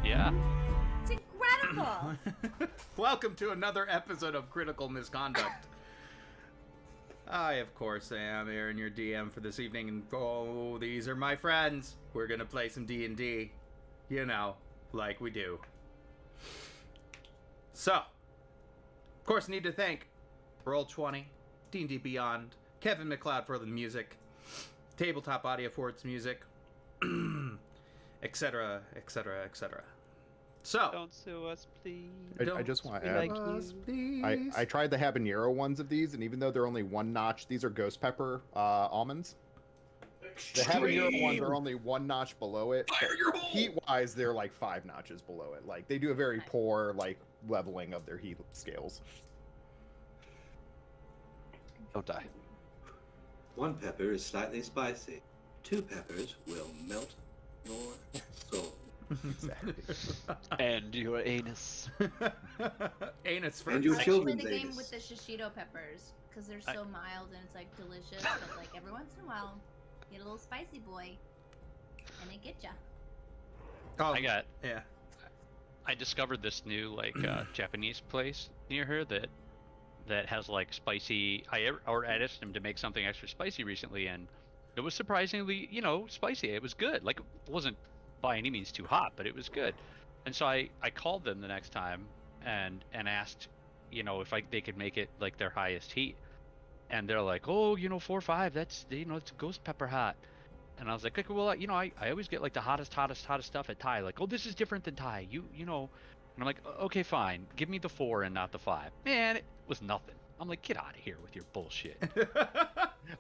Yeah. It's incredible. Welcome to another episode of Critical Misconduct. I, of course, am Aaron, your DM for this evening, and oh, these are my friends. We're gonna play some D&D, you know, like we do. So, of course, need to thank Roll20, D&D Beyond, Kevin MacLeod for the music, Tabletop Audio for its music, etc., etc., etc. So, Don't sue us, please. I just want to add, please. I tried the habanero ones of these, and even though they're only one notch, these are ghost pepper almonds. The habanero ones are only one notch below it. Heat-wise, they're like 5 notches below it. Like, they do a very poor, like, leveling of their heat scales. Don't die. 1 pepper is slightly spicy. 2 peppers will melt your soul. Exactly. And your anus. Anus first. And your I play children's the game anus. with the shishito peppers because they're so mild and it's like delicious. But like every once in a while, get a little spicy boy, and it get ya. Oh, I discovered this new like Japanese place near here that has like spicy. I asked them to make something extra spicy recently, and it was surprisingly, spicy. It was good. Like, it wasn't by any means too hot, but it was good. And so I called them the next time and asked, if they could make it like their highest heat. And they're like, 4 or 5, that's, it's ghost pepper hot. And I was like, well, I always get like the hottest stuff at Thai. Like, this is different than Thai. You know. And I'm like, okay, fine. Give me the 4 and not the 5. Man, it was nothing. I'm like, get out of here with your bullshit.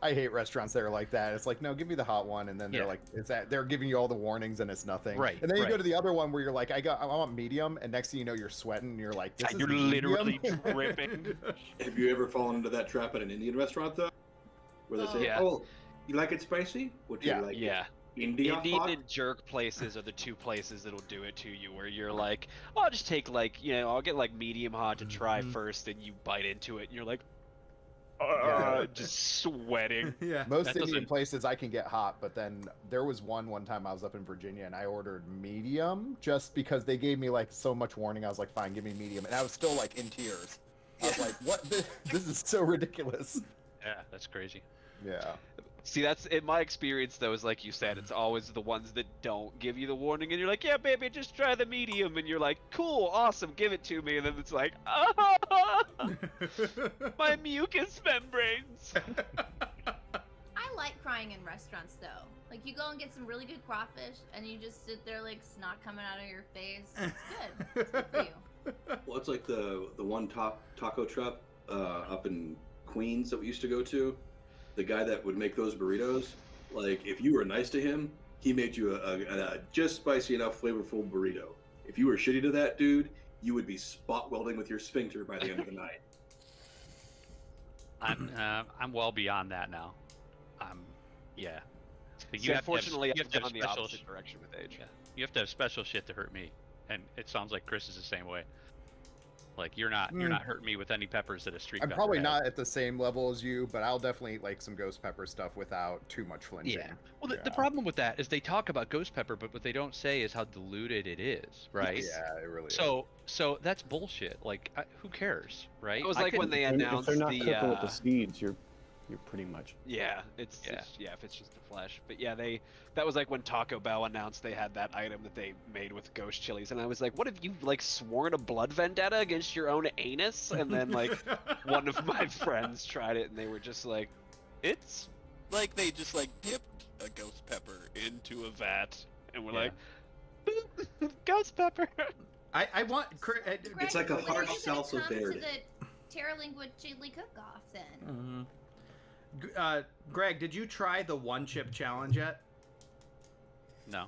I hate restaurants that are like that. It's like, no, give me the hot one, and then they're like, they're giving you all the warnings, and it's nothing. Right. And then you go to the other one where you're like, I want medium, and next thing you know, you're sweating, and you're like, this is you're medium? literally dripping. Have you ever fallen into that trap at an Indian restaurant, though? Where they say, Yeah. oh, you like it spicy? Would you like Yeah. India Indian hot? and jerk places are the 2 places that'll do it to you, where you're like, I'll just take like, I'll get like medium hot to try first, and you bite into it, and you're like, just sweating. Yeah. Most That Indian doesn't- places I can get hot, but then there was one time I was up in Virginia, and I ordered medium just because they gave me like so much warning. I was like, fine, give me medium, and I was still like in tears. I was like, what? This is so ridiculous. Yeah, that's crazy. Yeah. See, that's in my experience though, is like you said, it's always the ones that don't give you the warning, and you're like, yeah, baby, just try the medium, and you're like, cool, awesome, give it to me, and then it's like, my mucous membranes. I like crying in restaurants though. Like you go and get some really good crawfish, and you just sit there like snot coming out of your face. It's good. It's good for you. Well, it's like the one taco truck up in Queens that we used to go to. The guy that would make those burritos, like if you were nice to him, he made you a just spicy enough, flavorful burrito. If you were shitty to that dude, you would be spot welding with your sphincter by the end of the night. I'm well beyond that now. Yeah. But See, unfortunately, you I've have to have gone the special opposite direction with age. Yeah. You have to have special shit to hurt me, and it sounds like Chris is the same way. Like you're not hurting me with any peppers that a street. I'm pepper probably has. not at the same level as you, but I'll definitely eat like some ghost pepper stuff without too much flinching. Yeah. Well, the problem with that is they talk about ghost pepper, but what they don't say is how diluted it is, right? Yeah, it really is. So that's bullshit. Like, who cares, right? It was like when they And if announced they're not the. cooking with the seeds, you're pretty much. Yeah, it's if it's just the flesh. But yeah, that was like when Taco Bell announced they had that item that they made with ghost chilies, and I was like, what have you like sworn a blood vendetta against your own anus? And then like one of my friends tried it, and they were just like, it's like they just like dipped a ghost pepper into a vat, and we're like, ghost pepper. I want. Greg, It's like a when harsh are you gonna salsa come verde. to the Terralingua chili cook-off then. Greg, did you try the 1-chip challenge yet? No.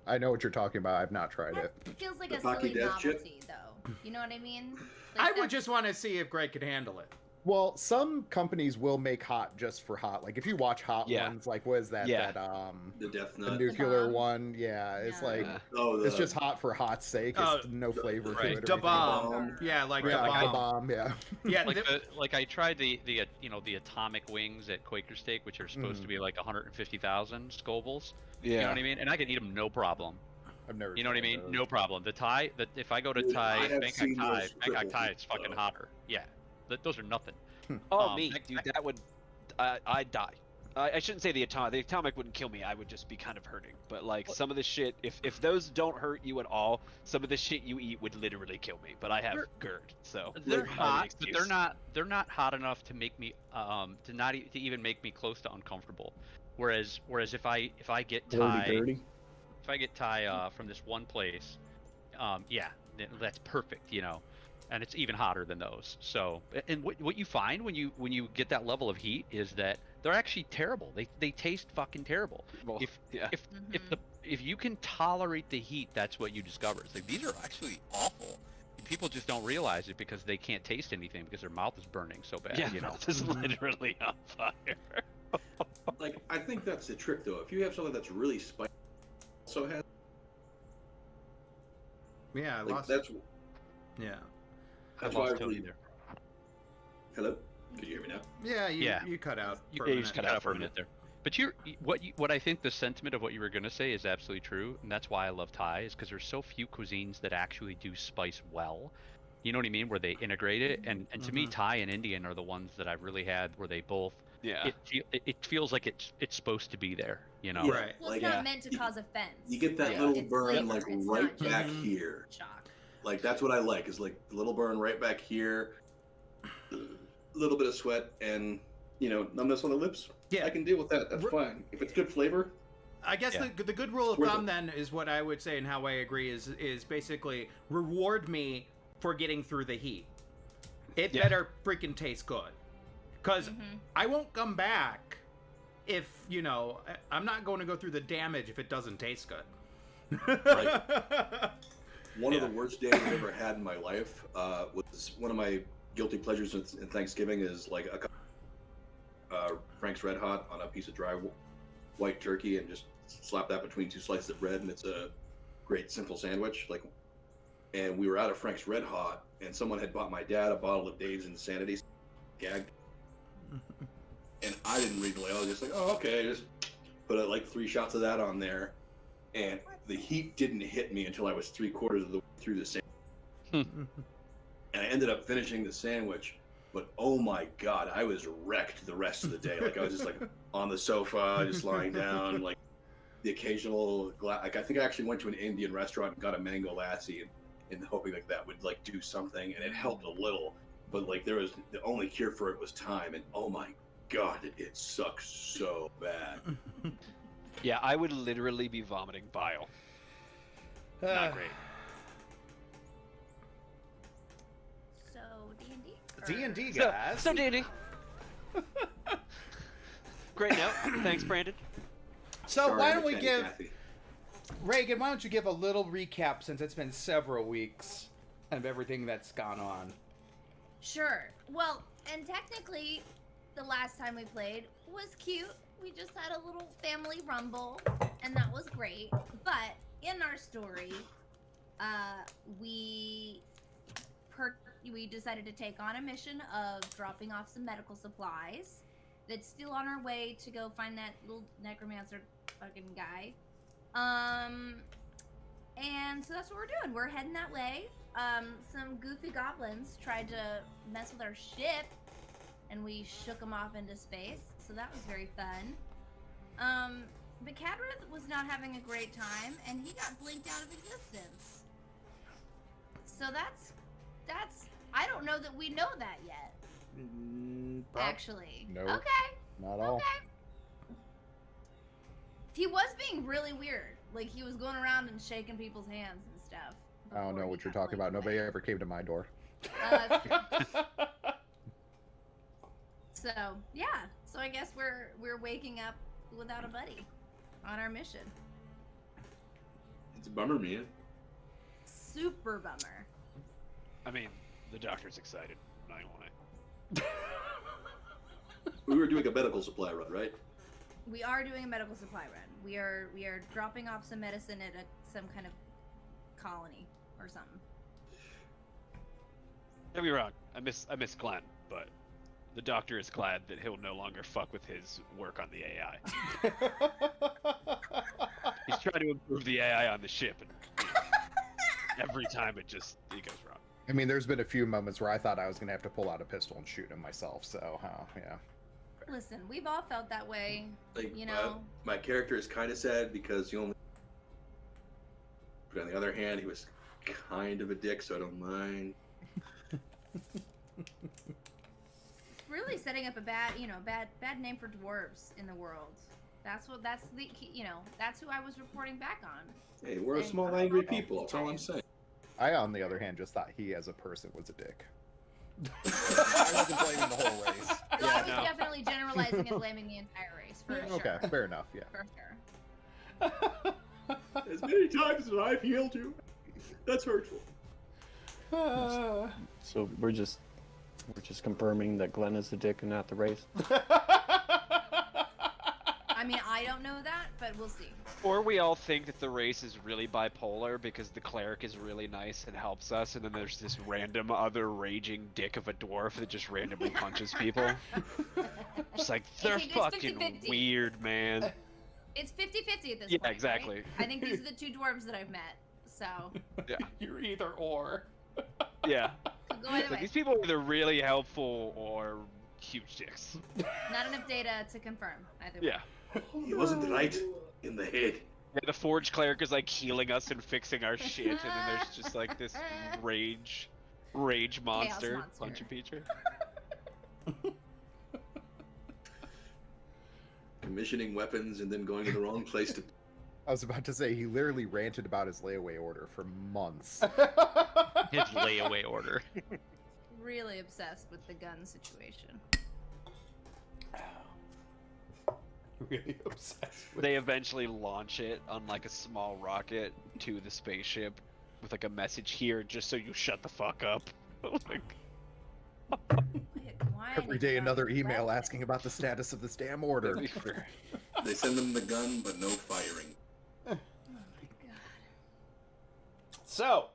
I know what you're talking about. I've not tried it. It feels like The a silly Pocky Death chip? novelty, though. You know what I mean? Like, I would that's- just want to see if Greg could handle it. Well, some companies will make hot just for hot. Like if you watch Hot Yeah. Ones, like what is that? Yeah. That The Death the Nut. nuclear bomb. one. Yeah, it's Yeah. like Oh, it's just hot for hot's sake. It's no flavor to it. Or Da anything. bomb. Yeah, like Yeah, da like a bomb. bomb. Yeah. Yeah, Like I tried the atomic wings at Quaker Steak, which are supposed to be like 150,000 Scovilles. You know what I mean? And I can eat them no problem. I've never. You know what I tried mean? those. No problem. The Thai, if I go to Dude, Thai, I have Bangkok seen Thai, those Bangkok triple Thai, heat, it's fucking though. hotter. Yeah, those are nothing. Oh, me, Back- dude, that would, I'd die. I shouldn't say the atomic wouldn't kill me. I would just be kind of hurting. But like some of the shit, if those don't hurt you at all, some of the shit you eat would literally kill me. But I have GERD, so They're I have an hot, but excuse. they're not hot enough to make me to even make me close to uncomfortable. Whereas if I get Thai Dirty. if I get Thai from this one place, yeah, that's perfect, you know, and it's even hotter than those. So, and what you find when you get that level of heat is that they're actually terrible. They taste fucking terrible. Well, If yeah. if you can tolerate the heat, that's what you discover. It's like these are actually awful. People just don't realize it because they can't taste anything because their mouth is burning so bad. Yeah, you know. mouth is literally on fire. Like, I think that's the trick, though. If you have something that's really spicy, also has Yeah, I like lost. that's Yeah. that's I why I lost Tony really. there. Hello, can you hear me now? Yeah, Yeah. you cut out. You, for a you minute. just cut out for a minute there. But what I think the sentiment of what you were gonna say is absolutely true, and that's why I love Thai, is because there's so few cuisines that actually do spice well. You know what I mean? Where they integrate it, and to me, Thai and Indian are the ones that I've really had where they both. Yeah. It feels like it's supposed to be there. You know. Yeah. Right. Well, Like, it's not yeah. meant to cause offense. You get that Yeah. little It's burn flavor, like it's right not just- back Mhm. here. Shock. Like that's what I like is like the little burn right back here, a little bit of sweat, and numbness on the lips. Yeah. I can deal with that. That's fine. If it's good flavor, I guess Yeah. the good rule of Worth thumb it. then is what I would say, and how I agree is basically reward me for getting through the heat. It Yeah. better freaking taste good, because Mhm. I won't come back if I'm not going to go through the damage if it doesn't taste good. one of Yeah. the worst days I've ever had in my life was one of my guilty pleasures in Thanksgiving is like a Frank's Red Hot on a piece of dry white turkey and just slap that between two slices of bread, and it's a great simple sandwich. And we were out of Frank's Red Hot, and someone had bought my dad a bottle of Dave's Insanity, gagged, and I didn't read the label. I was just like, oh, okay, just put like 3 shots of that on there, and the heat didn't hit me until I was 3/4 of the way through the sandwich. And I ended up finishing the sandwich, but oh my god, I was wrecked the rest of the day. Like I was just like on the sofa, just lying down, like the occasional like I think I actually went to an Indian restaurant and got a mango lassi and hoping like that would like do something, and it helped a little, but like there was the only cure for it was time, and oh my god, it sucks so bad. Yeah, I would literally be vomiting bile. Not great. So D&D. D&D, So, guys. so Dandy. Great note. Thanks, Brandon. So Sorry, why I'm don't we Kenny give Kathy. Reagan? Why don't you give a little recap, since it's been several weeks of everything that's gone on? Sure. Well, and technically, the last time we played was cute. We just had a little family rumble, and that was great. But in our story, we decided to take on a mission of dropping off some medical supplies. That's still on our way to go find that little necromancer fucking guy. And so that's what we're doing. We're heading that way. Some goofy goblins tried to mess with our ship, and we shook them off into space. So that was very fun. But Cadrith was not having a great time, and he got blinked out of existence. So that's. I don't know that we know that yet. Actually. Nope. Okay. Not all. Okay. He was being really weird. Like he was going around and shaking people's hands and stuff. I don't know before what he you're got talking about. blinked Nobody away. ever came to my door. That's true. So yeah. So I guess we're waking up without a buddy on our mission. It's a bummer, man. Super bummer. I mean, the doctor's excited. Not gonna lie. We were doing a medical supply run, right? We are doing a medical supply run. We are dropping off some medicine at some kind of colony or something. Don't be wrong. I miss Glenn, but the doctor is glad that he'll no longer fuck with his work on the AI. He's trying to improve the AI on the ship, and every time it goes wrong. I mean, there's been a few moments where I thought I was gonna have to pull out a pistol and shoot him myself. So, yeah. Listen, we've all felt that way. Like, You know. my character is kind of sad because you only. But on the other hand, he was kind of a dick, so I don't mind. Really setting up a bad name for dwarves in the world. That's who I was reporting back on. Hey, we're a Saying, small, "Oh, angry okay, people. That's all I'm saying. I, on the other hand, just thought he as a person was a dick. I wasn't blaming the whole race. Well, I was no. definitely generalizing and blaming the entire race for sure. Okay, fair enough. Yeah. For sure. As many times as I've healed you, that's hurtful. So we're just confirming that Glenn is the dick and not the race. I mean, I don't know that, but we'll see. Or we all think that the race is really bipolar because the cleric is really nice and helps us, and then there's this random other raging dick of a dwarf that just randomly punches people. It's like, they're It's fucking 50-50. weird, man. It's 50-50 at this Yeah, point. exactly. Right? I think these are the two dwarves that I've met. So, You're either or. Yeah. could go either Like, way. these people are either really helpful or huge dicks. Not enough data to confirm either way. Yeah. He wasn't right in the head. Yeah, the Forge Cleric is like healing us and fixing our shit, and then there's just like this rage monster monster. punching Peter. Commissioning weapons and then going to the wrong place to. I was about to say he literally ranted about his layaway order for months. His layaway order. Really obsessed with the gun situation. Really obsessed with They eventually launch it on like a small rocket to the spaceship with like a message here, just so you shut the fuck up. Like, Why Every day another email asking about the status of this damn order. They send them the gun, but no firing. Oh my god. So,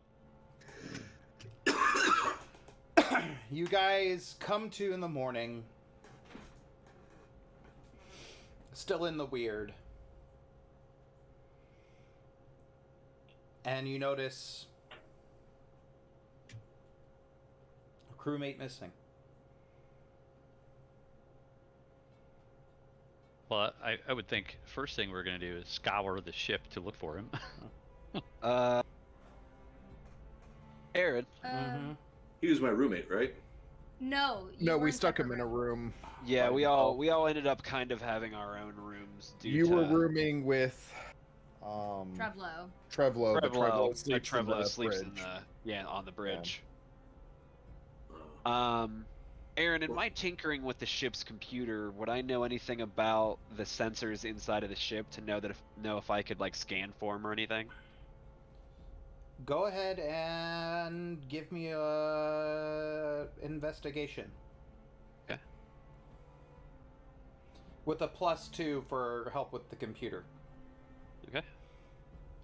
you guys come to in the morning, still in the weird, and you notice a crewmate missing. Well, I would think first thing we're gonna do is scour the ship to look for him. Aaron. He was my roommate, right? No. you No, were we in stuck him separate in a room. Yeah, we all ended up kind of having our own rooms. You were rooming with Trevlo. Trevlo, but Trevlo sleeps, Trevlo in the sleeps in bridge. on the bridge. Oh. Aaron, in my tinkering with the ship's computer, would I know anything about the sensors inside of the ship to know if I could like scan for him or anything? Go ahead and give me a investigation. Okay. With a +2 for help with the computer. Okay.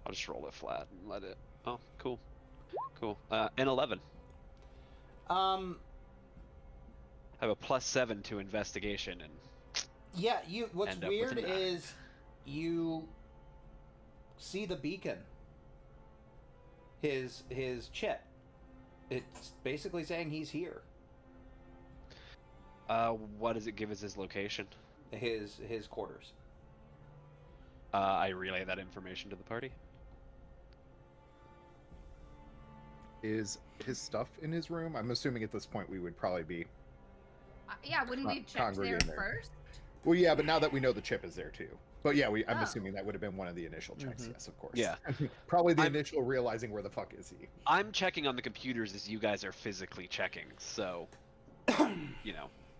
I'll just roll it flat and let it. Oh, cool. Cool. An 11. I have a +7 to investigation, and Yeah, what's End up with a weird 9. is you see the beacon. His chip. It's basically saying he's here. what does it give as his location? His quarters. I relay that information to the party. Is his stuff in his room? I'm assuming at this point we would probably be. Yeah, wouldn't we have checked there Congregate there. first? Well, yeah, but now that we know the chip is there too. But yeah, I'm Oh. assuming that would have been one of the initial checks. Mhm. Yes, of course. Yeah. Probably the I'm- initial realizing where the fuck is he. I'm checking on the computers as you guys are physically checking, so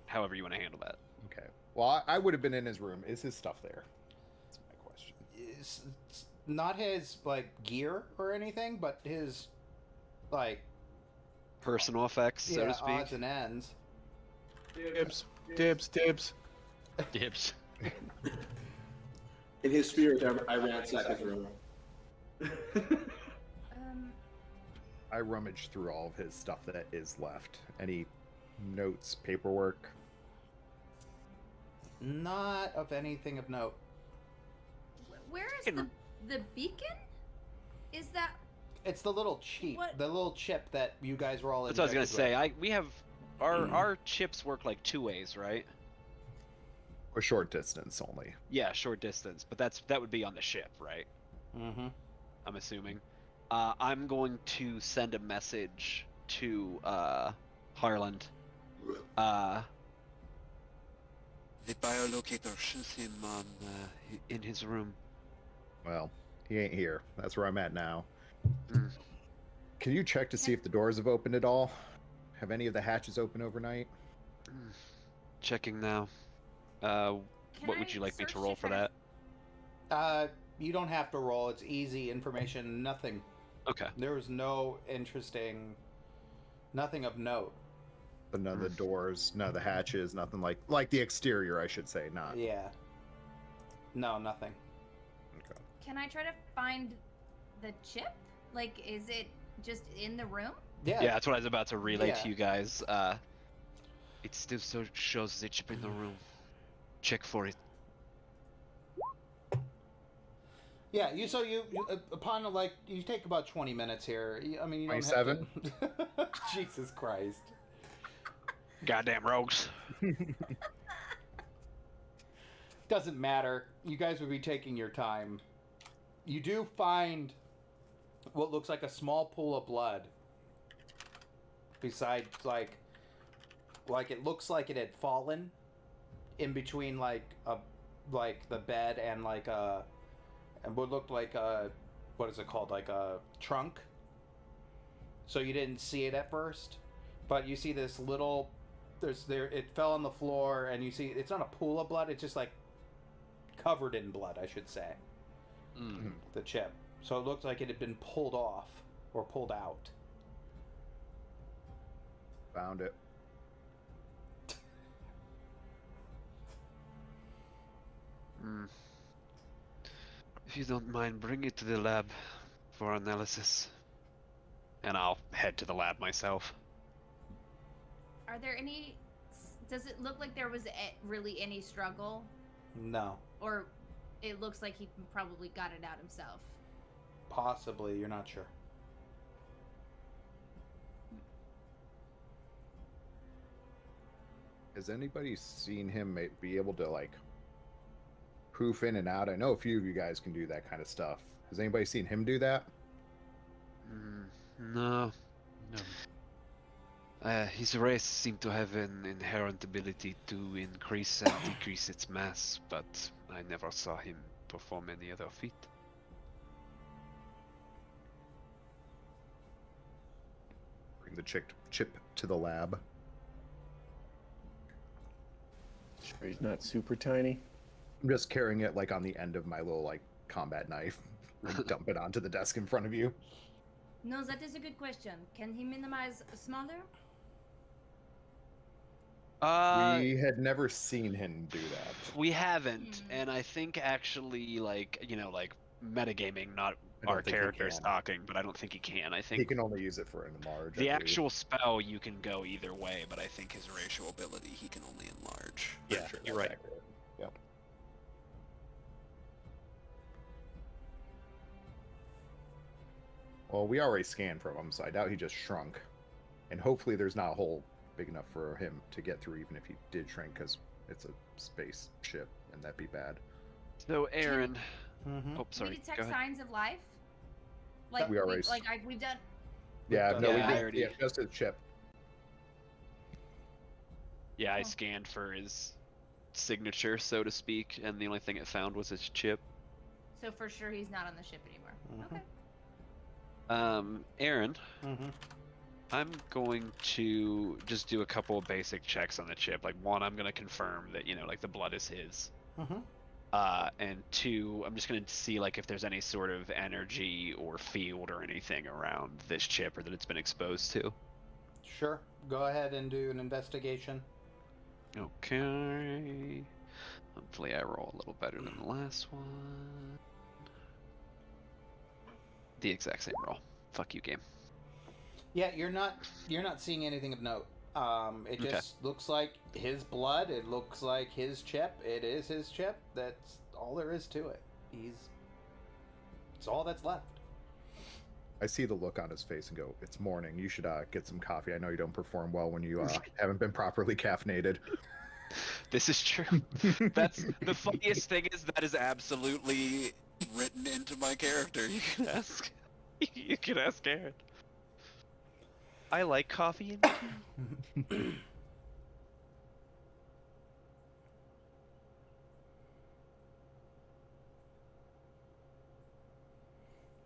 however you want to handle that. Okay. Well, I would have been in his room. Is his stuff there? That's my question. It's not his gear or anything, but his Personal effects, so to speak. odds and ends. Dibs, dibs, dibs. Dibs. In his spirit, I ransack his room. I rummaged through all of his stuff that is left. Any notes, paperwork? Not of anything of note. Where is Can- The beacon? Is that It's the little chip, What? the little chip that you guys were all. That's what I was gonna infected say. We have our chips work like 2 ways, right? A short distance only. Yeah, short distance, but that would be on the ship, right? with. Mm-hmm. I'm assuming. I'm going to send a message to Harland. The biolocator shows him on in his room. Well, he ain't here. That's where I'm at now. Mm. Can you check to see if the doors have opened at all? Have any of the hatches opened overnight? Checking now. Can What I would you like me search to roll for try that? You don't have to roll. It's easy information. Nothing. Okay. There was no interesting. Nothing of note. But none of the doors, none of the hatches, nothing like the exterior, I should say, not. Yeah. No, nothing. Okay. Can I try to find the chip? Like, is it just in the room? Yeah. Yeah, that's what I was about to relay Yeah. to you guys. It still shows the chip in the room. Check for it. Yeah. You upon like you take about 20 minutes here. I mean, you don't 27? have to. Jesus Christ. Goddamn rogues. Doesn't matter. You guys would be taking your time. You do find what looks like a small pool of blood. Besides, like it looks like it had fallen in between like the bed and and what looked like what is it called, like a trunk. So you didn't see it at first, but you see this little. It fell on the floor, and you see it's not a pool of blood. It's just like covered in blood, I should say. Mm. The chip. So it looked like it had been pulled off or pulled out. Found it. Mm. If you don't mind, bring it to the lab for analysis. And I'll head to the lab myself. Are there any? Does it look like there was really any struggle, No. or it looks like he probably got it out himself? Possibly, you're not sure. Has anybody seen him be able to poof in and out? I know a few of you guys can do that kind of stuff. Has anybody seen him do that? No. No. His race seemed to have an inherent ability to increase and decrease its mass, but I never saw him perform any other feat. Bring the chip to the lab. Sure he's not super tiny. I'm just carrying it on the end of my little combat knife. Dump it onto the desk in front of you. No, that is a good question. Can he minimize smaller? We had never seen him do that. We haven't, and I think actually, metagaming, not I don't our think he characters can. talking, but I don't think he can. I He think can only use it for enlarge. I the believe. actual spell you can go either way, but I think his racial ability he can only enlarge. Yeah, Sure, you're that's right. accurate. Yep. Well, we already scanned from him, so I doubt he just shrunk. And hopefully there's not a hole big enough for him to get through, even if he did shrink, because it's a space ship, and that'd be bad. So Aaron, Mm-hmm. oh sorry, We go detect ahead. signs of life. We already We've done. Yeah, no, Yeah, we I did. already- Yeah, just a chip. Yeah, I Oh. scanned for his signature, so to speak, and the only thing it found was his chip. So for sure he's not on the ship anymore. Mhm. Okay. Aaron, Mm-hmm. I'm going to just do a couple of basic checks on the chip. One, I'm going to confirm that, the blood is his. Mm-hmm. And two, I'm just going to see, if there's any sort of energy or field or anything around this chip or that it's been exposed to. Sure. Go ahead and do an investigation. Okay. Hopefully I roll a little better than the last one. The exact same roll. Fuck you, game. Yeah, you're not seeing anything of note. It Okay. just looks like his blood. It looks like his chip. It is his chip. That's all there is to it. It's all that's left. I see the look on his face and go, "It's morning. You should get some coffee. I know you don't perform well when you haven't been properly caffeinated." This is true. That's the funniest thing is that is absolutely written into my character. You can ask. You can ask Aaron. I like coffee and tea.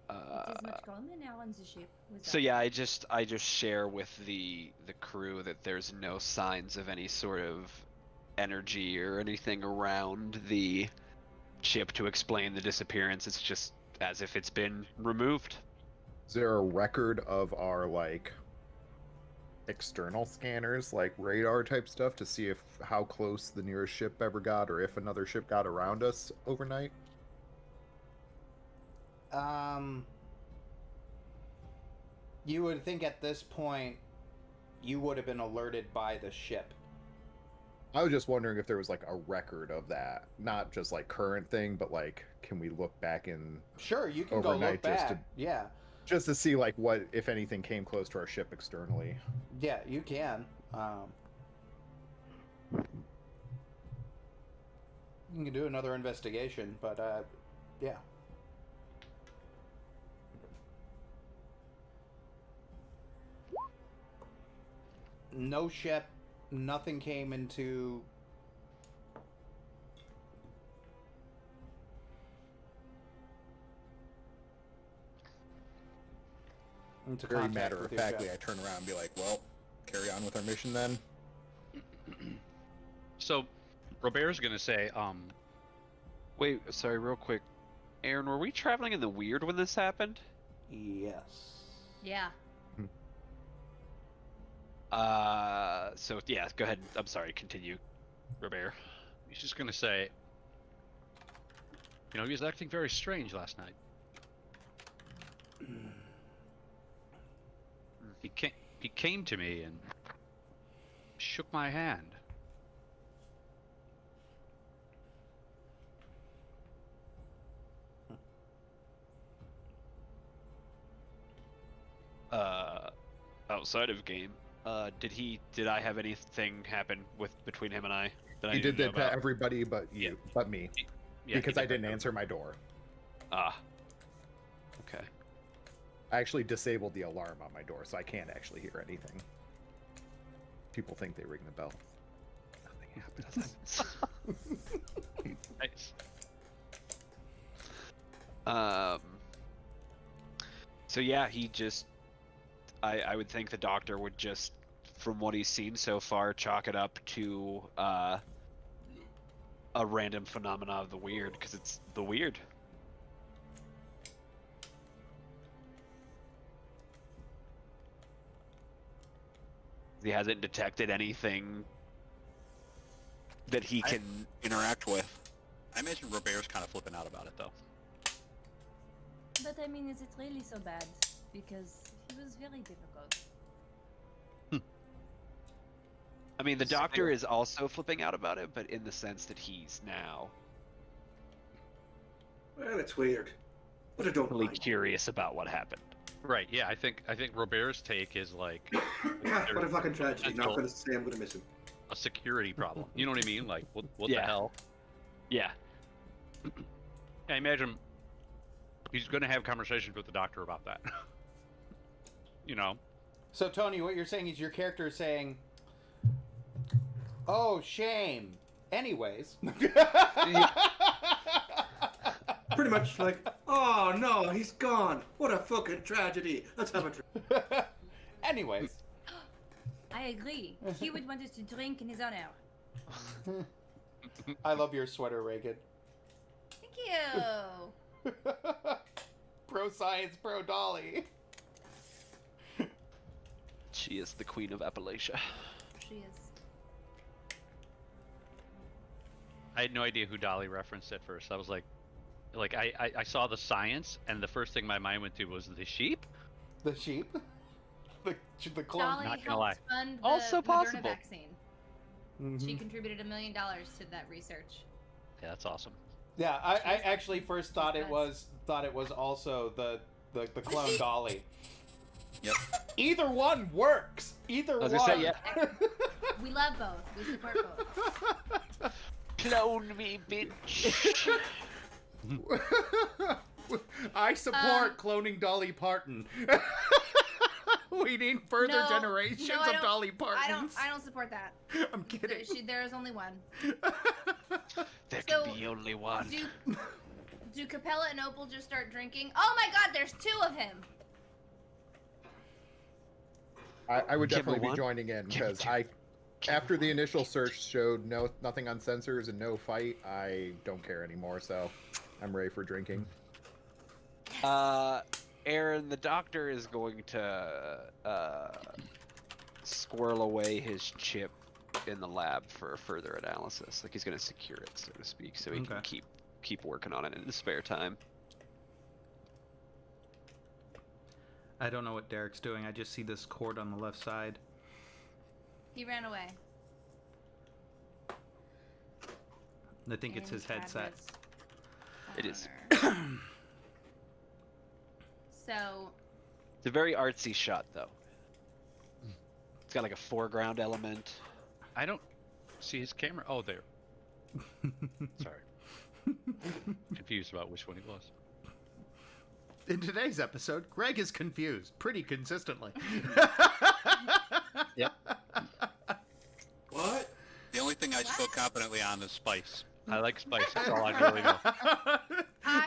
It is much calmer now on the ship. So yeah, I just share with the crew that there's no signs of any sort of energy or anything around the ship to explain the disappearance. It's just as if it's been removed. Is there a record of our external scanners, like radar type stuff, to see if how close the nearest ship ever got, or if another ship got around us overnight? You would think at this point you would have been alerted by the ship. I was just wondering if there was a record of that, not just current thing, but can we look back in Sure, you can go overnight look back. Yeah. just to see what, if anything, came close to our ship externally? Yeah, you can. You can do another investigation, but yeah. No ship, nothing came into Very contact matter of with your factly, ship. I turn around and be like, "Well, carry on with our mission then." So, Robert's gonna say, Wait, sorry, real quick. Aaron, were we traveling in the weird when this happened? Yes. Yeah. So yeah, go ahead. I'm sorry, continue, Robert. he's just gonna say, he was acting very strange last night. He came to me and shook my hand. Outside of game, did I have anything happen between him and I that I He didn't did know that to about? everybody but you, but me, Yeah, because he I did didn't that. answer my door. Ah. Okay. I actually disabled the alarm on my door, so I can't actually hear anything. People think they ring the bell. Nothing happens. Nice. So yeah, he just. I would think the doctor would just, from what he's seen so far, chalk it up to a random phenomena of the weird, because it's the weird. He hasn't detected anything that he can interact with. I imagine Robert's kind of flipping out about it, though. But I mean, is it really so bad? Because he was very difficult. I mean, the doctor is also flipping out about it, but in the sense that he's now Well, it's weird, but I don't really mind. curious about what happened. Right. Yeah. I think Robert's take is What a fucking tragedy. Not gonna say I'm gonna miss him. a security problem. You know what I mean? Like, what Yeah. the hell? Yeah. I imagine he's going to have conversations with the doctor about that. So Tony, what you're saying is your character is saying, "Oh, shame." Anyways. Pretty much like, oh no, he's gone. What a fucking tragedy. Let's have a drink. Anyways. I agree. He would want us to drink in his honor. I love your sweater, Reagan. Thank you. Pro science, pro Dolly. She is the queen of Appalachia. She is. I had no idea who Dolly referenced at first. I was like I saw the science, and the first thing my mind went to was the sheep. The sheep? The clone. Dolly Not gonna lie. helped fund the Also Moderna possible. vaccine. Mhm. She contributed $1 million to that research. Yeah, that's awesome. Yeah, I actually first thought it was also the clone Dolly. Yep. Either one works. Either I was one. gonna say, yeah. We love both. We support both. Clone me, bitch. I support cloning Dolly Parton. We need further No, generations no, I of don't- Dolly Partons. I don't support that. I'm kidding. There is only one. There So, can be only one. Do Capella and Opal just start drinking? Oh my God, there's 2 of him. I would Give her definitely be one. joining in Give her because two. after the initial search showed nothing on sensors and no fight, I don't care anymore. So I'm ready for drinking. Aaron, the doctor is going to squirrel away his chip in the lab for further analysis. Like he's going to secure it, so to speak, so he can keep working on it in his spare time. I don't know what Derek's doing. I just see this cord on the left side. He ran away. I think it's his headset. It is. So, It's a very artsy shot, though. It's got like a foreground element. I don't see his camera. Oh, there. Sorry. Confused about which one he was. In today's episode, Greg is confused pretty consistently. Yep. What? The only thing I spoke confidently on is spice. I like spice. That's all I really know.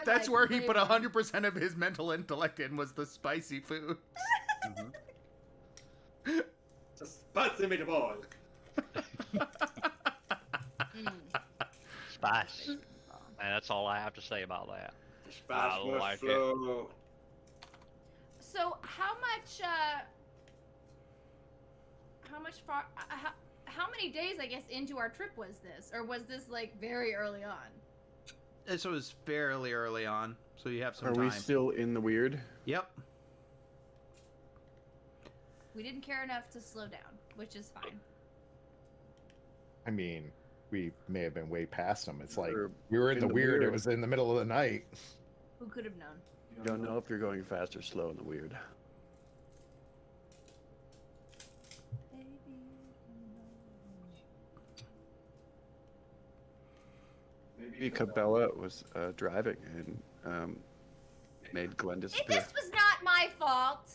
That's like where he put flavor. 100% of his mental intellect in, was the spicy food. Spicy meatball. Spice. And that's all I have to say about that. Spice I like it. flow. So how many days, I guess, into our trip was this? Or was this, like, very early on? This was fairly early on, so you have some Are time. we still in the weird? Yep. We didn't care enough to slow down, which is fine. I mean, we may have been way past them. It's like We're we were in the weird. It weird. was in the middle of the night. Who could have known? Don't know if you're going fast or slow in the weird. Maybe Cabela was driving and made Glenn disappear. This was not my fault.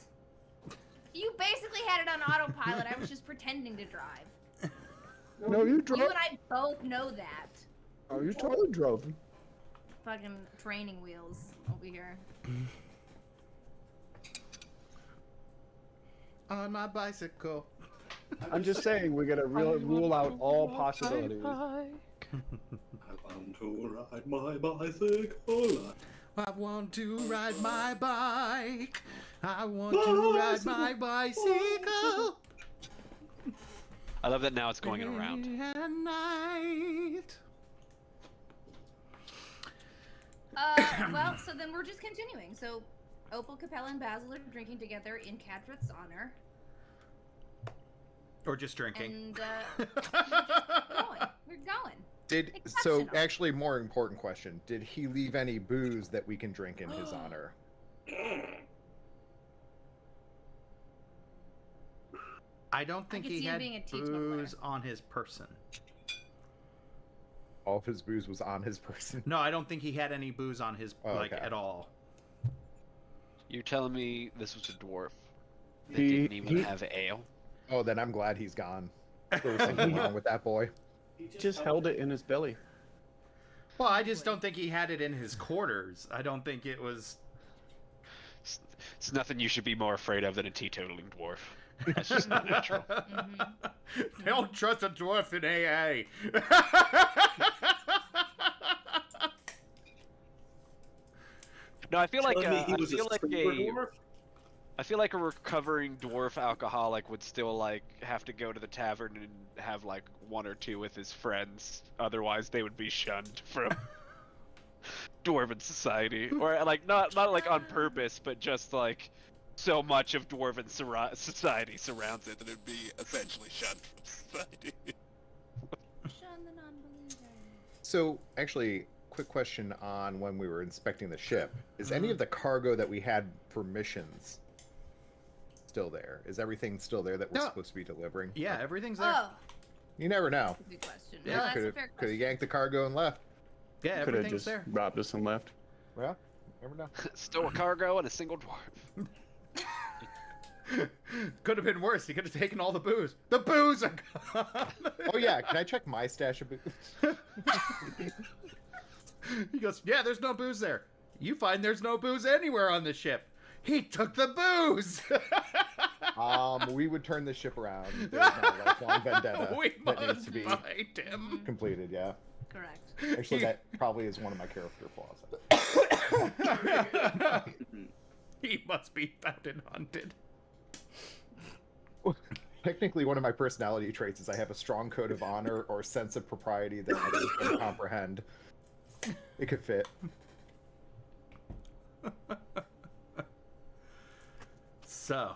You basically had it on autopilot. I was just pretending to drive. No, you You drove. and I both know that. Oh, you totally drove. Fucking training wheels over here. On my bicycle. I'm just saying we gotta rule out all possibilities. I want to ride my bicycle. I want to ride my bike. I want to ride my bicycle. I love that now it's going around. Day and night. Well, so then we're just continuing. So, Opal, Capella, and Basil are drinking together in Cadret's honor. Or just drinking. And, We're going. So Exceptional. actually, more important question: did he leave any booze that we can drink in his honor? I don't think could he see him had being a teetotaler. booze on his person. All of his booze was on his person. No, I don't think he had any booze on his Oh, like okay. at all. You're telling me this was a dwarf that He- didn't even he- have ale? Oh, then I'm glad he's gone. There was something wrong with that boy. He just held it in his belly. Well, I just don't think he had it in his quarters. I don't think it was. It's nothing you should be more afraid of than a teetotaling dwarf. That's just not natural. Don't trust a dwarf in AA. No, I feel like Telling me he was I feel like a recovering dwarf alcoholic would still like have to go to the tavern and have like one or two with his friends. Otherwise, they would be shunned from dwarven society, or like not like on purpose, but just like so much of dwarven society surrounds it that it would be essentially shunned from society. Shun the non-believer. So actually, quick question on when we were inspecting the ship. Is any of the cargo that we had for missions still there? Is everything still there that we're No. supposed to be delivering? Yeah, everything's there. Oh, You never know. that's a good question. Yeah, No, that's a Could fair have question. yanked the cargo and left. Yeah, Could have everything's just there. robbed us and left. Well, never know. Store cargo and a single dwarf. Could have been worse. He could have taken all the booze. The booze are gone. Oh yeah, can I check my stash of booze? He goes, yeah, there's no booze there. You find there's no booze anywhere on the ship. He took the booze. We would turn the ship around. There's no lifelong vendetta We that needs must to be find him. completed. Yeah, Correct. actually, that probably is one of my character flaws. He must be found and hunted. Technically, one of my personality traits is I have a strong code of honor or sense of propriety that others can comprehend. It could fit. So,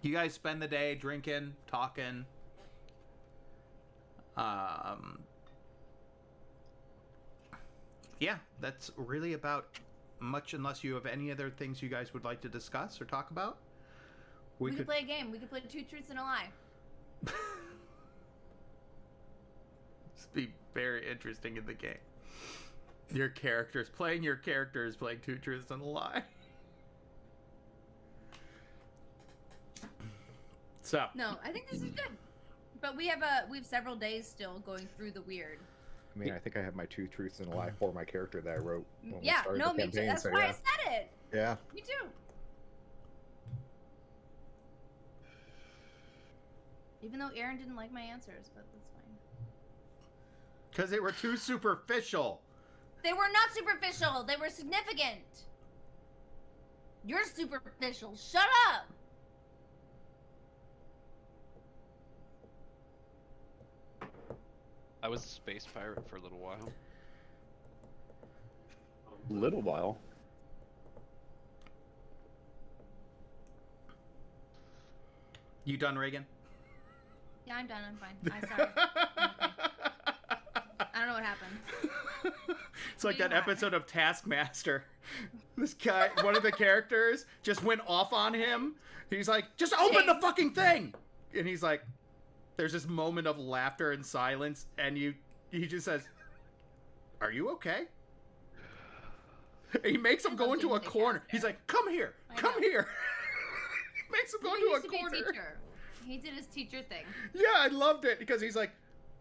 you guys spend the day drinking, talking. Yeah, that's really about much, unless you have any other things you guys would like to discuss or talk about. We could play a game. We could play Two Truths and a Lie. This be very interesting in the game. Your characters playing Two Truths and a Lie. So No, I think this is good. But we have several days still going through the weird. I mean, I think I have my 2 truths and a lie for my character that I wrote when we Yeah, started no, the me too. campaign. That's So why I yeah, said it. yeah. Me too. Even though Aaron didn't like my answers, but that's fine. because they were too superficial. They were not superficial. They were significant. You're superficial. Shut up. I was a space pirate for a little while. Little while. You done, Reagan? Yeah, I'm done. I'm fine. I'm sorry. I'm okay. I don't know what happened. It's like You that are. episode of Taskmaster. This guy, one of the characters, just went off on him. He's like, just open the fucking thing! And he's like, there's this moment of laughter and silence, and he just says, are you okay? He makes him I go love into a being corner. Taskmaster. He's like, come here, I come know. here. Makes him go He into used a to be a corner. teacher. He did his teacher thing. Yeah, I loved it because he's like,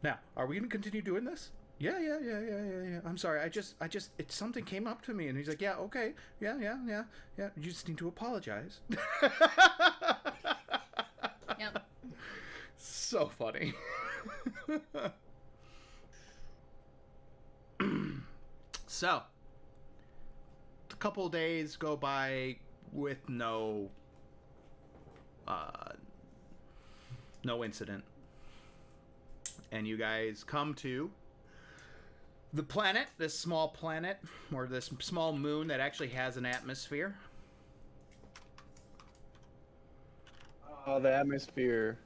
now, are we gonna continue doing this? Yeah. I'm sorry. I just, it's something came up to me, and he's like, yeah, okay, yeah. You just need to apologize. Yep. So funny. So, a couple of days go by with no incident, and you guys come to the planet, this small planet, or this small moon that actually has an atmosphere. Oh, the atmosphere.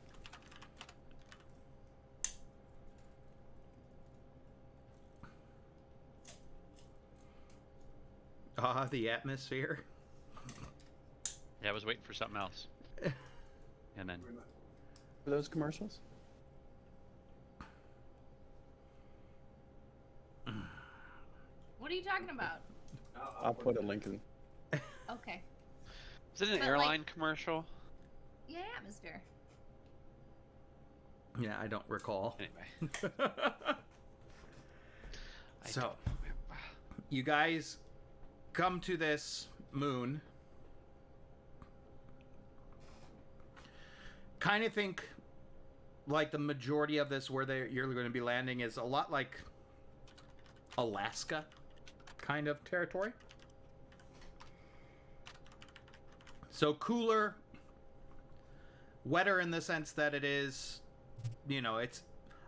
The atmosphere. Yeah, I was waiting for something else. And then Are those commercials? What are you talking about? I'll put a link in. Okay. Is it an But, like- airline commercial? Yeah, atmosphere. Yeah, I don't recall. Anyway. I So, don't remember. you guys come to this moon. Kind of think like the majority of this where you're going to be landing is a lot like Alaska kind of territory. So cooler, wetter in the sense that it is, it's,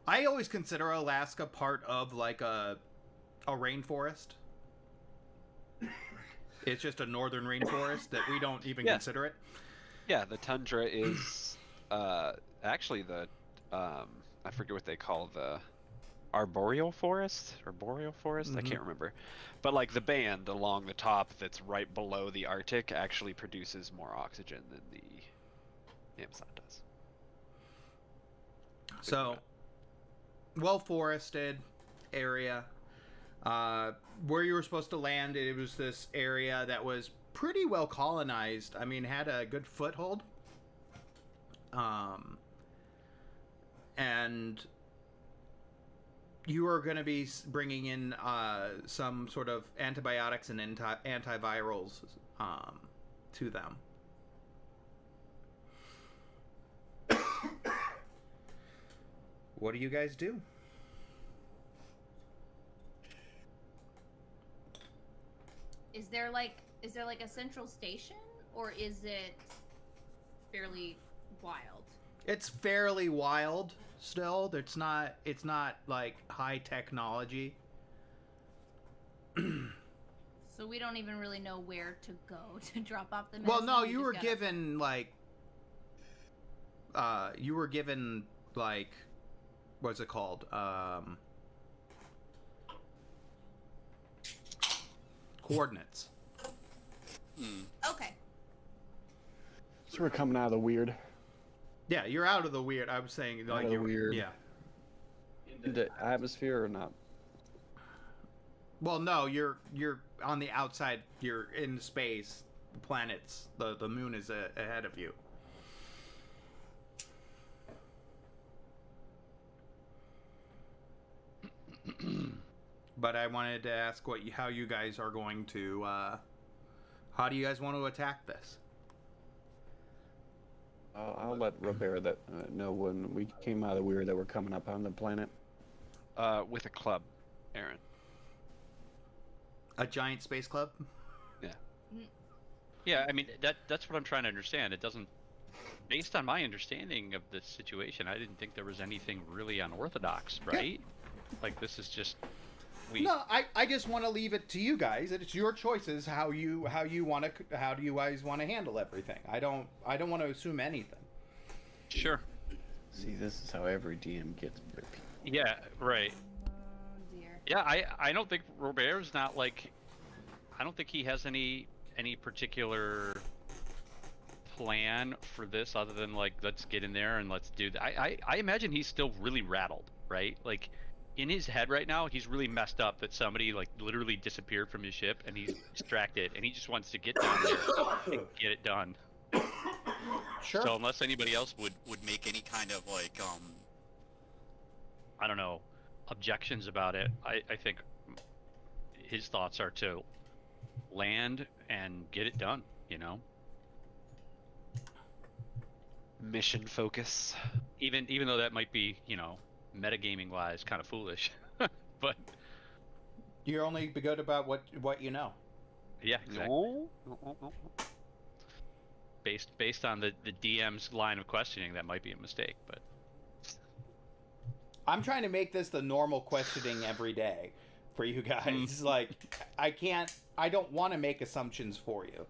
I always consider Alaska part of like a rainforest. It's just a northern rainforest that we don't even Yeah. consider it. Yeah, the tundra is actually the I forget what they call the arboreal forest or boreal forest. I Mhm. can't remember, but like the band along the top that's right below the Arctic actually produces more oxygen than the Amazon does. So, well forested area. Where you were supposed to land, it was this area that was pretty well colonized. I mean, had a good foothold. And you are going to be bringing in some sort of antibiotics and antivirals to them. What do you guys do? Is there like a central station, or is it fairly wild? It's fairly wild still. It's not like high technology. So we don't even really know where to go to drop off the Well, medicine? no, We you just were gotta- given like what's it called? Coordinates. Okay. So we're coming out of the weird. Yeah, you're out of the weird. I was saying like of the you're weird. Yeah. The atmosphere or not? Well, no, you're on the outside. You're in space. The planets. The moon is ahead of you. But I wanted to ask how you guys are going to. How do you guys want to attack this? I'll let Robert know when we came out of the weird that we're coming up on the planet. With a club, Aaron. A giant space club? Yeah, I mean that's what I'm trying to understand. It doesn't, based on my understanding of the situation, I didn't think there was anything really unorthodox, right? Like this is just No, I just want to leave it to you guys. It's your choices how do you guys want to handle everything. I don't want to assume anything. Sure. See, this is how every DM gets their people. Yeah, right. Oh dear. Yeah, I don't think Robert's not like, I don't think he has any particular plan for this other than like, let's get in there and let's do that. I imagine he's still really rattled, right? Like in his head right now, he's really messed up that somebody like literally disappeared from his ship and he's distracted and he just wants to get down there and get it done. Sure. So unless anybody else would Make any kind of like I don't know, objections about it, I think his thoughts are to land and get it done, you know? Mission focus. Even though that might be, you know, metagaming wise kind of foolish. But You're only good about what you know. yeah, exactly. No. Based on the DM's line of questioning, that might be a mistake, but I'm trying to make this the normal questioning every day for you guys. Like, I don't want to make assumptions for you.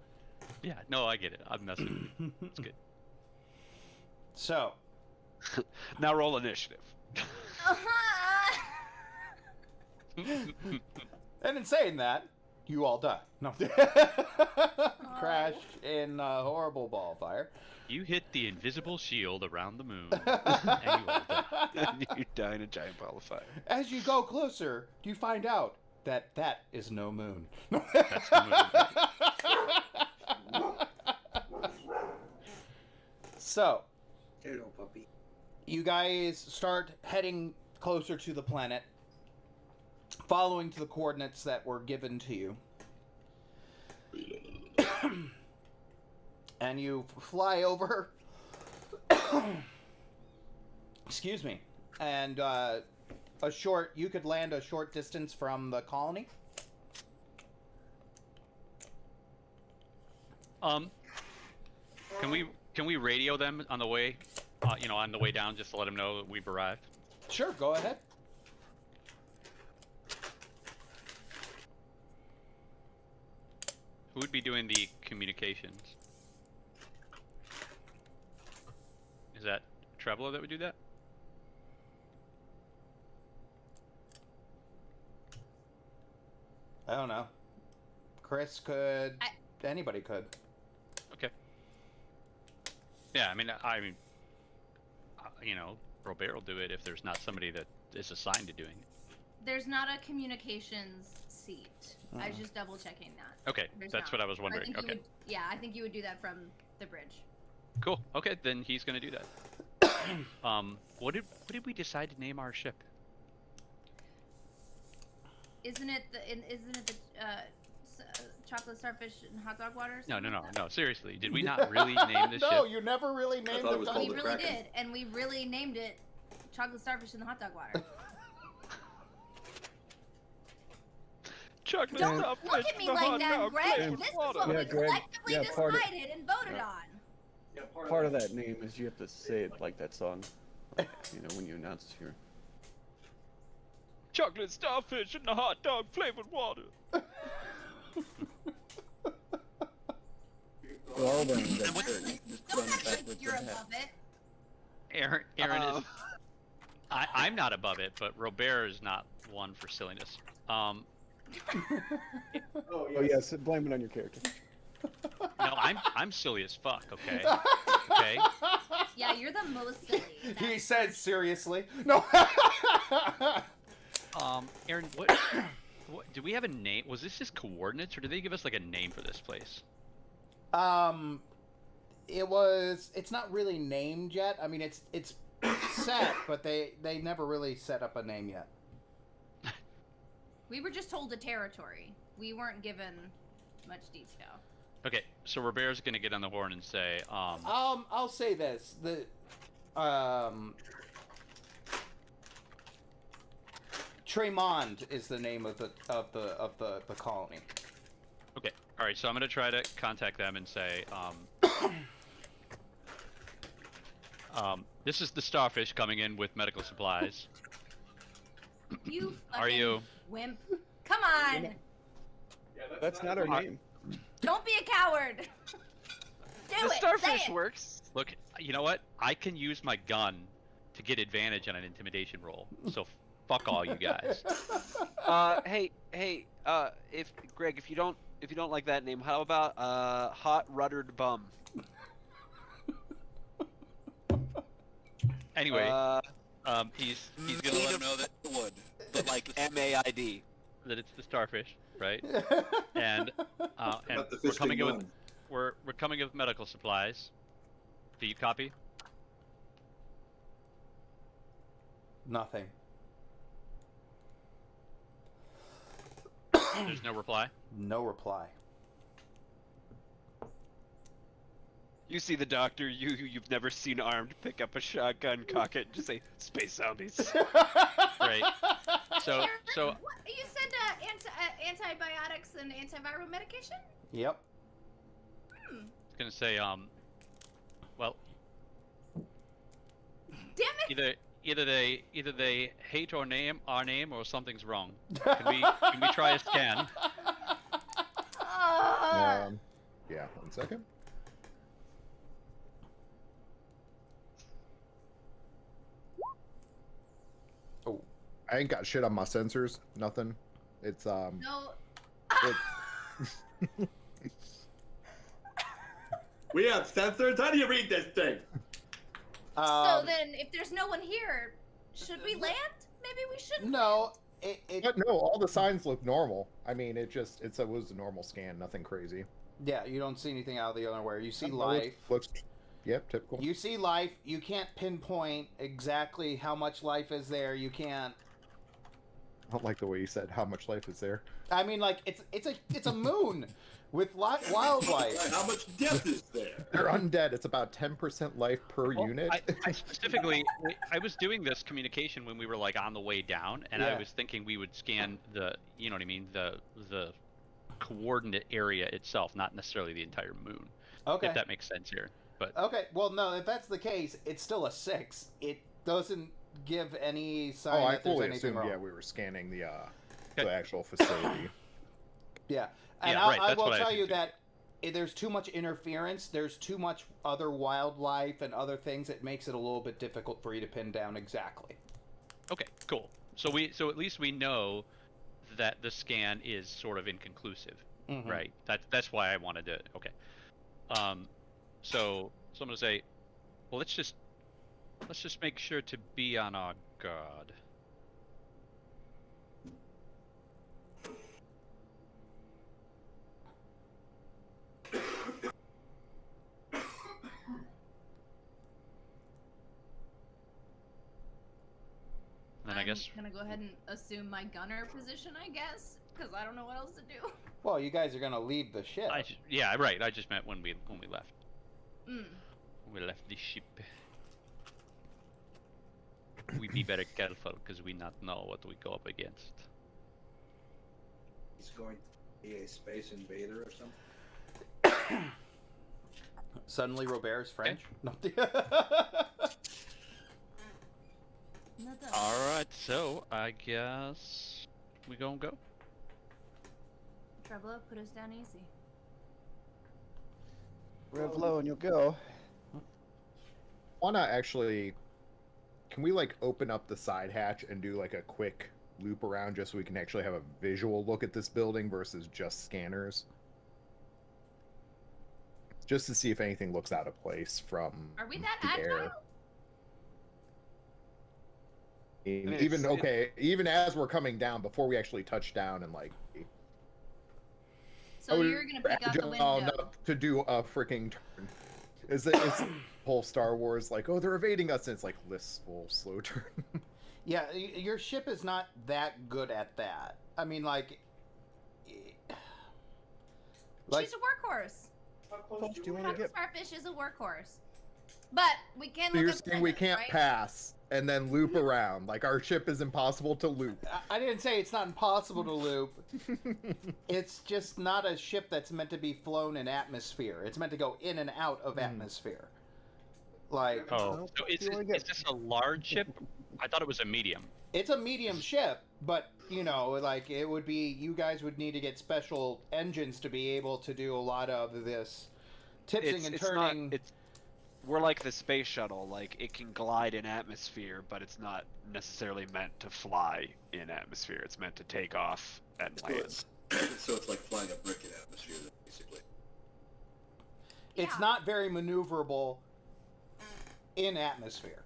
yeah, no, I get it. I'm messing with you. It's good. So, Now roll initiative. and in saying that, you all die. No. Crash in a horrible ball fire. You hit the invisible shield around the moon, and you all die. You die in a giant ball of fire. As you go closer, you find out that is no moon. That's the moon. So, Hello, puppy. you guys start heading closer to the planet, following to the coordinates that were given to you. And you fly over. Excuse me. And you could land a short distance from the colony. Can we radio them on the way, on the way down, just to let them know that we've arrived? Sure, go ahead. Who would be doing the communications? Is that Trebla that would do that? I don't know. Chris could. Anybody could. Okay. Yeah, I mean, Robert will do it if there's not somebody that is assigned to doing it. There's not a communications seat. I was just double checking that. Okay, that's what I was wondering. Okay. I think you would do that from the bridge. Cool. Okay, then he's gonna do that. What did we decide to name our ship? Isn't it the chocolate starfish and hot dog water? No. Seriously, did we not really name this No, ship? you never really named thought it was the called We the really Kraken. did, and we really named it chocolate starfish and the hot dog water. Chocolate Don't starfish, look at me the like hot that, dog Greg. flavored This is water. what we Yeah, Greg. collectively Yeah, part of- decided and voted Yeah. on. Yeah, Part of that name is you have to say it like that song. When you announce it here. Chocolate starfish and the hot dog flavored water. We're all wearing that what- shirt. Just Don't run act like backwards you're and above it. Aaron is. I'm not above it, but Robert is not one for silliness. Oh, Oh yes, blame it on your character. No, I'm silly as fuck. Okay. Okay. Yeah, you're the most silly. He said seriously. No. Aaron, what? Do we have a name? Was this just coordinates, or did they give us like a name for this place? It's not really named yet. I mean, it's set, but they never really set up a name yet. We were just told the territory. We weren't given much detail. Okay, so Robert's gonna get on the horn and say, I'll say this: Tremond is the name of the colony. okay, all right. So I'm gonna try to contact them and say, this is the Starfish coming in with medical supplies. You Are fucking you? wimp. Come on! That's not our name. Don't be a coward! Do The it! Say starfish it! works. Look, you know what? I can use my gun to get advantage on an intimidation roll. So fuck all you guys. Hey, if Greg, if you don't like that name, how about hot ruddered bum? Anyway, he's Need gonna let to him know that it would, but like MAID. that it's the Starfish, right? And About the we're coming in fisting with we're coming in with medical supplies. Do you copy? Nothing. There's no reply. No reply. You see the doctor, you've never seen armed, pick up a shotgun, cock it, just say space zombies. Right. So What? You said antibiotics and antiviral medication? Yep. it's gonna say well, Damn it! either they hate our name or something's wrong. Can we try a scan? Yeah, 1 second. Oh. I ain't got shit on my sensors. Nothing. It's No. It, We have sensors. How do you read this thing? So then, if there's no one here, should we land? Maybe we shouldn't. No. but no, all the signs look normal. I mean, it was a normal scan, nothing crazy. Yeah, you don't see anything out of the ordinary. You see No, life. looks yep, typical. You see life. You can't pinpoint exactly how much life is there. You can't. I don't like the way you said how much life is there. I mean, like it's a moon with wildlife. How much depth is there? They're undead. It's about 10% life per Well, unit. I specifically, I was doing this communication when we were like on the way down, and I Yeah. was thinking we would scan the, you know what I mean, the coordinate area itself, not necessarily the entire moon. Okay. If that makes sense here, but Okay. Well, no. If that's the case, it's still a 6. It doesn't give any sign I that there's fully anything assumed, wrong. yeah, we were scanning the Okay. actual facility. Yeah, and Yeah, right, I that's will what I tell you assumed too. that there's too much interference. There's too much other wildlife and other things. It makes it a little bit difficult for you to pin down exactly. okay, cool. So at least we know that the scan is sort of inconclusive, Mhm. right? That's why I wanted to. Okay. So I'm gonna say, well, let's just make sure to be on our guard. And then I guess I'm gonna go ahead and assume my gunner position, I guess, because I don't know what else to do. Well, you guys are gonna leave the ship. yeah, right. I just meant when we left. Mm. We left the ship. We be very careful because we not know what we go up against. He's going to be a space invader or something. Suddenly, Robert's French. No. All right, so I guess we gonna go. Treblo, put us down easy. Rev low and you'll go. Wanna actually, can we like open up the side hatch and do like a quick loop around just so we can actually have a visual look at this building versus just scanners? Just to see if anything looks out of place from Are we that the agile? air. mean, Even it's- okay, even as we're coming down, before we actually touch down and like. So you're gonna peek out the window. Enough to do a freaking turn. Is the whole Star Wars like, oh, they're evading us, and it's like blissful slow turn. Yeah, your ship is not that good at that. I mean, like She's a workhorse. How close do you want to get? Starfish is a workhorse. But we can So look you're at the saying we windows, can't right? pass and then loop around? Like our ship is impossible to loop. I didn't say it's not impossible to loop. It's just not a ship that's meant to be flown in atmosphere. It's meant to go in and out of atmosphere. Like, Oh, so is this a large ship? I thought it was a medium. it's a medium ship, but you know, like it would be. You guys would need to get special engines to be able to do a lot of this tipsing and turning. We're like the space shuttle. Like it can glide in atmosphere, but it's not necessarily meant to fly in atmosphere. It's meant to take off and land. So it's like flying a brick in atmosphere, basically. It's Yeah. not very maneuverable in atmosphere.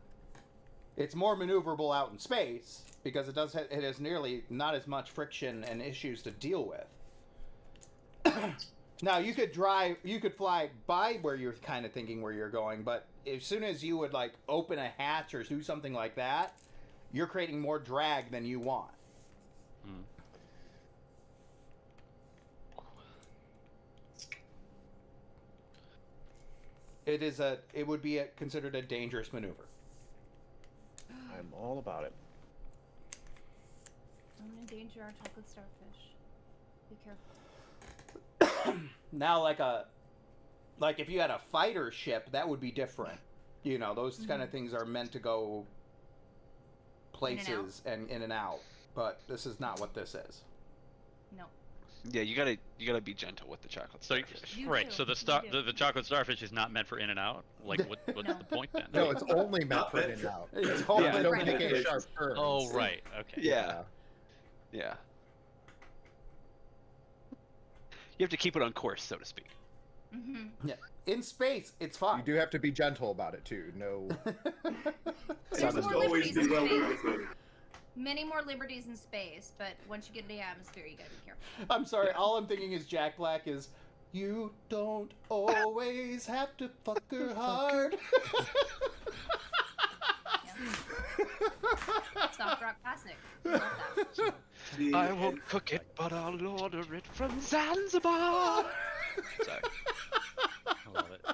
It's more maneuverable out in space because it has nearly not as much friction and issues to deal with. Now you could fly by where you're kind of thinking where you're going, but as soon as you would like open a hatch or do something like that, you're creating more drag than you want. Hmm. It would be considered a dangerous maneuver. I'm all about it. Don't endanger our chocolate starfish. Be careful. Now, like if you had a fighter ship, that would be different. You know, those kind of things are meant to go places and in and out. But this is not what this is. No. Yeah, you gotta be gentle with the chocolate So starfish. You right, do, so you do. the chocolate starfish is not meant for in and out. Like what's No. the point then? No, it's only meant Not for meant in and for- out. It's Oh, only they don't Right. make any sharp turns. Oh right, okay. Yeah. Yeah. You have to keep it on course, so to speak. Mm-hmm. In space, it's You fine. do have to be gentle about it too. No. There's Sounds more good. Always liberties be in well space. with Many more liberties in space, but once you get into the atmosphere, you gotta be careful. I'm sorry, all I'm thinking is Jack Black is, you don't always have to fuck her hard. Soft rock classic. I love that. See, I won't cook it, but I'll order it from Zanzibar. Sorry. I love it.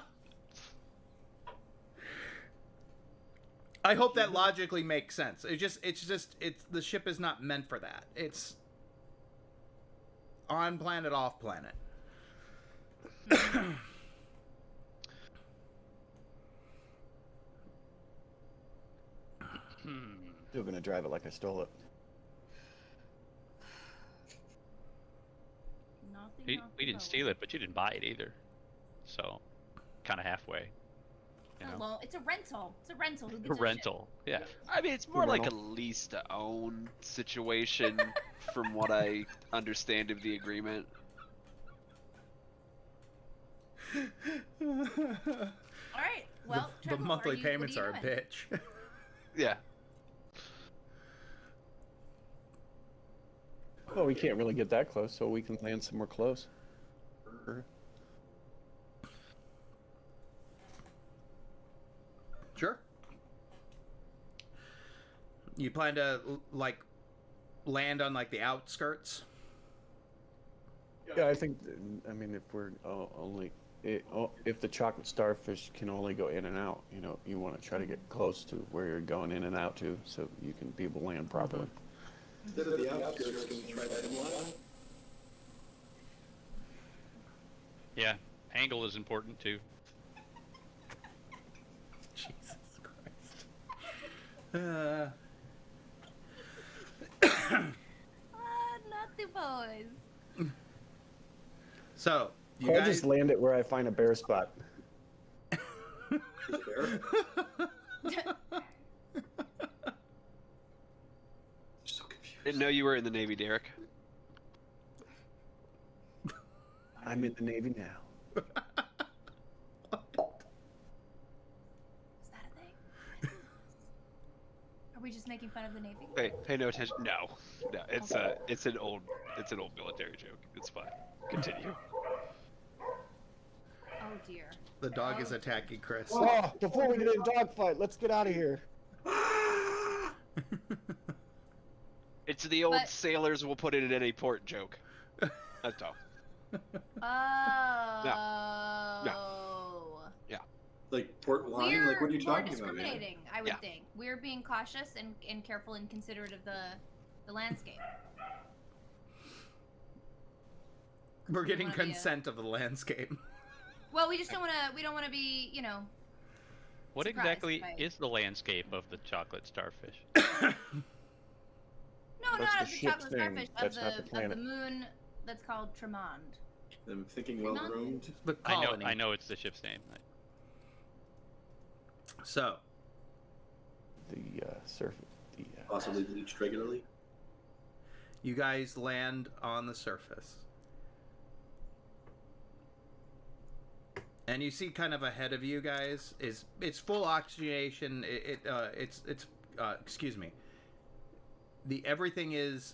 I hope that logically makes sense. It's the ship is not meant for that. It's on planet, off planet. Still gonna drive it like I stole it. Nothing We didn't steal it, but you didn't buy it either. So, kind of halfway. You know? loan. It's a rental. It's a rental. Who gives A a shit? rental. Yeah. I mean, it's more like a rental. lease to own situation, from what I understand of the agreement. All right. Well, the Trevor, monthly what payments you are a doing? bitch. Yeah. Well, we can't really get that close, so we can land somewhere close. Sure. You plan to like land on like the outskirts? Yeah, I think. I mean, if we're if the chocolate starfish can only go in and out, you want to try to get close to where you're going in and out to, so you can be able to land properly. Instead of the outskirts, can you try that inline? Yeah. Angle is important too. Jesus Christ. Not the boys. So, you Or I guys just land it where I find a bare spot. Is it there? So confused. Didn't know you were in the Navy, Derek. I'm in the Navy now. Is that a thing? Are we just making fun of the Navy? Pay no attention. No, it's an old military joke. It's fine. Continue. Oh dear. the dog is attacking Chris. Oh, before we get in a dogfight, let's get out of here. It's the old But- sailors will put it in any port joke. That's all. Oh. Like port wine? We're Like what are you more talking about, man? discriminating, I would Yeah. think. We're being cautious and careful and considerate of the landscape. We're getting wanna be a- consent of the landscape. Well, we just don't want to. We don't want to be, you know. What Surprised exactly by- is the landscape of the chocolate starfish? No, That's not the of the ship's chocolate name. starfish. That's of not the the planet. moon that's called Tremond. I'm thinking well groomed. The I colony. know it's the ship's name. So, The surface. Possibly bleached regularly. you guys land on the surface. And you see kind of ahead of you guys is it's full oxygenation. It's excuse me. The everything is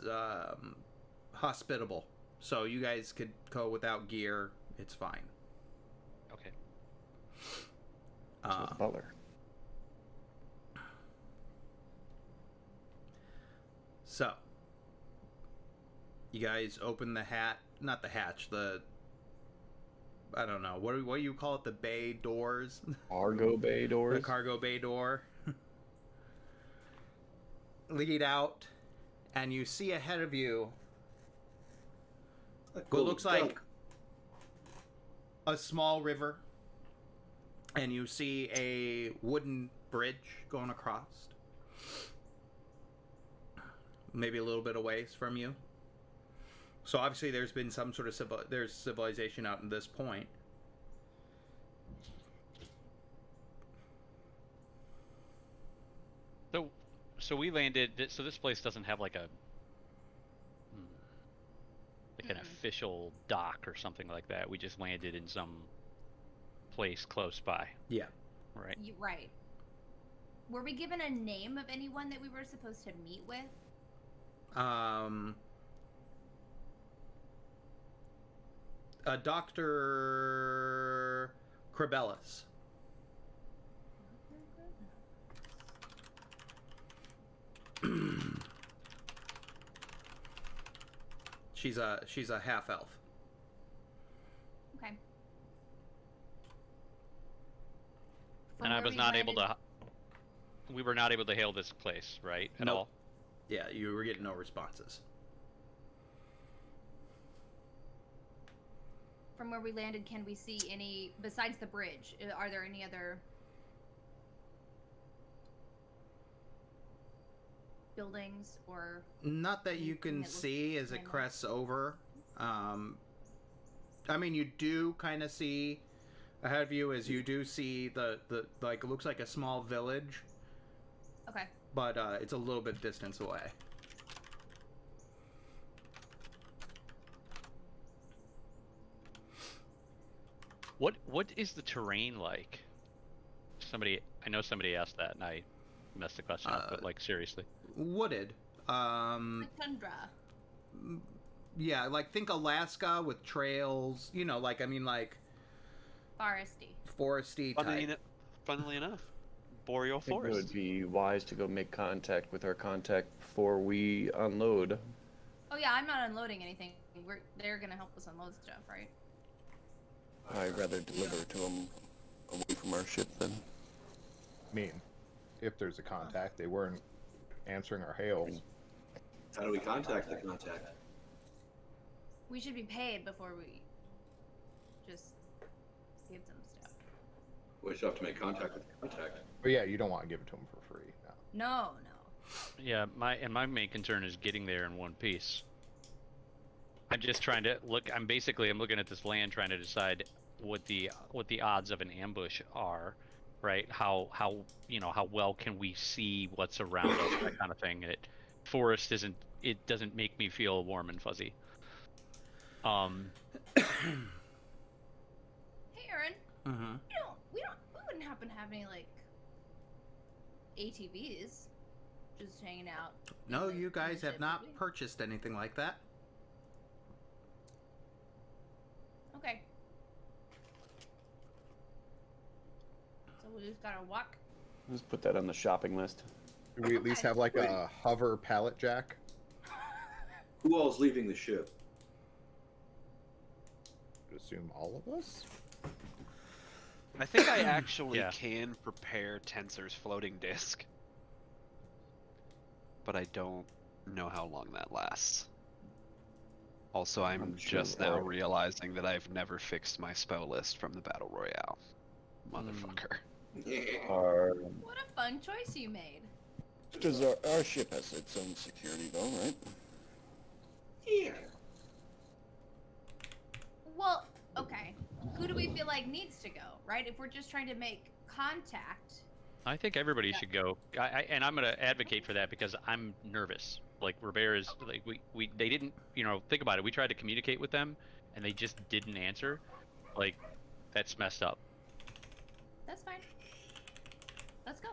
hospitable. So you guys could go without gear. It's fine. Okay. So it's Butler. So, you guys open the not the hatch, I don't know, what do you call it, the bay doors? Cargo bay The doors. cargo bay door. Lead out, and you see ahead of you what looks like a small river, and you see a wooden bridge going across. Maybe a little bit away from you. So obviously there's been some sort of there's civilization out in this point. So we landed. So this place doesn't have like an official dock or something like that. We just landed in some place close by. Yeah. Right. Right. Were we given a name of anyone that we were supposed to meet with? Dr. Crabellis. She's a half elf. Okay. And I was not able to. We were not able to hail this place, right? At Nope. all. Yeah, you were getting no responses. From where we landed, can we see any besides the bridge? Are there any other buildings or? Not that you Anything can that looks see as it landmark? crests over. I mean, you do kind of see Ahead of you, as you do see the like, it looks like a small village, Okay. but it's a little bit distance away. What is the terrain like? I know somebody asked that, and I messed the question up. But like, seriously. Wooded. The tundra. Yeah, like think Alaska with trails. You know, like I mean, like Foresty. foresty type. Funnily enough, boreal I think it forest. would be wise to go make contact with our contact before we unload. Oh yeah, I'm not unloading anything. They're gonna help us unload stuff, right? I'd rather deliver to them away from our ship than. I mean, if there's a contact, they weren't answering our hails. How do we contact the contact? We should be paid before we just give them stuff. We should have to make contact with the contact. But yeah, you don't want to give it to them for free. No. No. Yeah, my main concern is getting there in one piece. I'm just trying to look. I'm looking at this land, trying to decide what the odds of an ambush are, right? How well can we see what's around us, that kind of thing. Forest doesn't make me feel warm and fuzzy. Hey, Aaron. Mm-hmm. We wouldn't happen to have any like ATVs just hanging out. No, in the- you in guys the have ship, not would we? purchased anything like that. Okay. So we just gotta walk. Let's put that on the shopping list. Do we at least have like a hover pallet jack? Who all is leaving the ship? I'd assume all of us? I think I actually Yeah. can prepare Tensor's floating disk, but I don't know how long that lasts. Also, I'm I'm sure just now Eric- realizing that I've never fixed my spell list from the Battle Royale. Motherfucker. Our, What a fun choice you made. because our ship has its own security, though, right? Yeah. Well, okay. Who do we feel like needs to go, right? If we're just trying to make contact. I think everybody should go. And I'm gonna advocate for that because I'm nervous. Like Robert is like they didn't think about it. We tried to communicate with them and they just didn't answer. Like that's messed up. That's fine. Let's go.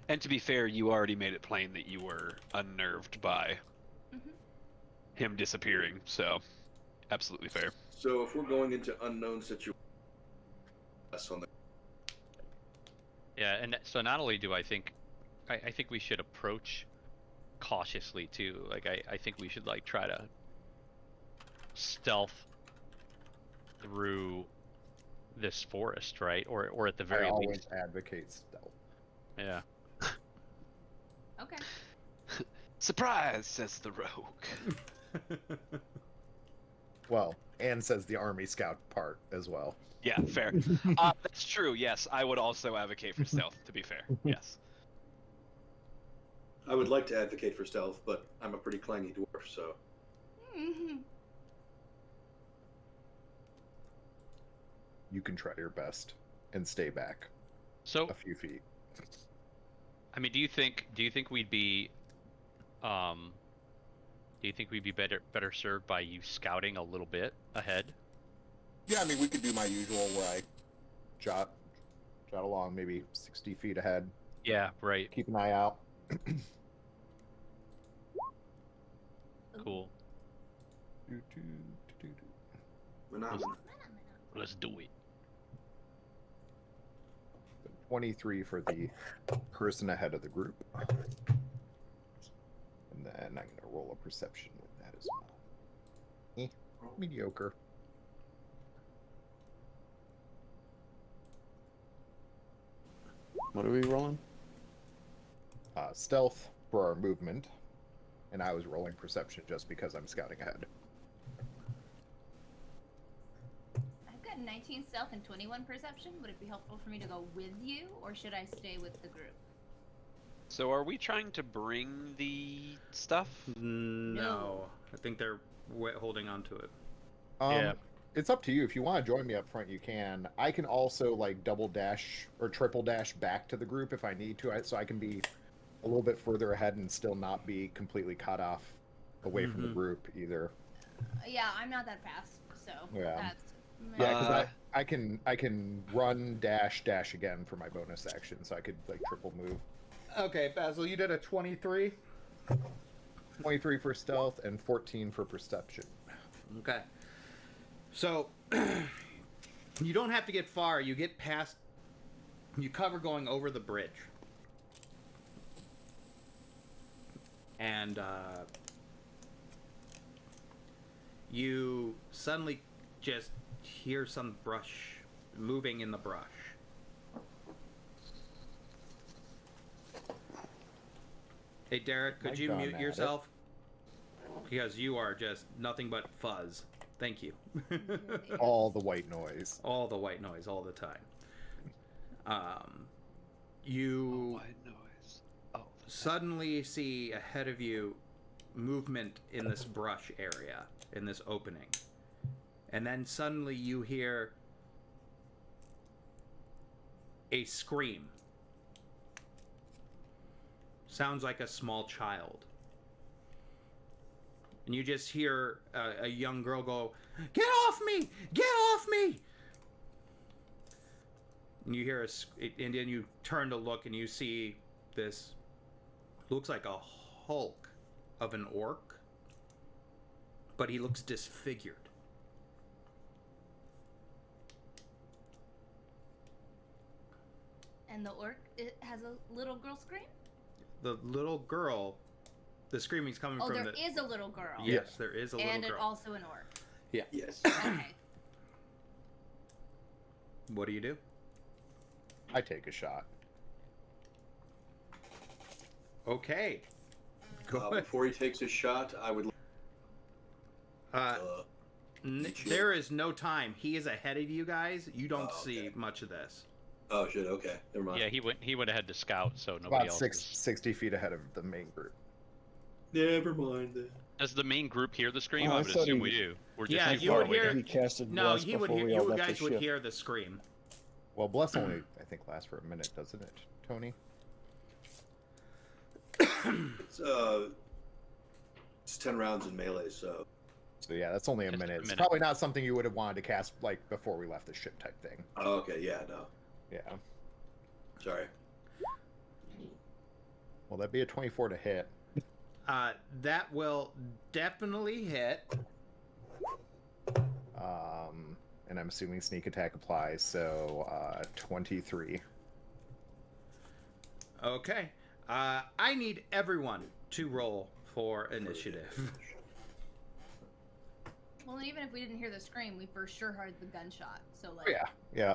And to be fair, you already made it plain that you were unnerved by Mhm. him disappearing, so absolutely fair. So if we're going into unknown situations, on the Yeah, and so not only do I think we should approach cautiously too. Like I think we should like try to stealth through this forest, right? Or at the very I always least. advocate stealth. Yeah. Okay. Surprise, says the rogue. Well, and says the army scout part as well. Yeah, fair. That's true, yes. I would also advocate for stealth, to be fair. Yes. I would like to advocate for stealth, but I'm a pretty clangy dwarf, so You can try your best and stay back So a few feet. I mean, do you think we'd be better served by you scouting a little bit ahead? Yeah, I mean, we could do my usual where I jot along maybe 60 feet ahead. Yeah, right. Keep an eye out. Cool. Phenomenal. Let's do it. 23 for the person ahead of the group. And then I'm going to roll a perception with that as well. Mediocre. What are we rolling? Stealth for our movement. And I was rolling perception just because I'm scouting ahead. I've got 19 stealth and 21 perception. Would it be helpful for me to go with you, or should I stay with the group? So are we trying to bring the stuff? No, I think they're holding on to it. Yeah. it's up to you. If you want to join me up front, you can. I can also like double dash or triple dash back to the group if I need to, so I can be a little bit further ahead and still not be completely cut off away from the group either. Yeah, I'm not that fast, so Yeah. that's. Yeah, because I can run dash again for my bonus action, so I could like triple move. Okay, Basil, you did a 23. 23 for stealth and 14 for perception. Okay. So, you don't have to get far. You get past... You cover going over the bridge. And, you suddenly just hear some brush moving in the brush. Hey, Derek, could My you gun mute at yourself? Because you are just nothing but fuzz. Thank you. All the white noise. All the white noise all the time. You White noise. Oh. suddenly see ahead of you movement in this brush area, in this opening. And then suddenly you hear a scream. Sounds like a small child. And you just hear a young girl go, "Get off me! Get off me!" And you hear and then you turn to look and you see this, looks like a hulk of an orc, but he looks disfigured. And the orc, it has a little girl scream? The little girl, the screaming's coming Oh, from there is a little girl. Yes, there is a little And girl. also an orc. Yes. Okay. What do you do? I take a shot. Okay. Go ahead. Before he takes his shot, I would. There is no time. He is ahead of you guys. You don't Oh, see okay. much of this. Oh shit. Okay. Never mind. Yeah, he went ahead to scout, so nobody About else. 60 feet ahead of the main group. Never mind then. Does the main group hear the scream? Oh, I I would thought assume he- we do. We're just Yeah, too you far would away hear- to- He casted No, bless he would before hear. we all You left guys the would ship. hear the scream. Well, bless only I think lasts for a minute, doesn't it, Tony? It's 10 rounds in melee, so. So yeah, that's only a Just a minute. It's minute. probably not something you would have wanted to cast like before we left the ship type thing. Oh, okay. Yeah. No. Yeah. Sorry. Well, that'd be a 24 to hit. That will definitely hit. And I'm assuming sneak attack applies, so 23. Okay. I need everyone to roll for initiative. Well, and even if we didn't hear the scream, we for sure heard the gunshot. So like. Yeah.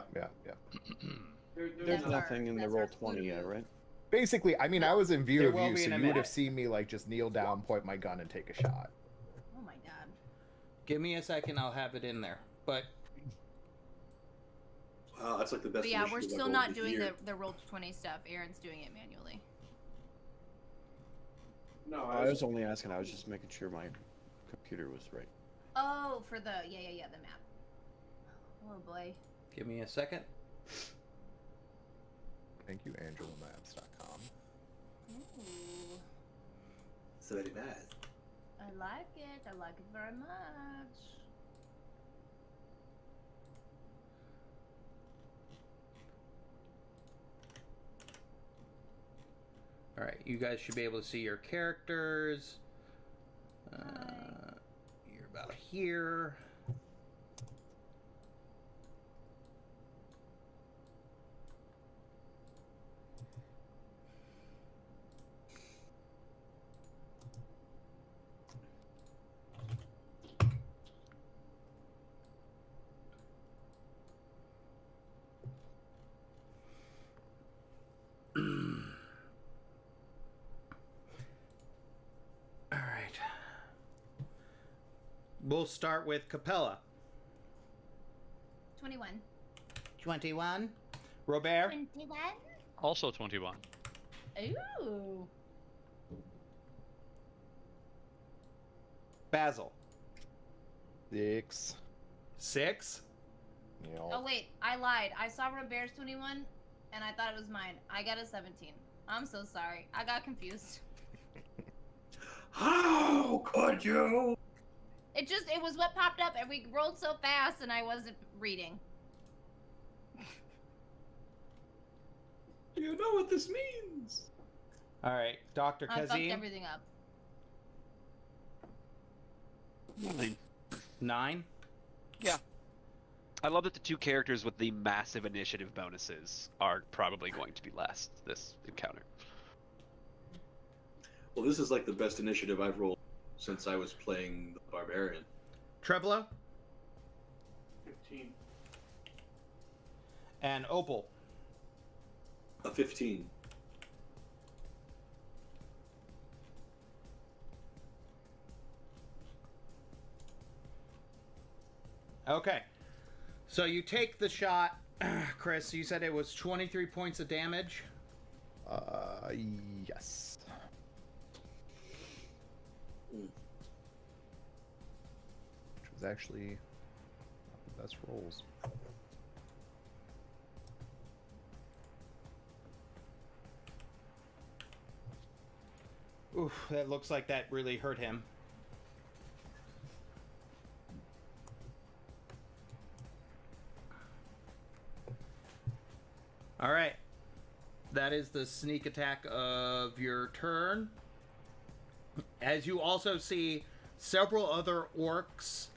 There's That's our- nothing in the that's roll our 20 yet, clue. right? Basically, I mean, I was in view There of will you, be so in a you would have minute. seen me like just kneel down, point my gun, and take a shot. Oh my god. Give me a second. I'll have it in there. But Wow, that's like the best. But yeah, we're initiative still I've not rolled doing this the roll 20 stuff. Aaron's doing it manually. year. No, I was only asking. I was just making sure my computer was right. Oh, for the the map. Oh boy. give me a second. Thank you, AngelaMaps.com. Ooh, It's very bad. I like it. I like it very much. All right, you guys should be able to see your characters. You're about here. All right. We'll start with Capella. 21. 21. Robert. 21? Also 21. Ooh. Basil. 6. 6? You know, Oh wait, I lied. I saw Robert's 21, and I thought it was mine. I got a 17. I'm so sorry. I got confused. How could you? It was what popped up, and we rolled so fast, and I wasn't reading. You know what this means? All right, Dr. I fucked Kazim. everything up. 9? Yeah. I love that the 2 characters with the massive initiative bonuses are probably going to be last this encounter. Well, this is like the best initiative I've rolled since I was playing the Barbarian. Treblo? 15. And Opal? A 15. Okay. So you take the shot, Chris. You said it was 23 points of damage. Yes. Mm. Which was actually one of the best rolls. Oof, that looks like that really hurt him. All right. That is the sneak attack of your turn. As you also see several other orcs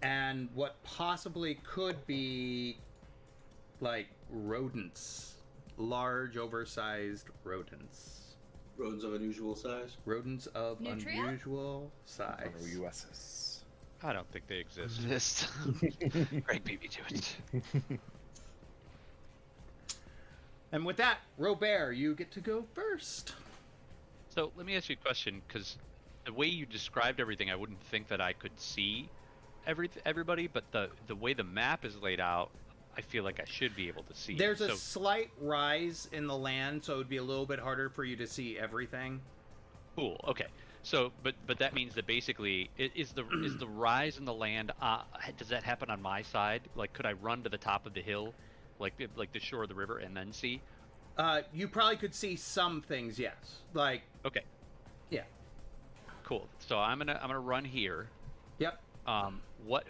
and what possibly could be like rodents, large oversized rodents. Rodents of unusual size. Rodents of Nutria? unusual size. USS. I don't think they exist. This. Greg beat me to it. And with that, Robert, you get to go first. So let me ask you a question, because the way you described everything, I wouldn't think that I could see everybody, but the way the map is laid out, I feel like I should be able to see. There's a So- slight rise in the land, so it would be a little bit harder for you to see everything. Cool. Okay. So, but that means that basically, is the rise in the land? Does that happen on my side? Like, could I run to the top of the hill, like the shore of the river, and then see? You probably could see some things, yes. Like, Okay. yeah. Cool. So I'm gonna run here. Yep. What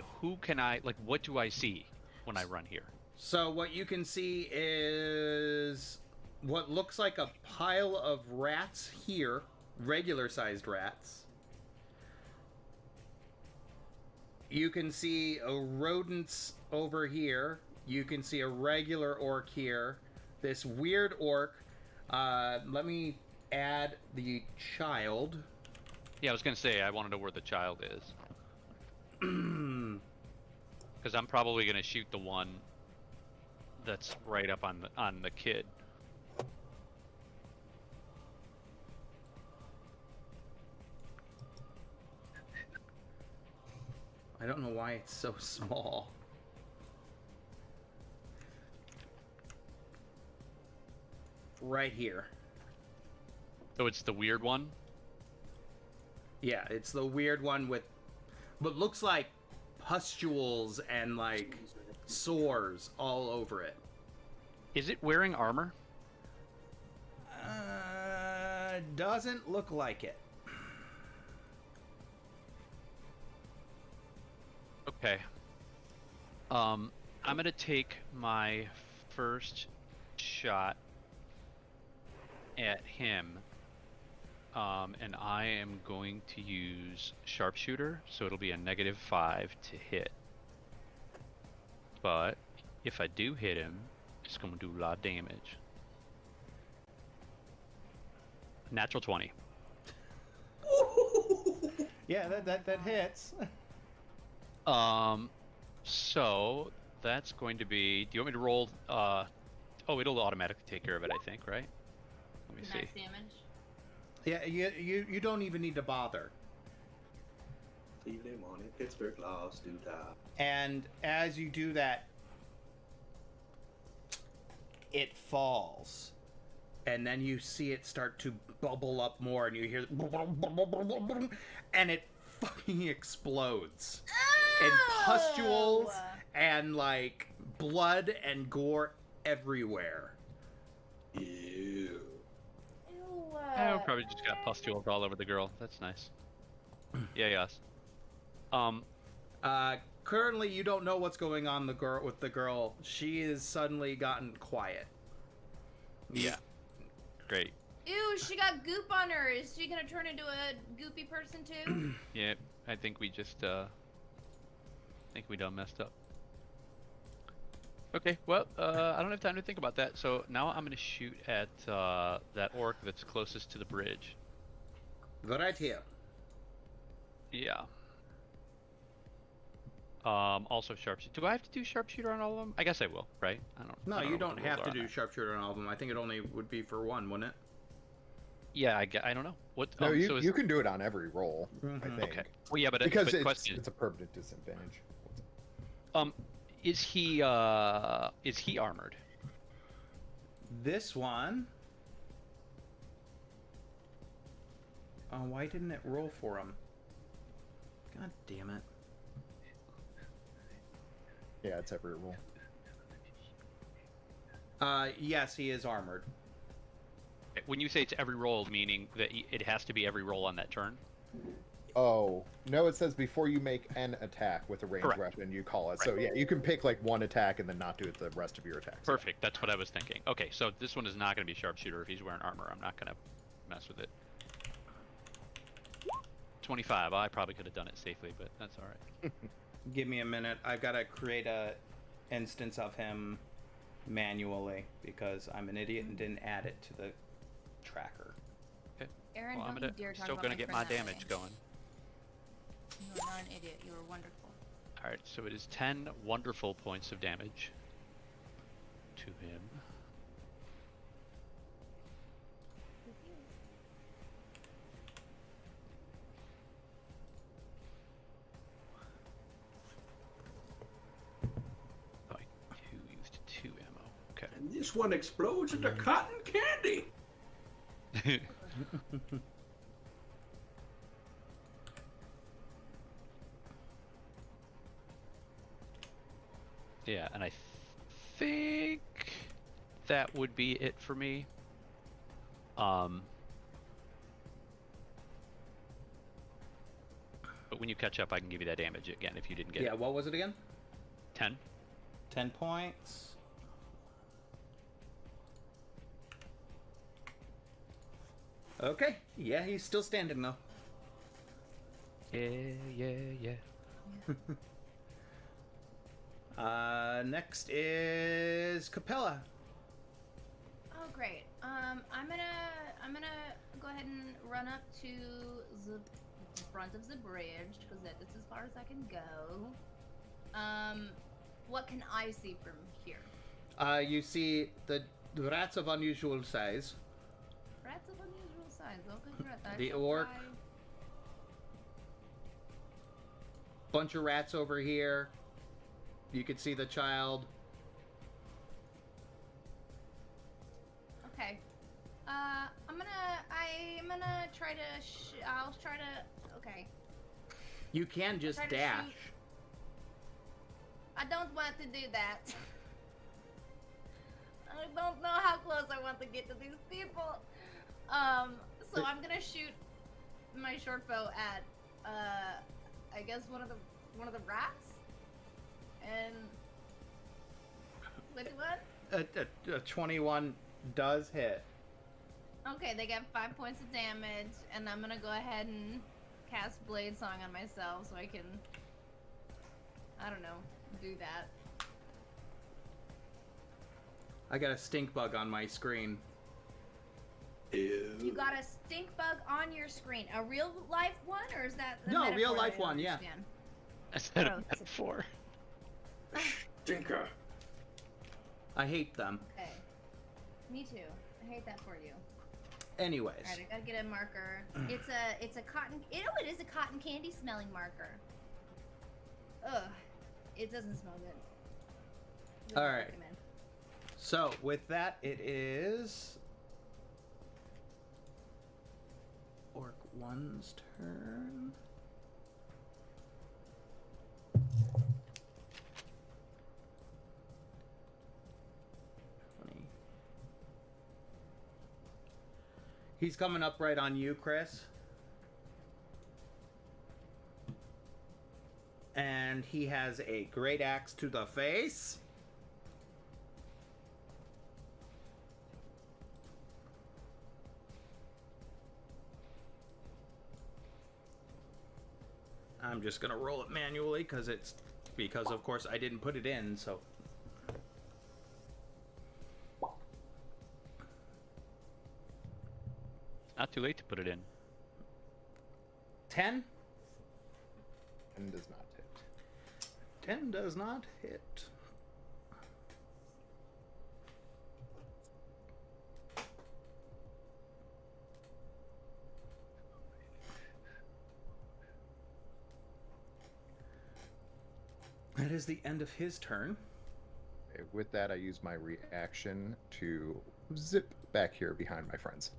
do I see when I run here? So what you can see is what looks like a pile of rats here, regular-sized rats. You can see rodents over here. You can see a regular orc here. This weird orc. Let me add the child. Yeah, I was gonna say I want to know where the child is, because I'm probably gonna shoot the one that's right up on the kid. I don't know why it's so small. Right here. So it's the weird one. Yeah, it's the weird one with what looks like pustules and like sores all over it. Is it wearing armor? Doesn't look like it. Okay. I'm gonna take my first shot at him. And I am going to use sharpshooter, so it'll be a -5 to hit. But if I do hit him, it's gonna do a lot of damage. Natural 20. Yeah, that hits. So that's going to be. Do you want me to roll? Oh, it'll automatically take care of it, I think, right? Let me see. Max damage. Yeah, you don't even need to bother. Cleveland on it, Pittsburgh lost, do die. And as you do that, it falls. And then you see it start to bubble up more, and you hear, and it fucking explodes. and pustules and like blood and gore everywhere. Ew. Ew. I probably just got pustules all over the girl. That's nice. Yeah, yes. Currently, you don't know what's going on with the girl. She has suddenly gotten quiet. Yeah. Great. Ew, she got goop on her. Is she gonna turn into a goopy person too? Yeah, I think we just I think we done messed up. Okay, well, I don't have time to think about that, so now I'm gonna shoot at that orc that's closest to the bridge. Right here. Yeah. Also sharpshooter. Do I have to do sharpshooter on all of them? I guess I will, right? I don't. No, I you know don't what the have rules to are. do sharpshooter on all of them. I think it only would be for one, wouldn't it? Yeah, I don't know. What? No, so is, you can do it on every roll, I Mhm. think. Okay. Well, yeah, but Because but question it's a permanent disadvantage. is he armored? This one. Oh, why didn't it roll for him? God damn it. Yeah, it's every roll. Yes, he is armored. When you say it's every roll, meaning that it has to be every roll on that turn? Oh, no, it says before you make an attack with a ranged Correct. weapon, you call it. So yeah, you can pick like one attack and then not do it the rest of your attacks. Perfect. That's what I was thinking. Okay, so this one is not going to be sharpshooter if he's wearing armor. I'm not going to mess with it. 25. I probably could have done it safely, but that's all right. Give me a minute. I've got to create a instance of him manually because I'm an idiot and didn't add it to the tracker. Aaron, Well, don't you dare talk still about going to get my friend that damage way. going. You are not an idiot. You are wonderful. All right, so it is 10 wonderful points of damage to him. I used 2 ammo. Okay. And this one explodes into cotton candy. Yeah, and I think that would be it for me. But when you catch up, I can give you that damage again if you didn't get Yeah, it. what was it again? 10. 10 points. Okay. Yeah, he's still standing though. Yeah. Next is Capella. Oh great. I'm gonna go ahead and run up to the front of the bridge because that's as far as I can go. What can I see from here? You see the rats of unusual size. Rats of unusual size. Okay, right. The orc. Bunch of rats over here. You can see the child. Okay. I'm gonna try to. I'll try to. Okay. You can just Try to dash. shoot. I don't want to do that. I don't know how close I want to get to these people. So I'm gonna shoot my short bow at, I guess one of the rats. And 21. A 21 does hit. Okay, they get 5 points of damage, and I'm gonna go ahead and cast Blade Song on myself so I can, I don't know, do that. I got a stink bug on my screen. Ew. You got a stink bug on your screen. A real life one, or is that a No, metaphor real that I life don't one, yeah. understand? I said Oh, a metaphor. Stinker. I hate them. Okay. Me too. I hate that for you. Anyways. Alright, I gotta get a marker. It's a cotton. It is a cotton candy smelling marker. Ugh. It doesn't smell good. Wouldn't Alright. recommend. So, with that, it is Orc 1's turn. He's coming up right on you, Chris. And he has a great axe to the face. I'm just gonna roll it manually because of course I didn't put it in, so. Not too late to put it in. 10? And does not hit. 10 does not hit. That is the end of his turn. Okay, with that, I use my reaction to zip back here behind my friends.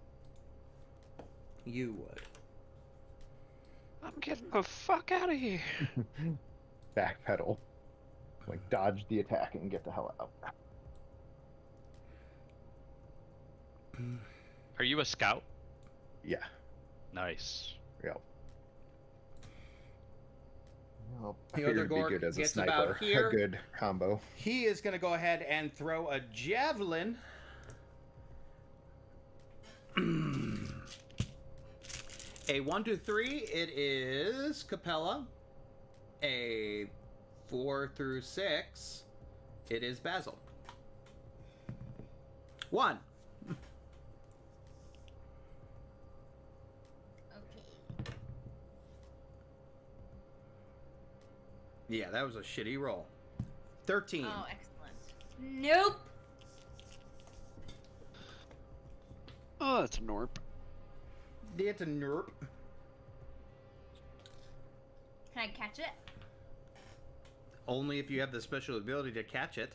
You would. I'm getting the fuck out of here. Backpedal. Like, dodge the attack and get the hell out. Are you a scout? Yeah. Nice. Yep. Well, I The figured other it'd be Gork good as a gets sniper. about here. A good combo. He is going to go ahead and throw a javelin. A 1, 2, 3, it is Capella. A 4 through 6, it is Basil. 1. Okay. Yeah, that was a shitty roll. 13. Oh, excellent. Nope. Oh, that's a Norp. It's a nerp. Can I catch it? Only if you have the special ability to catch it.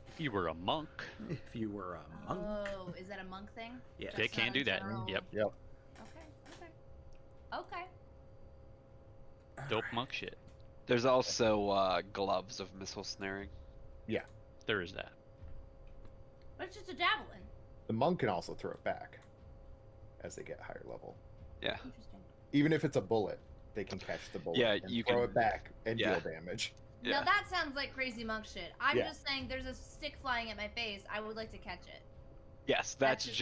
If you were a monk, If you were a monk. Oh, is that a monk thing? Yes. they That's can not do a that. general- Yep. Yep. Okay. Dope monk shit. There's also gloves of missile snaring. There is that. But it's just a javelin. The monk can also throw it back as they get higher level. Yeah. Interesting. Even if it's a bullet, they can catch the bullet Yeah, and you throw can- it back and yeah. deal damage. Yeah. Now that sounds like crazy monk shit. I'm Yeah. just saying there's a stick flying at my face. I would like to catch it. Yes, That's that's just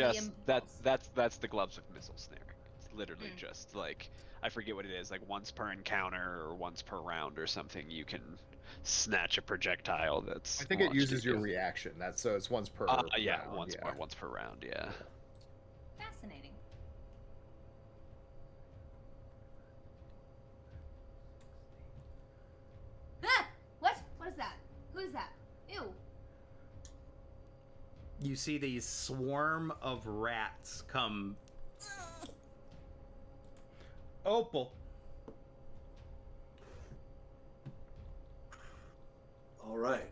the just impulse. that's the gloves of missile snaring. It's literally Mm. just like I forget what it is, like once per encounter or once per round or something. You can snatch a projectile that's. I think it launched uses at your you. reaction. That's so it's once per. Yeah, round, once yeah. once per round. Yeah. Fascinating. Ah! What? What is that? Who is that? Ew. You see these swarm of rats come. Opal. All right.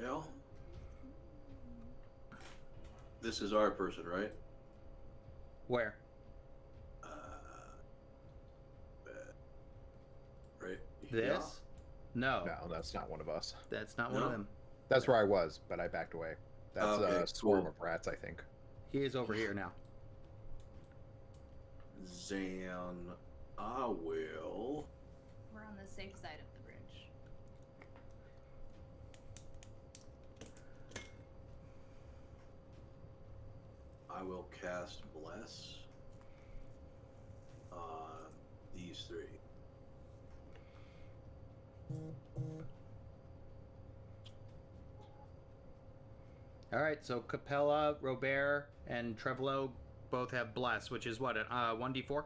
Well, this is our person, right? Where? Right. This? No. No, that's not one of us. That's not one of No? them. That's where I was, but I backed away. That's Okay, a swarm cool. of rats, I think. He is over here now. Zan, I will. We're on the safe side of the bridge. I will cast Bless on these three. All right, so Capella, Robert, and Trevolo both have Bless, which is what, 1d4?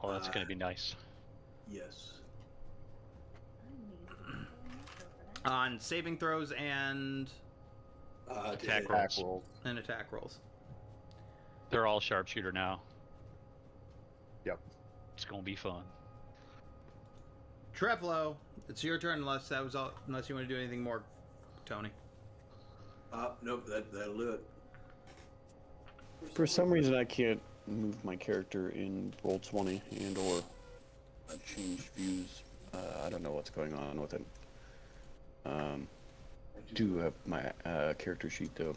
Oh, that's gonna be nice. Yes. On saving throws and Attack did- rolls. Rolls. attack rolls. They're all sharpshooter now. Yep. It's gonna be fun. Trevolo, it's your turn unless that was all, unless you want to do anything more, Tony. Nope, that'll do it. For some reason, I can't move my character in Roll20 and/or change views. I don't know what's going on with it. do have my character sheet though.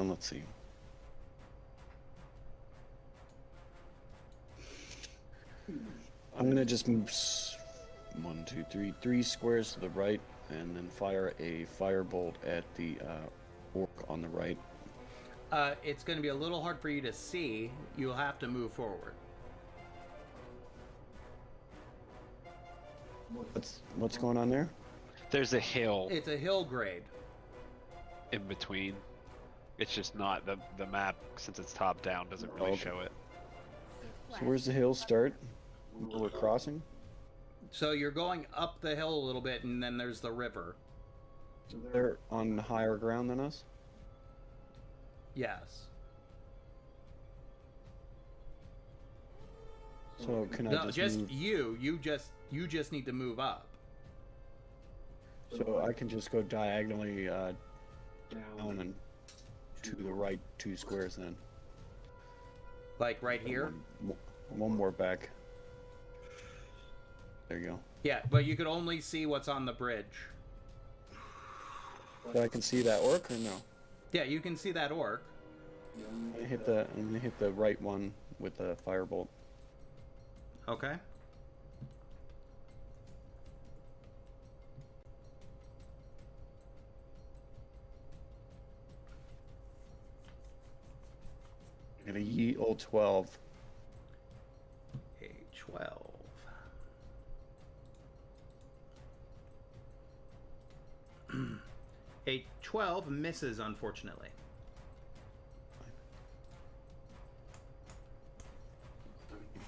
Let's see. I'm gonna just move 1, 2, 3, 3 squares to the right, and then fire a firebolt at the orc on the right. It's going to be a little hard for you to see. You'll have to move forward. What's going on there? There's a hill It's a hill grade. in between. It's just not the map, since it's top down, doesn't really Okay. show it. So where's the hill start? Where we're crossing? So you're going up the hill a little bit, and then there's the river. They're on higher ground than us? Yes. So can I No, just just move? you just need to move up. So I can just go diagonally down and to the right 2 squares then. Like right here? One more back. There you go. Yeah, but you could only see what's on the bridge. So I can see that orc or no? Yeah, you can see that orc. I'm gonna hit the right one with the firebolt. Okay. I'm gonna yeet old 12. A 12. A 12 misses, unfortunately.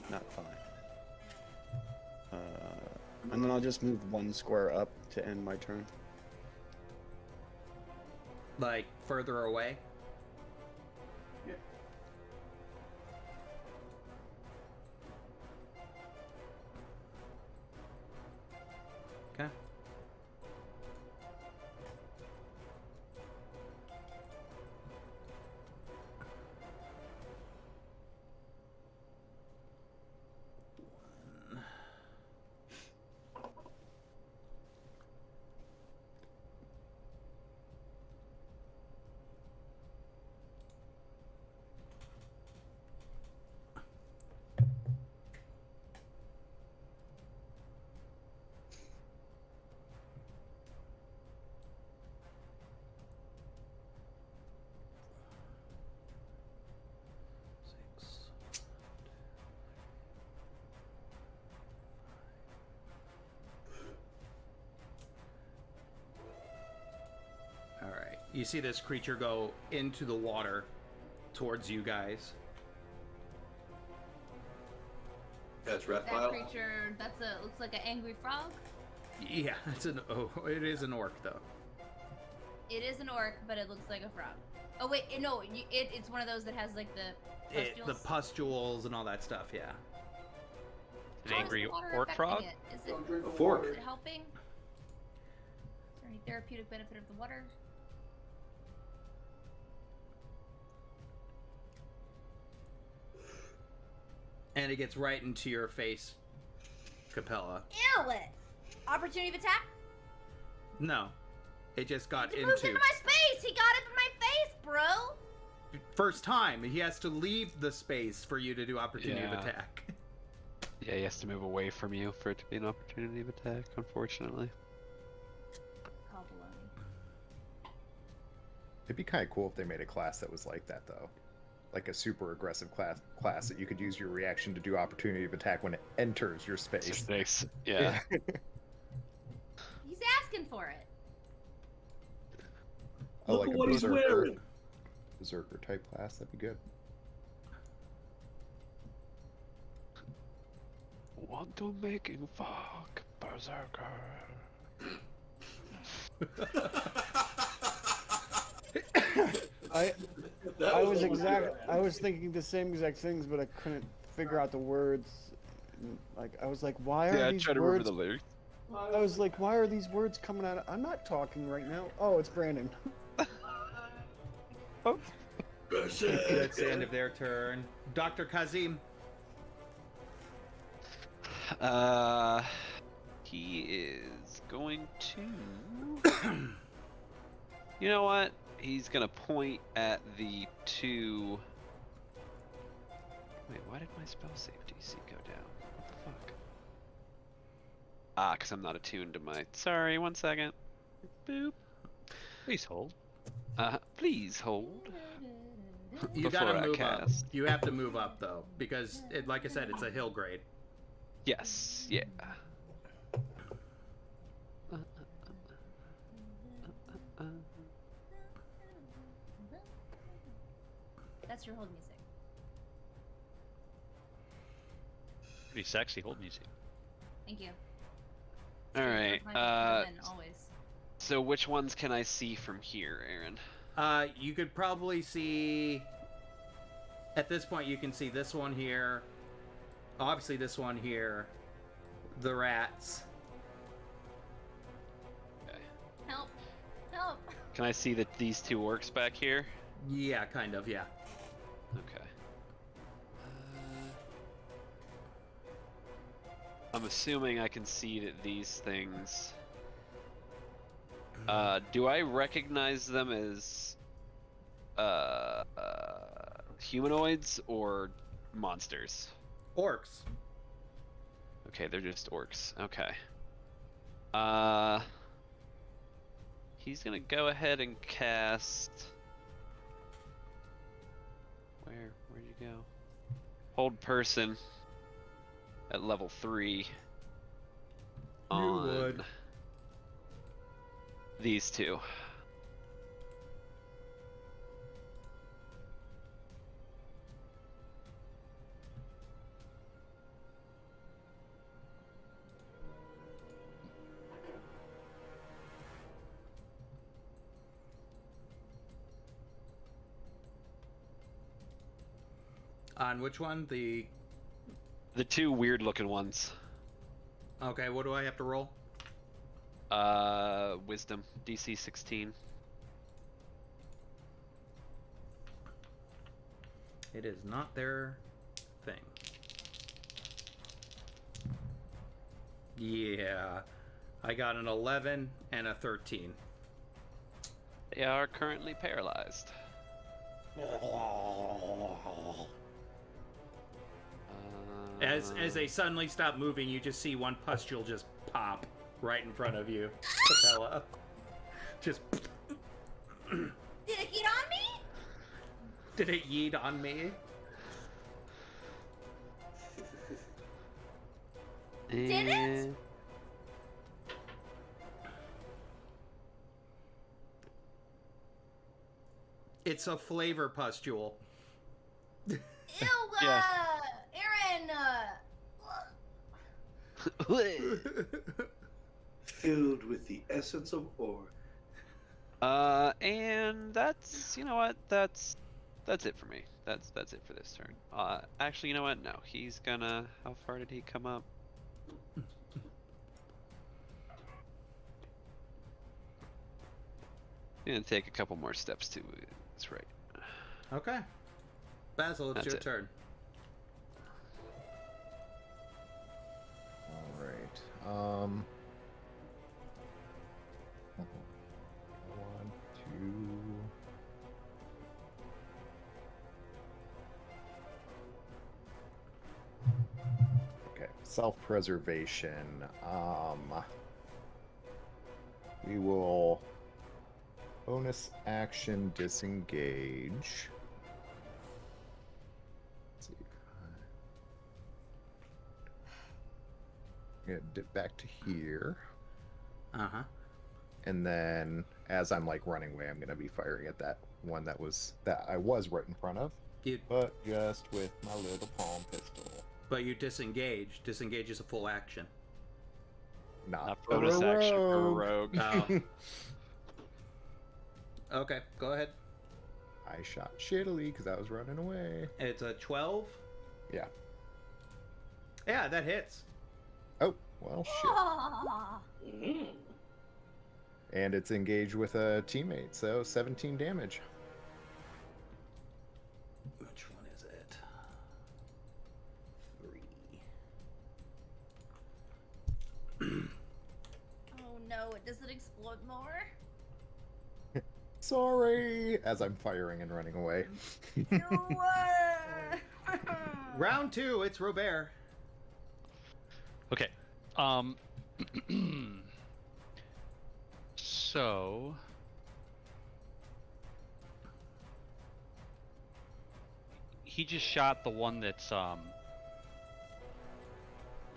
Not 5. And then I'll just move 1 square up to end my turn. Like, further away? Okay. Alright. You see this creature go into the water towards you guys. That's That reptile. creature, looks like an angry frog. Yeah, it is an orc though. It is an orc, but it looks like a frog. Oh wait, no, it's one of those that has like the The pustules. pustules and all that stuff, yeah. An How is angry the water orc affecting frog? it? Is it, A fork. is it helping? Is there any therapeutic benefit of the water? And it gets right into your face, Capella. Ew! Opportunity of attack? No. It just got He moved into... into my space! He got up in my face, bro! First time, he has to leave the space for you to do opportunity of Yeah. attack. Yeah, he has to move away from you for it to be an opportunity of attack, unfortunately. Call baloney. It'd be kind of cool if they made a class that was like that, though. Like a super aggressive class that you could use your reaction to do opportunity of attack when it enters your space. Space. Yeah. He's asking for it. Oh, Look like at a what he's wearing. berserker type class, that'd be good. Want to making fuck, berserker. I That I was was almost I was thinking the same exact things, but I couldn't figure out the words. Like I was like, why are Yeah, these try to remember words? the lyrics. I was like, why are these words coming out? I'm not talking right now. Oh, it's Brandon. That's the end of their turn. Dr. Kazim. He is going to. You know what? He's gonna point at the two. Wait, why did my spell save DC go down? What the fuck? Ah, because I'm not attuned to my. Sorry, 1 second. Boop. Please hold. Please hold. You Before gotta I move up. cast. You have to move up though, because like I said, it's a hill grade. Yes. Yeah. That's your hold music. Pretty sexy hold music. Thank you. All right. Always. So which ones can I see from here, Aaron? You could probably see. At this point, you can see this one here. Obviously, this one here. The rats. Okay. Help! Help! Can I see these two orcs back here? Yeah, kind of. Yeah. Okay. I'm assuming I can see that these things. Do I recognize them as humanoids or monsters? Orcs. Okay, they're just orcs. Okay. He's gonna go ahead and cast. Where'd you go? Hold person at level 3 on would. these two. On which one? The. The two weird looking ones. Okay, what do I have to roll? Wisdom, DC 16. It is not their thing. Yeah. I got an 11 and a 13. They are currently paralyzed. As they suddenly stop moving, you just see one pustule just pop right in front of you. Capella. Just. Did it get on me? Did it yeet on me? Did it? It's a flavor pustule. Ew, Yeah. Aaron, Filled with the essence of ore. And that's, you know what, that's it for me. That's it for this turn. Actually, you know what, no, he's gonna, how far did he come up? Gonna take a couple more steps to his right. Okay. Basil, it's That's your it. turn. All right. 1, 2. Okay, self-preservation. We will bonus action disengage. Let's see. I'm gonna dip back to here. Uh-huh. And then as I'm like running away, I'm gonna be firing at that one that I was right in front of. But just with my little palm pistol. But you disengage. Disengage is a full action. Not A bonus for a action for a rogue. rogue. Oh. Okay, go ahead. I shot shittily because I was running away. It's a 12. Yeah. Yeah, that hits. Oh, well, shit. Aw. And it's engaged with a teammate, so 17 damage. Does it explode more? Sorry, as I'm firing and running away. No. Round 2, it's Robert. Okay. So he just shot the one that's yeah,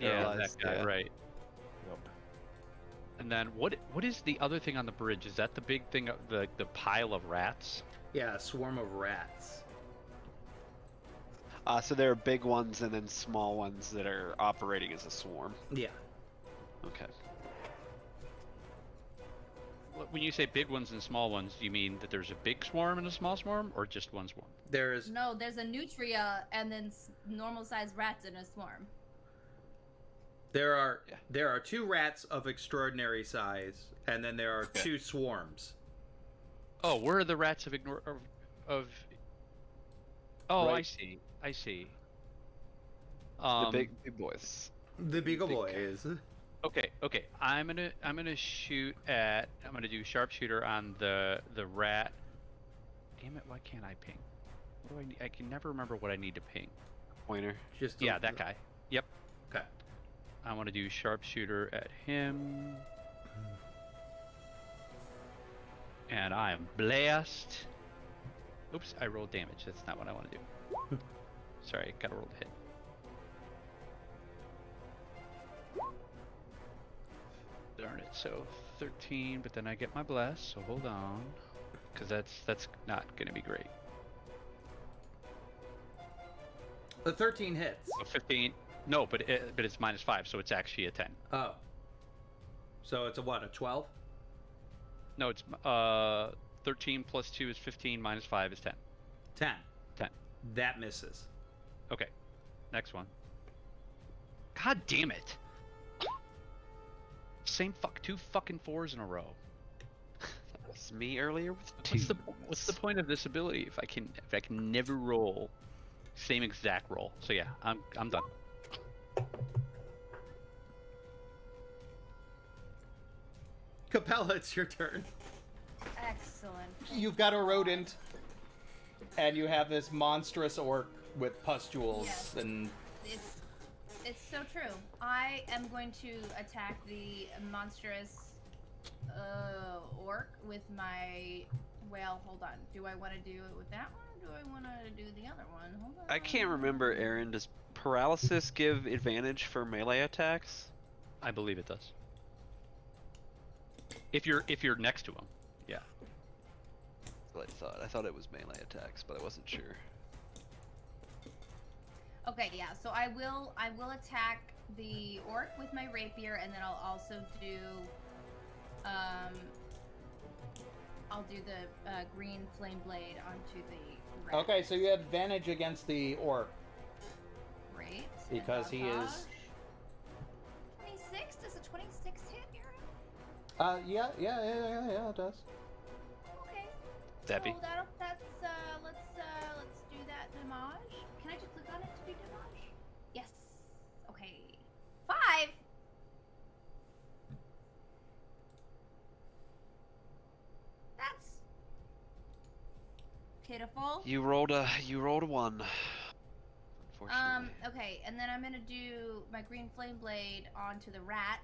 that Paralyzed, guy, yeah. right. And then what is the other thing on the bridge? Is that the big thing, the pile of rats? Yeah, a swarm of rats. So there are big ones and then small ones that are operating as a swarm. Yeah. Okay. When you say big ones and small ones, do you mean that there's a big swarm and a small swarm, or just one swarm? There's No, there's a nutria and then normal-sized rats in a swarm. there are Yeah. there are 2 rats of extraordinary size, and then there are 2 swarms. Oh, where are the rats of of? Oh, I Right. see. I see. The big boys. The Beagle Big Boy guy. is. Okay, okay. I'm gonna shoot at. I'm gonna do sharpshooter on the rat. Damn it! Why can't I ping? What do I need? I can never remember what I need to ping. Pointer. Just Yeah, that guy. Yep. Okay. I want to do sharpshooter at him. And I am blessed. Oops, I rolled damage. That's not what I want to do. Sorry, gotta roll the hit. Darn it. So 13, but then I get my bless. So hold on, because that's not gonna be great. The 13 hits. So 15. No, but it's -5, so it's actually a 10. Oh. So it's a what? A 12? No, it's 13 plus 2 is 15 minus 5 is 10. 10. 10. That misses. Okay, next one. God damn it! Same 2 fucking 4s in a row. That was me earlier with What's the point of this ability if I can never roll same exact roll? So yeah, I'm done. Capella, it's your turn. Excellent. You've got a rodent, and you have this monstrous orc with pustules, Yes. and It's so true. I am going to attack the monstrous orc with my. Well, hold on. Do I want to do it with that one, or do I want to do the other one? Hold on. I can't remember, Aaron. Does paralysis give advantage for melee attacks? I believe it does. If you're next to him, yeah. That's what I thought. I thought it was melee attacks, but I wasn't sure. Okay, yeah. So I will attack the orc with my rapier, and then I'll also do I'll do the green flame blade onto the rat. okay, so you have advantage against the orc. Great. Because he is- Advantage. 26. Does a 26 hit, Aaron? Yeah, it does. Okay. Debbie. So that's let's do that damage. Can I just click on it to do damage? Yes. Okay. 5. That's pitiful. You rolled a 1. Unfortunately. Okay, and then I'm gonna do my green flame blade onto the rat.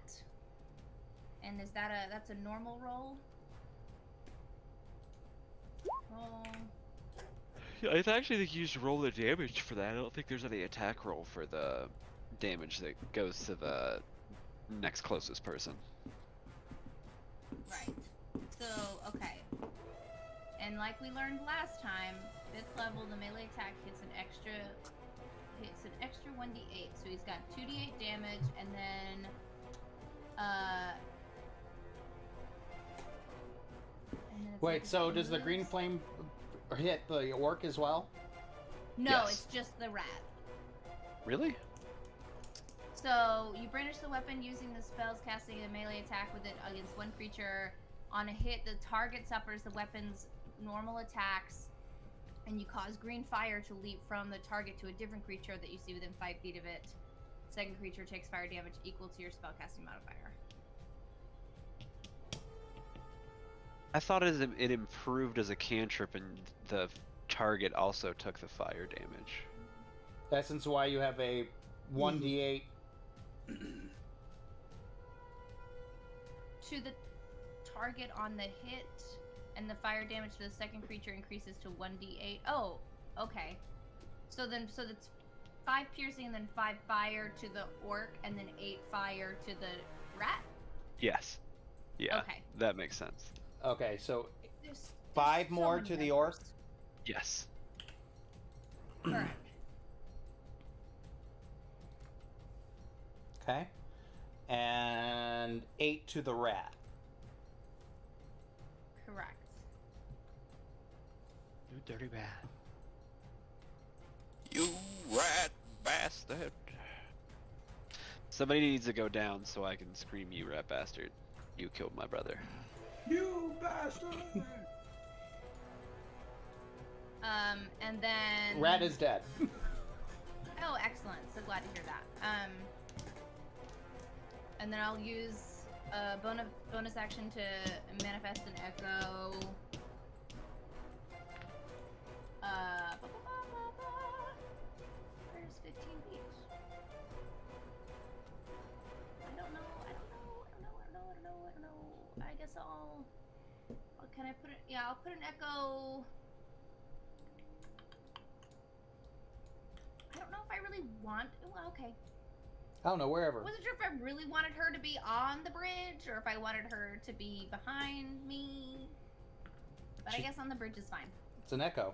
And is that's a normal roll? Roll. Yeah, I actually think you just roll the damage for that. I don't think there's any attack roll for the damage that goes to the next closest person. Right. So, okay. And like we learned last time, 5th level, the melee attack hits an extra 1d8. So he's got 2d8 damage, and then it's like Wait, a so does the bonus. green flame hit the orc as well? No, Yes. it's just the rat. Really? So you brandish the weapon using the spells, casting a melee attack with it against one creature. On a hit, the target suffers the weapon's normal attacks, and you cause green fire to leap from the target to a different creature that you see within 5 feet of it. Second creature takes fire damage equal to your spellcasting modifier. I thought it improved as a cantrip and the target also took the fire damage. That's why you have a 1d8. To the target on the hit, and the fire damage to the second creature increases to 1d8. Oh, okay. So that's 5 piercing, and then 5 fire to the orc, and then 8 fire to the rat? Yes. Yeah. Okay. That makes sense. Okay, so There's 5 so more many to the numbers. orc. Yes. Correct. Okay. And 8 to the rat. Correct. You dirty rat. You rat bastard. Somebody needs to go down so I can scream, "You rat bastard. You killed my brother." You bastard! And then... Rat is dead. Oh, excellent. So glad to hear that. And then I'll use a bonus action to manifest an echo. Where's 15 feet? I don't know. I guess I'll... Can I put it... Yeah, I'll put an echo... I don't know if I really want... Well, okay. I don't know, wherever. I wasn't sure if I really wanted her to be on the bridge or if I wanted her to be behind me. But I guess on the bridge is fine. It's an echo.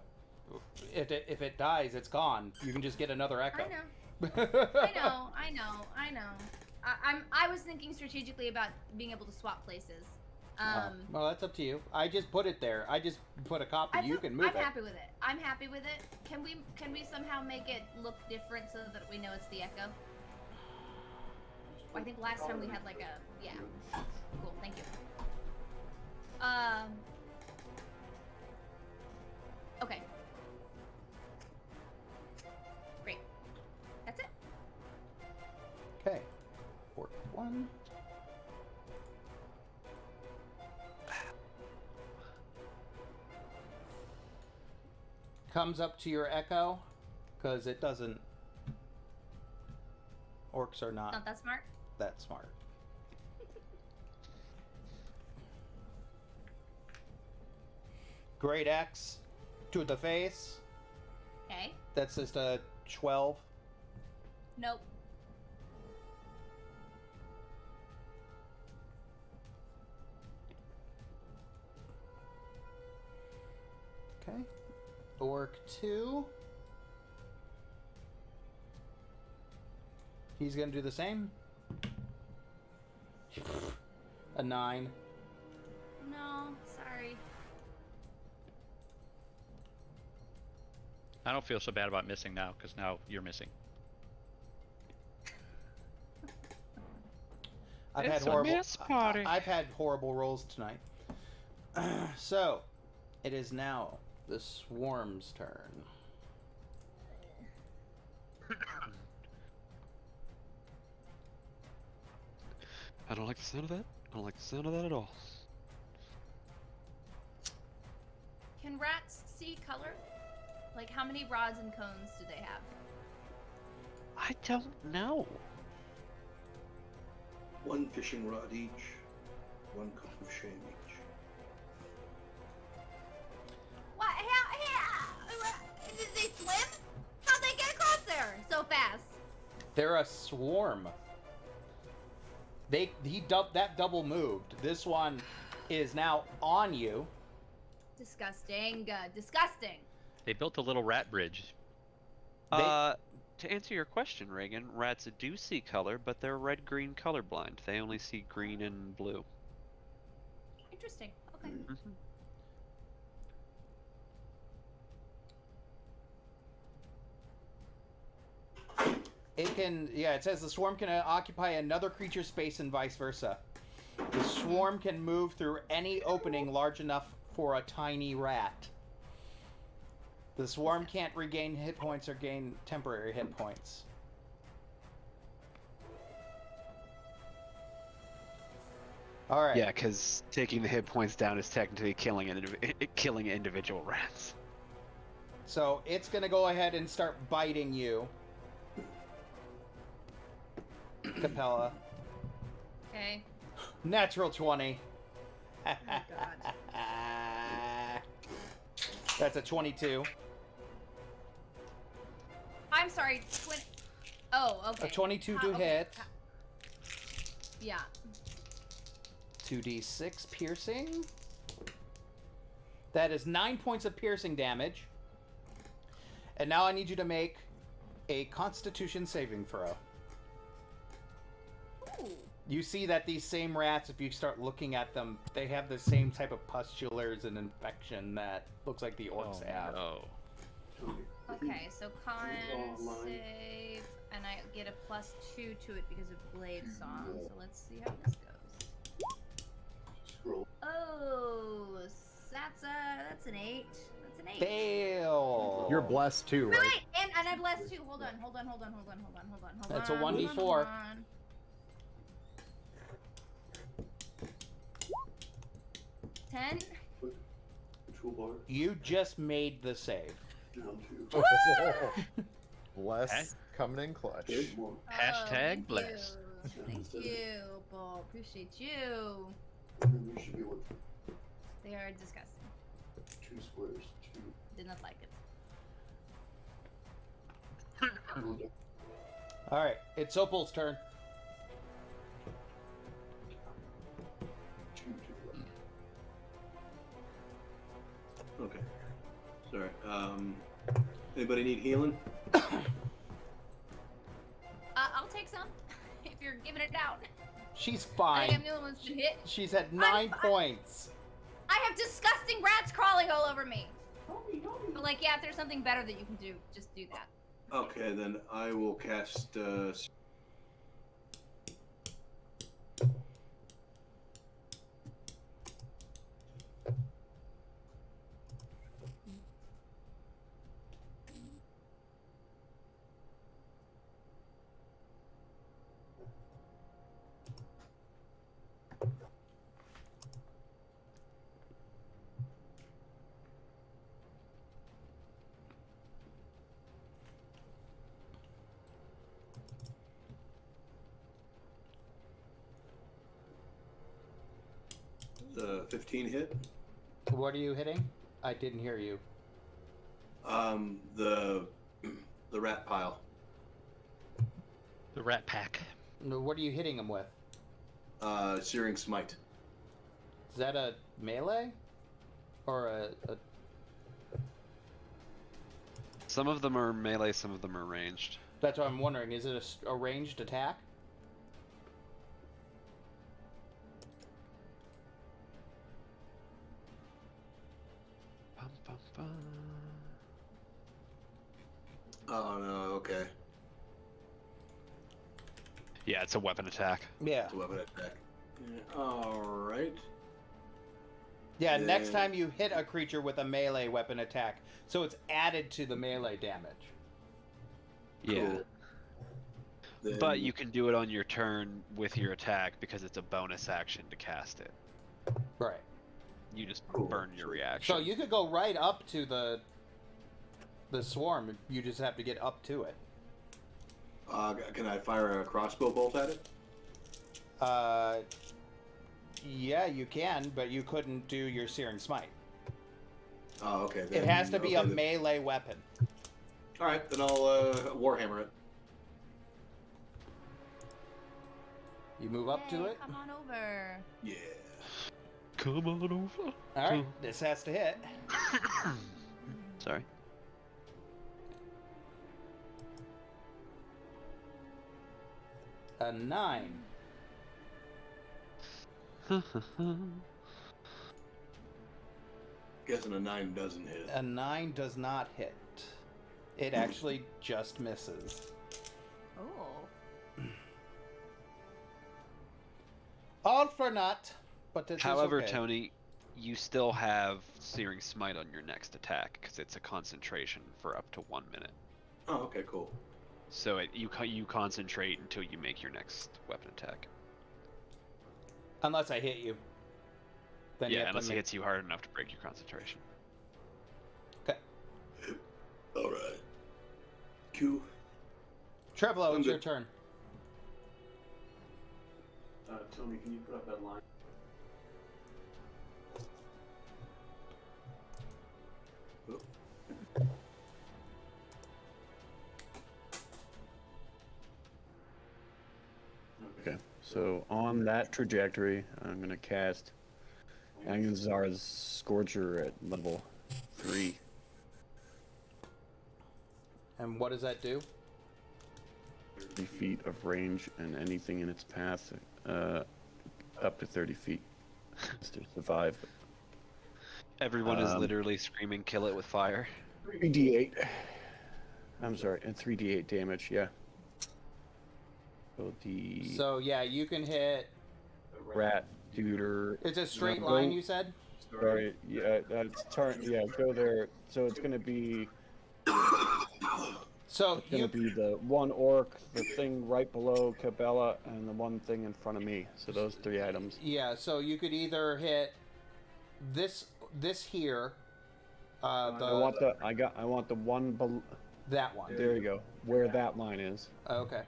If it dies, it's gone. You can just get another echo. I know. I know. I was thinking strategically about being able to swap places. Well, that's up to you. I just put it there. I just put a copy. You can move I'm it. happy with it. I'm happy with it. Can we somehow make it look different so that we know it's the echo? I think last time we had like a... Yeah. Cool, thank you. Okay. Great. That's it. Okay. 1. Comes up to your echo, because it doesn't... Orcs are not Not that smart. that smart. Great Axe to the face. Okay. That's just a 12. Nope. Okay. Orc 2. He's gonna do the same. A 9. No, sorry. I don't feel so bad about missing now, because now you're missing. I've It's had a horrible. miss party. I've had horrible rolls tonight. So, it is now the swarm's turn. I don't like the sound of that. I don't like the sound of that at all. Can rats see color? Like, how many rods and cones do they have? I don't know. 1 fishing rod each, 1 cup of shame each. What? Did they swim? How'd they get across there so fast? They're a swarm. That double moved. This one is now on you. Disgusting. Disgusting. They built a little rat bridge. To answer your question, Reagan, rats do see color, but they're red-green colorblind. They only see green and blue. Interesting. Okay. It can, yeah, it says the swarm can occupy another creature's space and vice versa. The swarm can move through any opening large enough for a tiny rat. The swarm can't regain hit points or gain temporary hit points. All right. Yeah, because taking the hit points down is technically killing killing individual rats. So it's gonna go ahead and start biting you, Capella. Okay. Natural 20. Oh God. That's a 22. I'm sorry. Oh, okay. A 22 to okay. hit. Yeah. 2d6 piercing. That is 9 points of piercing damage. And now I need you to make a Constitution saving throw. Ooh. You see that these same rats, if you start looking at them, they have the same type of pustules and infection that looks like the orcs have. No. Okay, so con save, and I get a +2 to it because of Blade Song. So let's see how this goes. Scroll. Oh, that's an 8. That's an 8. Fail. You're blessed too, Wait, right? wait, and I blessed too. Hold on. That's a hold 1d4. on. 10. Control bar. You just made the save. Down to. Bless coming in clutch. There's one. Hashtag thank blessed. You. Thank you, Bull. Appreciate you. And then there should be what? They are disgusting. 2 squares. 2. Did not like it. All right, it's Opal's turn. 2 to the left. Okay. Sorry. Anybody need healing? I'll take some if you're giving it out. She's I think I'm fine. the only one's been hit. She's at 9 points. I have disgusting rats crawling all over me. But like, yeah, if there's something better that you can do, just do that. Okay, then I will cast. The 15 hit. What are you hitting? I didn't hear you. The rat pile. The rat pack. No, what are you hitting him with? Searing smite. Is that a melee? Or a Some of them are melee, some of them are ranged. That's what I'm wondering. Is it a ranged attack? Bum, bum, bum. Oh no. Okay. Yeah, it's a weapon attack. Yeah. It's a weapon attack. Yeah, all right. Yeah, next Then- time you hit a creature with a melee weapon attack, so it's added to the melee damage. Yeah. Cool. Then, But you can do it on your turn with your attack because it's a bonus action to cast it. Right. You just Cool. burn your reaction. So you could go right up to the swarm. You just have to get up to it. Can I fire a crossbow bolt at it? Yeah, you can, but you couldn't do your Searing Smite. Oh, okay. It then- has to be okay, a then- melee weapon. All right, then I'll warhammer it. You move up to Hey, it. Come on over. Yeah. Come on over. All right, this has to hit. Sorry. A 9. Guessing a 9 doesn't hit. A 9 does not hit. It actually just misses. Oh. All for naught, but it is However, okay. Tony, you still have Searing Smite on your next attack because it's a concentration for up to 1 minute. Oh, okay, cool. So you concentrate until you make your next weapon attack. Unless I hit you. Then you Yeah, have to unless he make- hits you hard enough to break your concentration. Okay. All right. Q. Trevlo, I'm it's your good. turn. Tony, can you put up that line? Okay, so on that trajectory, I'm gonna cast Angazar's Scorcher at level 3. And what does that do? 30 feet of range and anything in its path up to 30 feet has to survive. Everyone is literally screaming, "Kill it with fire!" 3d8. I'm sorry, and 3d8 damage, yeah. So the So yeah, you can hit. rat tutor. It's a straight No, line, go- you said? Sorry, yeah, that's yeah, go there. So it's gonna be So It's gonna you be the one orc, the thing right below Cabela, and the one thing in front of me. So those 3 items. yeah, so you could either hit this here, I want the one that one. there you go, where that line is. Okay.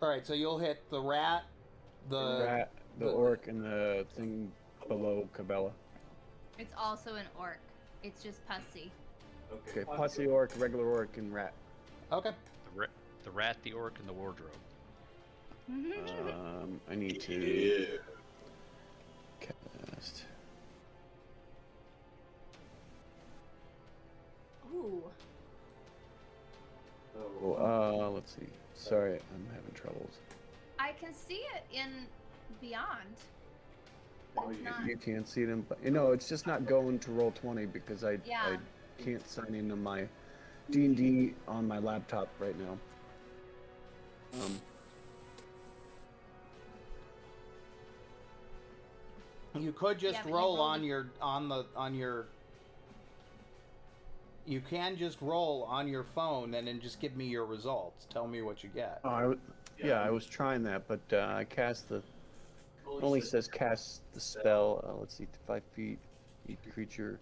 All right, so you'll hit the rat, The rat, the orc, and the thing below Cabela. It's also an orc. It's just pussy. Okay, pussy orc, regular orc, and rat. Okay. The rat, the orc, and the wardrobe. I need to Yeah. cast. Ooh. Oh, let's see. Sorry, I'm having troubles. I can see it in Beyond. It's not. You can't see them, but you know, it's just not going to roll 20 because I Yeah. can't sign into my D&D on my laptop right now. You could just Yeah, but you roll rolled on it- your on your. You can just roll on your phone and then just give me your results. Tell me what you get. Oh, I was trying that, but I cast the. Only says cast the spell. Let's see, 5 feet. Each creature.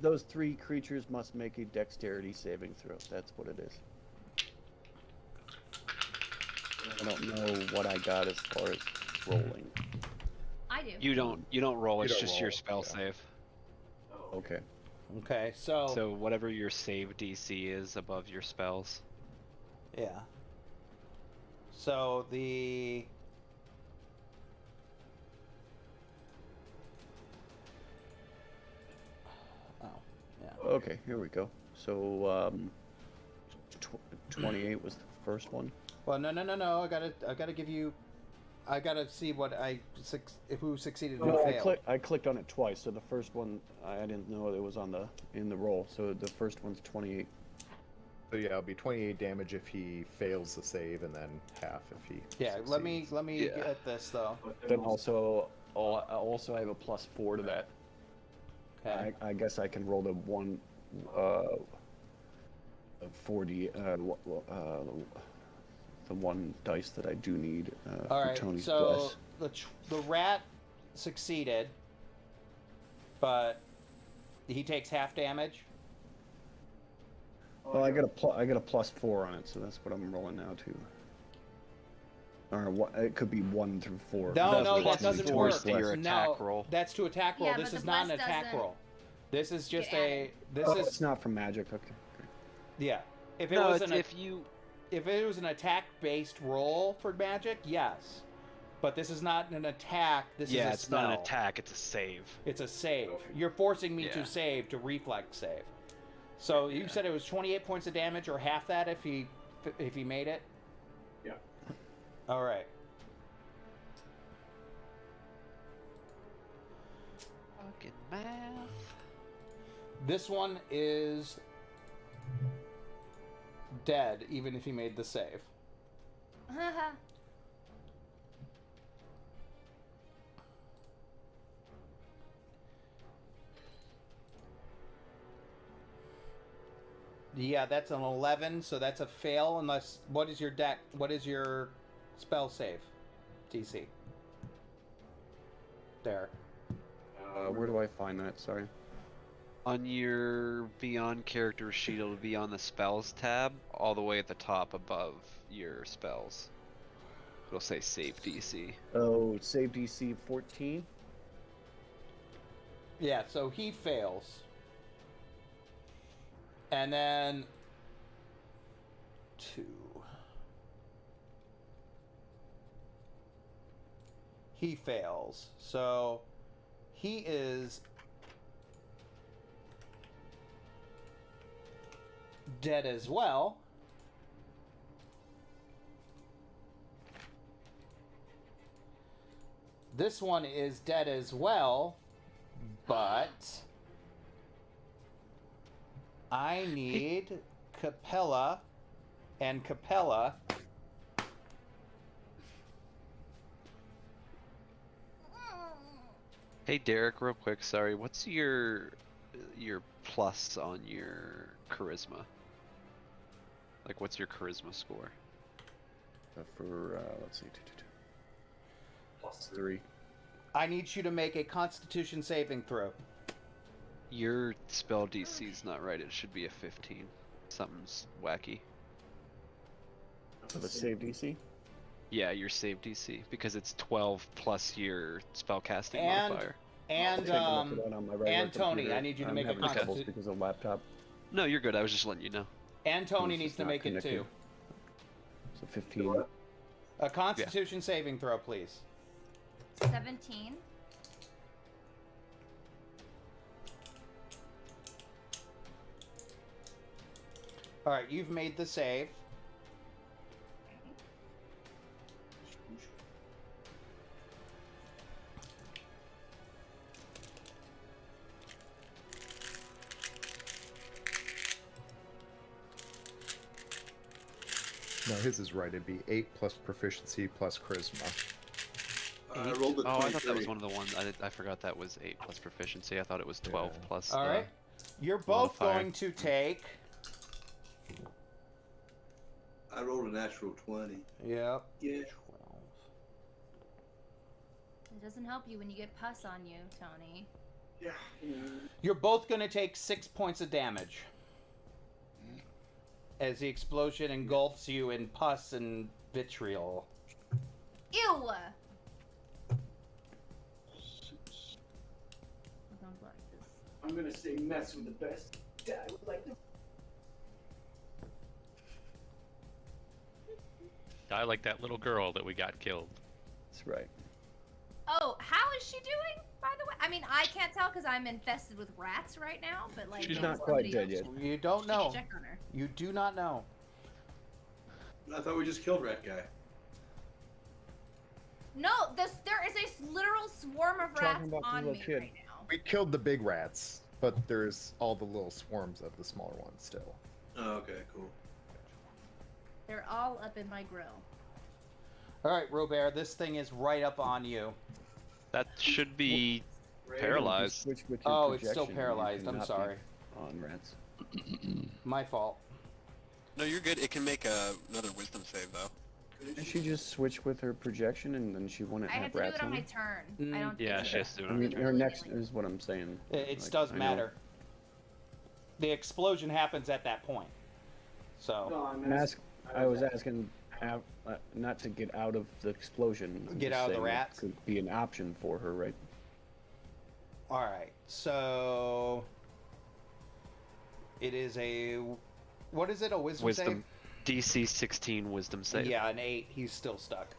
Those 3 creatures must make a dexterity saving throw. That's what it is. I don't know what I got as far as rolling. I do. You don't roll. You It's don't just your roll, spell yeah. save. Okay. Okay, so So whatever your save DC is above your spells. yeah. So the. Oh, yeah. Okay, here we go. So, 28 was the first one. Well, no. I gotta give you. I gotta see what who succeeded and who No, failed. I clicked on it twice. So the first one, I didn't know it was in the roll. So the first one's 28. So yeah, it'll be 28 damage if he fails the save, and then half if he. Yeah, let me Yeah. get this though. Then also I have a +4 to that. Okay. I guess I can roll the one, 40, the one dice that I do need All for right. Tony's So bless. the rat succeeded, but he takes half damage. Well, I got a +4 on it, so that's what I'm rolling now too. Or what? It could be 1 through 4. No, That's that doesn't +4 work. to your No, attack roll. that's to attack roll. Yeah, This but is the not an bless attack doesn't roll. This is just get a. added. This Oh, is it's not from magic. Okay. yeah. If it No, was it's an if you. if it was an attack based roll for magic, yes. But this is not an attack. This Yeah, is a it's not an spell. attack. It's a save. It's a save. You're forcing me Yeah. to save to reflex save. So you said it was 28 points of damage, or half that if he made it. Yeah. All right. Fucking math. This one is dead, even if he made the save. Yeah, that's an 11, so that's a fail. Unless what is your spell save, DC? Derek. Where do I find that? Sorry. On your Beyond character sheet, it'll be on the spells tab, all the way at the top above your spells. It'll say save DC. Oh, save DC 14. Yeah, so he fails. And then 2. He fails. So he is dead as well. This one is dead as well, but I need Capella and Capella. Hey Derek, real quick, sorry. What's your plus on your charisma? Like, what's your charisma score? For let's see, +3. I need you to make a Constitution saving throw. Your spell DC's not right. It should be a 15. Something's wacky. For the save DC. Yeah, your save DC, because it's 12 plus your spellcasting And- modifier. And Take a look at that on my regular and Tony, computer. I need you to I'm make a having troubles Constitution. because of laptop. No, you're good. I was just letting you know. And Tony It's needs just to not make it connected. too. So 15. A Constitution saving throw, please. 17. All right, you've made the save. No, his is right. It'd be 8 plus proficiency plus charisma. I rolled a 23. Oh, I thought that was one of the ones. I forgot that was 8 plus proficiency. I thought it was 12 Yeah. plus. All the- right. You're both modifier. going to take. I rolled a natural 20. Yep. Yeah. 12. It doesn't help you when you get pus on you, Tony. Yeah. You're both going to take 6 points of damage as the explosion engulfs you in pus and vitriol. Ew! Don't like this. I'm gonna say mess with the best. Dad would like to. Die like that little girl that we got killed. That's right. Oh, how is she doing, by the way? I mean, I can't tell because I'm infested with rats right now, but like... She's maybe not quite somebody dead else yet. You don't should know. Check on her. You do not know. I thought we just killed Rat Guy. No, there is a literal swarm of Talking rats about the on little me kid. right now. We killed the big rats, but there's all the little swarms of the smaller ones still. Oh, okay, cool. They're all up in my grill. All right, Robert, this thing is right up on you. That should be You can paralyzed. switch with your Oh, it's still projection, you paralyzed. I'm cannot be sorry. On rats. My fault. No, you're good. It can make another wisdom save, though. Didn't she just switch with her projection and then she wouldn't I have have to do rats it on on my her? turn. I don't. Yeah, do she it. has to do it I on mean, her her turn. next is what I'm saying. It Like, does I know- matter. The explosion happens at that point. So, No, I was asking not to get out of the explosion. I'm Get just out of the saying that rats? Could be an option for her, right? all right. So, it is a. What is it? A wisdom, Wisdom. DC 16 wisdom save? save. Yeah, an 8. He's still stuck.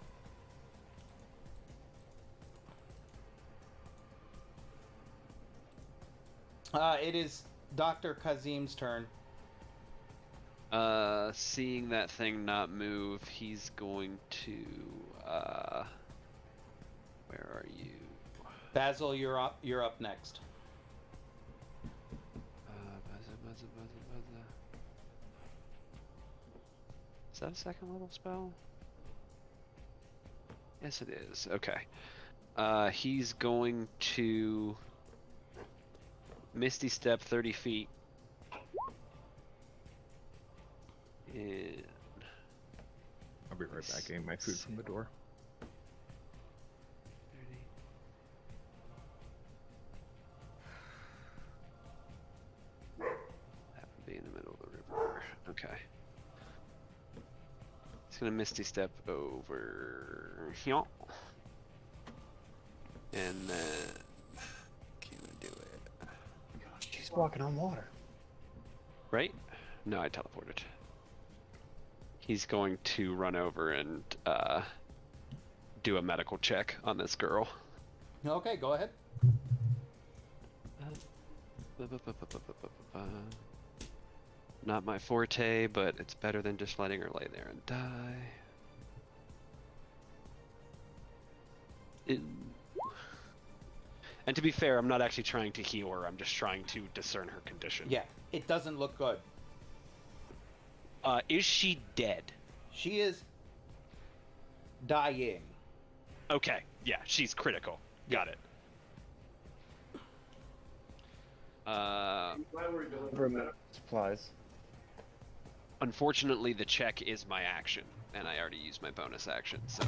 It is Dr. Kazim's turn. Seeing that thing not move, he's going to, where are you? Basil, you're up. You're up next. Buzzer. Is that a second level spell? Yes, it is. Okay. He's going to Misty Step 30 feet. And I'll be right back getting my food from the door. gonna Misty Step over here. And then Can do it. She's walking on water. right? No, I teleported. He's going to run over and do a medical check on this girl. Okay, go ahead. Not my forte, but it's better than just letting her lay there and die. And to be fair, I'm not actually trying to heal her, I'm just trying to discern her condition. Yeah, it doesn't look good. Is she dead? She is dying. Okay, yeah, she's critical. Got it. Why we're going For medical supplies. Unfortunately, the check is my action, and I already used my bonus action, so...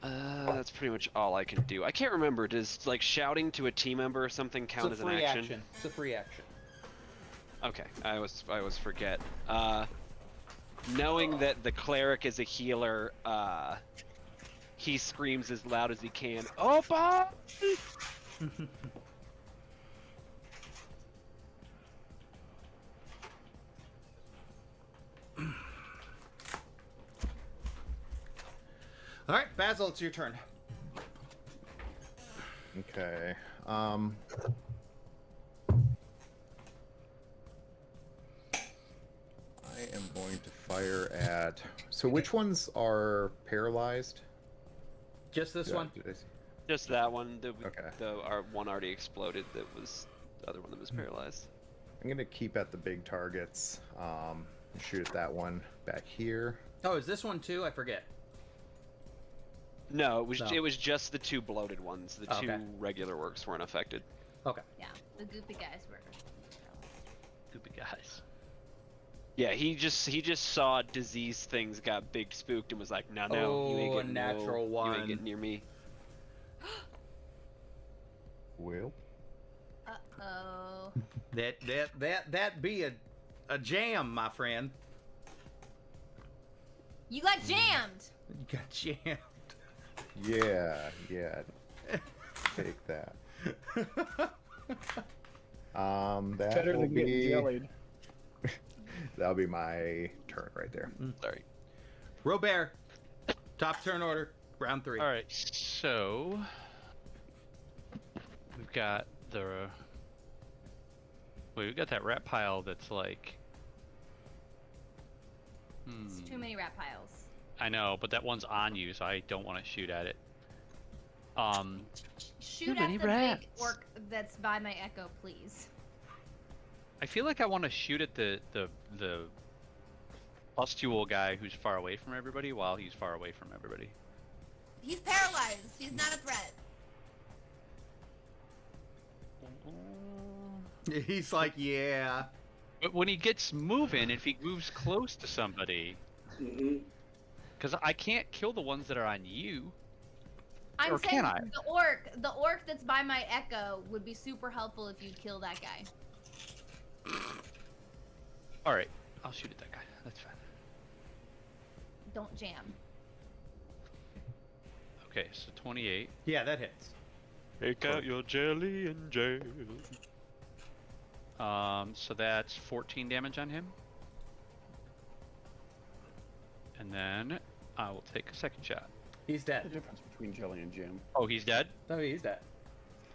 that's pretty much all I can do. I can't remember, does, like, shouting to a team member or something count as It's a an free action? It's a free action. Okay, I always forget. Knowing that the cleric is a healer, he screams as loud as he can, "Oh, Bob!" All right, Basil, it's your turn. Okay. I am going to fire at. So which ones are paralyzed? Just this one. Did I see- Just that one. Okay. Our one already exploded. That was the other one that was paralyzed. I'm gonna keep at the big targets. Shoot at that one back here. Oh, is this one too? I forget. No, No. it was just the two bloated ones. The Okay. two regular works weren't affected. Okay. Yeah, the goopy guys were. Stupid guys. Yeah, he just saw disease things, got big spooked, and was like, "No, no, you ain't Oh, a getting natural You one. ain't getting near me." Will. Uh-oh. That be a jam, my friend. You got jammed! You got jammed. Yeah. Take that. That Better will than getting be. jellied. That'll be my turn right there. Sorry. Robert, top turn order, round 3. All right, so we've got we've got that rat pile that's like. It's too many rat piles. I know, but that one's on you, so I don't want to shoot at it. Shoot many at the rats. big orc that's by my echo, please. I feel like I want to shoot at the pustule guy who's far away from everybody while he's far away from everybody. He's paralyzed. He's not a threat. He's like, yeah. But when he gets moving, if he moves close to somebody, Mm-hmm. because I can't kill the ones that are on you. I'm Or saying can I? the orc that's by my echo would be super helpful if you'd kill that guy. All right, I'll shoot at that guy. That's fine. Don't jam. Okay, so 28. Yeah, that hits. Take out your jelly and jail. So that's 14 damage on him. And then I will take a second shot. He's The dead. difference between jelly and jam. Oh, he's dead? No, he's dead.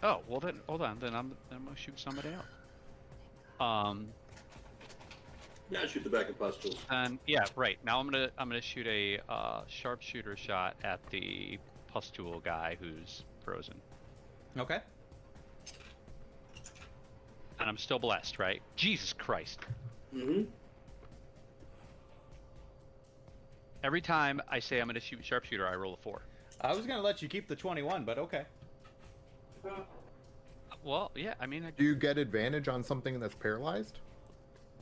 Oh, well then, hold on. Then I'm gonna shoot somebody else. Yeah, shoot the back of pustules. And yeah, right. Now I'm gonna shoot a sharpshooter shot at the pustule guy who's frozen. Okay. And I'm still blessed, right? Jesus Christ. Mm-hmm. Every time I say I'm gonna shoot sharpshooter, I roll a 4. I was gonna let you keep the 21, but okay. Well, yeah, I mean, Do you get advantage on something that's paralyzed?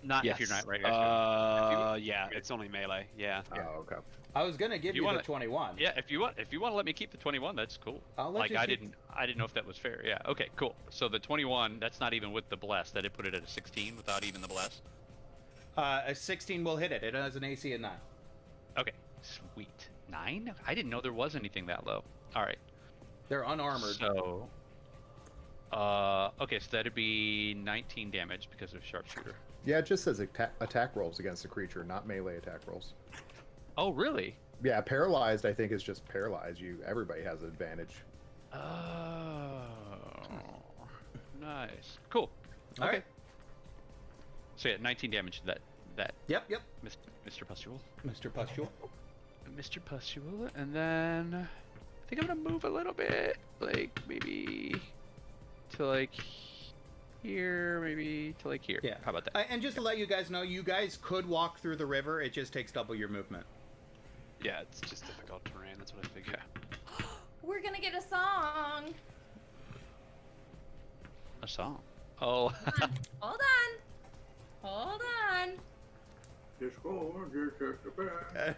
not Yes. if you're not right. Yeah, it's only melee. Yeah. Oh, okay. I was gonna give You you, wanna- the 21. Yeah, if you want to let me keep the 21, that's cool. I'll let Like you I keep- didn't know if that was fair. Yeah. Okay. Cool. So the 21, that's not even with the bless. That it put it at a 16 without even the bless. A 16 will hit it. It has an AC of 9. Okay, sweet. 9? I didn't know there was anything that low. All right. They're unarmored. So, okay, so that'd be 19 damage because of sharpshooter. Yeah, it just says attack rolls against the creature, not melee attack rolls. Oh, really? Yeah, paralyzed, I think, is just paralyzed. Everybody has an advantage. Oh, nice. Cool. All Okay. right. So yeah, 19 damage to that. Yep. Mr. Pustule. Mr. Pustule. Mr. Pustule, and then I think I'm gonna move a little bit, like maybe to like here, maybe to like here. Yeah. How about that? And just to let you guys know, you guys could walk through the river. It just takes double your movement. Yeah, it's just difficult terrain. That's what I figured. We're gonna get a song. A song. Oh. Hold on. Hold on. Just go, just a bad.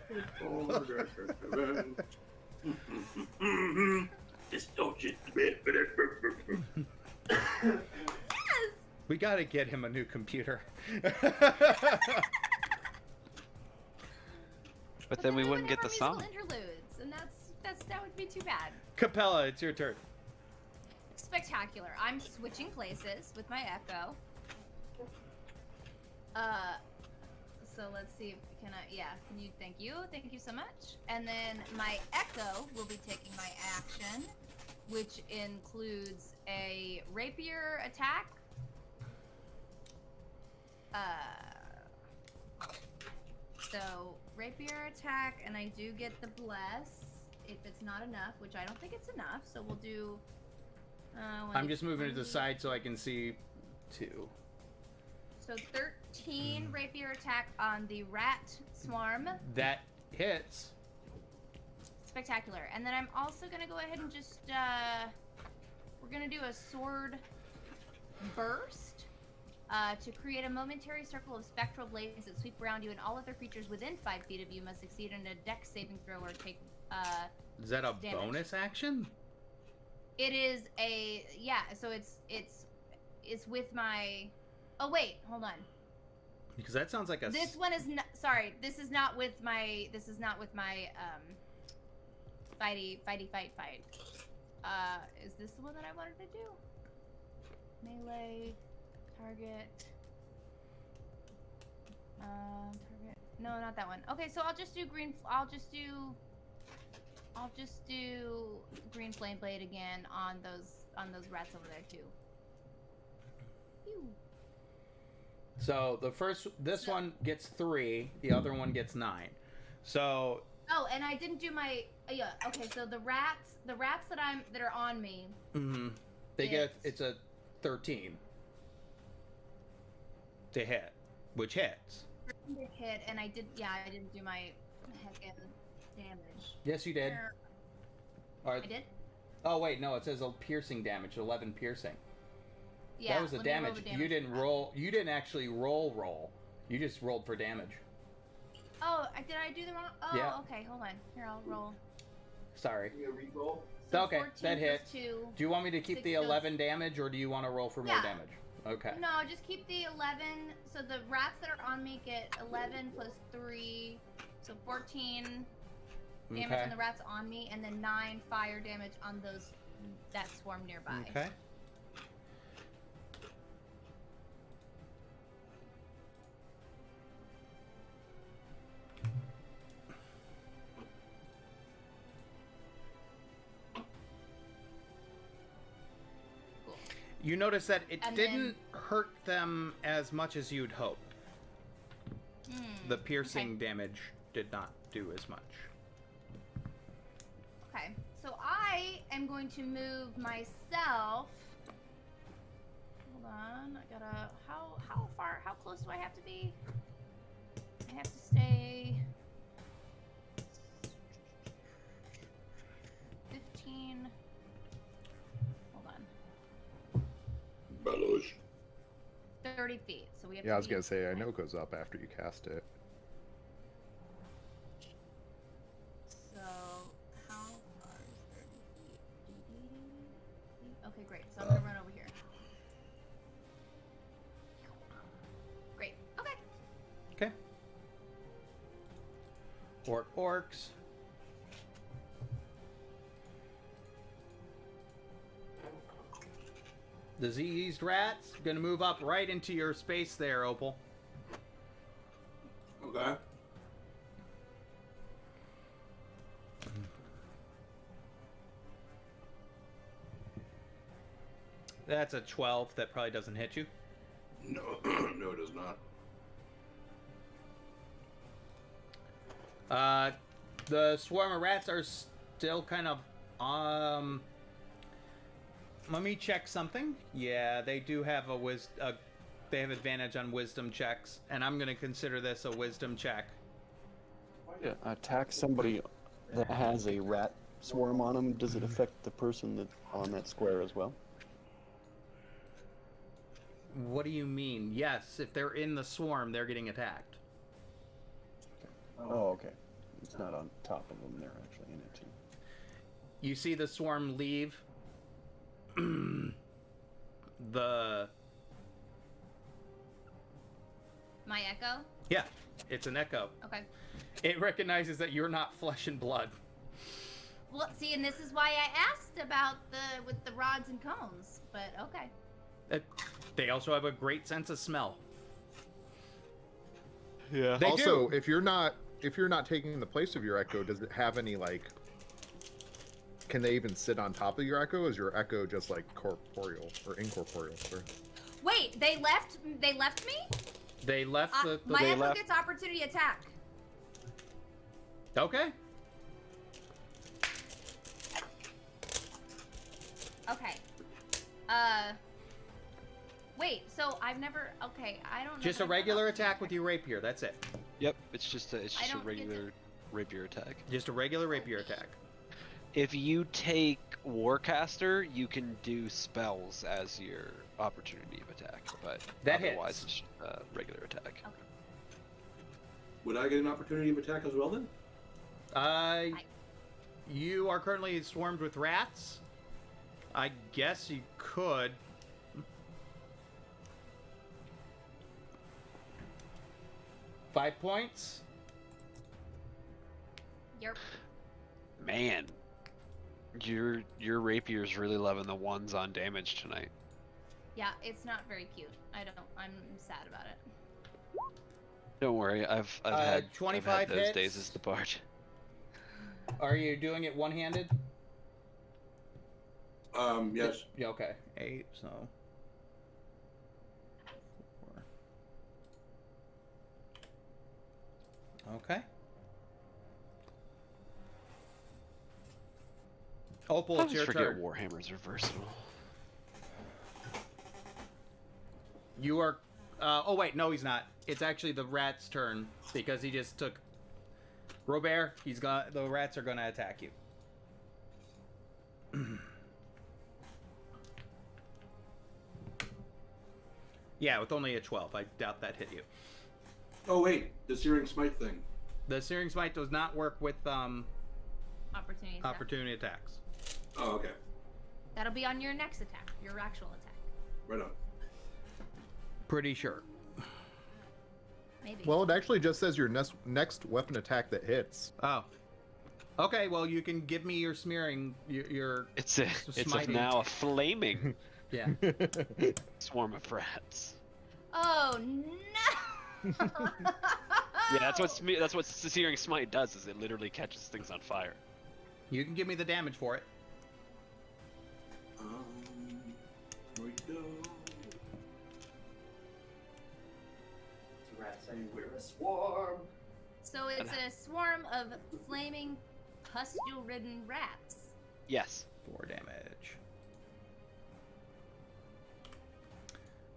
Just don't just Yes. We gotta get him a new computer. But then we wouldn't get the musical song. interludes, and that would be too bad. Capella, it's your turn. Spectacular. I'm switching places with my echo. So let's see if thank you so much. And then my echo will be taking my action, which includes a rapier attack. So rapier attack, and I do get the bless if it's not enough, which I don't think it's enough. So we'll do. I'm just moving to the side so I can see 2. So 13 rapier attack on the rat swarm. That hits. Spectacular. And then I'm also gonna go ahead and just we're gonna do a sword burst to create a momentary circle of spectral blades that sweep around you, and all other creatures within 5 feet of you must succeed in a dex saving throw or take Is that a damage. bonus action? It is a so it's with my wait, hold on. Because that sounds like a. This one is not. Sorry, this is not with my. Fight. Is this the one that I wanted to do? Melee, target. Target. No, not that one. Okay, so I'll just do green. I'll just do green flame blade again on those rats over there too. Pew. So this one gets 3, the other one gets 9. So. Oh, and I didn't do my. Yeah. Okay, so the rats that are on me. Mm-hmm. It's a 13 to hit, which hits. Hit, and I didn't do my heckin' damage. Yes, you did. I did. Oh wait, no, it says a piercing damage, 11 piercing. Yeah, that was the let me roll damage. the damage. You didn't roll. You didn't actually roll. You just rolled for damage. Oh, did I do the wrong? Oh, Yeah. okay. Hold on. Here, I'll roll. Sorry. You gonna re-roll? So Okay, 14 that hit. plus 2. Do you want me to keep 6 the goes- 11 damage, or do you want to roll for more Yeah. damage? Okay. No, just keep the 11. So the rats that are on me get 11 plus 3, so 14 damage Okay. on the rats on me, and then 9 fire damage on that swarm nearby. Okay. Cool. You notice that it And didn't hurt them as much as you'd hope. The piercing damage did not do as much. Okay, so I am going to move myself. Hold on, I gotta. How close do I have to be? I have to stay 15. Hold on. Balush. 30 feet. So we have. Yeah, to I was be- gonna say, I know it goes up after you cast it. So how far is 30 feet? Okay, great. So I'm gonna run over here. Great. Okay. Okay. Orcs. The diseased rats gonna move up right into your space there, Opal. Okay. That's a 12. That probably doesn't hit you. No, no, it does not. The swarm of rats are still kind of let me check something. Yeah, they do have they have advantage on wisdom checks, and I'm gonna consider this a wisdom check. Yeah, attack somebody that has a rat swarm on them. Does it affect the person that on that square as well? What do you mean? Yes, if they're in the swarm, they're getting attacked. Oh, okay. It's not on top of them. They're actually in it too. You see the swarm leave. My echo? Yeah, it's an echo. Okay. It recognizes that you're not flesh and blood. Well, see, and this is why I asked about with the rods and cones, but okay. They also have a great sense of smell. Yeah. They Also, do. if you're not taking the place of your echo, does it have any like? Can they even sit on top of your echo? Is your echo just like corporeal or incorporeal? Sorry. Wait, they left me? They left My they echo left. gets opportunity attack. Okay. Okay. Wait, so I've never. Okay, I don't know. Just that a I've regular done attack with your rapier. That's it. Yep, it's just a I don't get regular rapier attack. Just a regular rapier attack. If you take Warcaster, you can do spells as your opportunity of attack, but That otherwise hits. it's regular attack. Okay. Would I get an opportunity of attack as well then? You are currently swarmed with rats. I guess you could. Five points. You're Man, your rapier's really loving the ones on damage tonight. Yeah, it's not very cute. I'm sad about it. Don't worry, I've had 25 those hits. days as the bard. Are you doing it one-handed? Yes. Yeah, okay. 8, so... 4. Okay. Opal, I it's your always forget turn. Warhammers are versatile. You are... oh, wait, no, he's not. It's actually the rat's turn, because he just took... Robert, the rats are gonna attack you. Yeah, with only a 12. I doubt that hit you. Oh wait, the Searing Smite thing. The Searing Smite does not work with Opportunity attack. opportunity attacks. Oh, okay. That'll be on your next attack, your actual attack. Right on. Pretty sure. Maybe. Well, it actually just says your next weapon attack that hits. Oh. Okay, well, you can give me your smearing, your It's smiting. now a flaming Yeah. swarm of rats. Oh no! Yeah, that's what Searing Smite does. Is it literally catches things on fire. You can give me the damage for it. Here we go. Rats saying we're a swarm. So it's a swarm of flaming, pustule-ridden rats. Yes. 4 damage.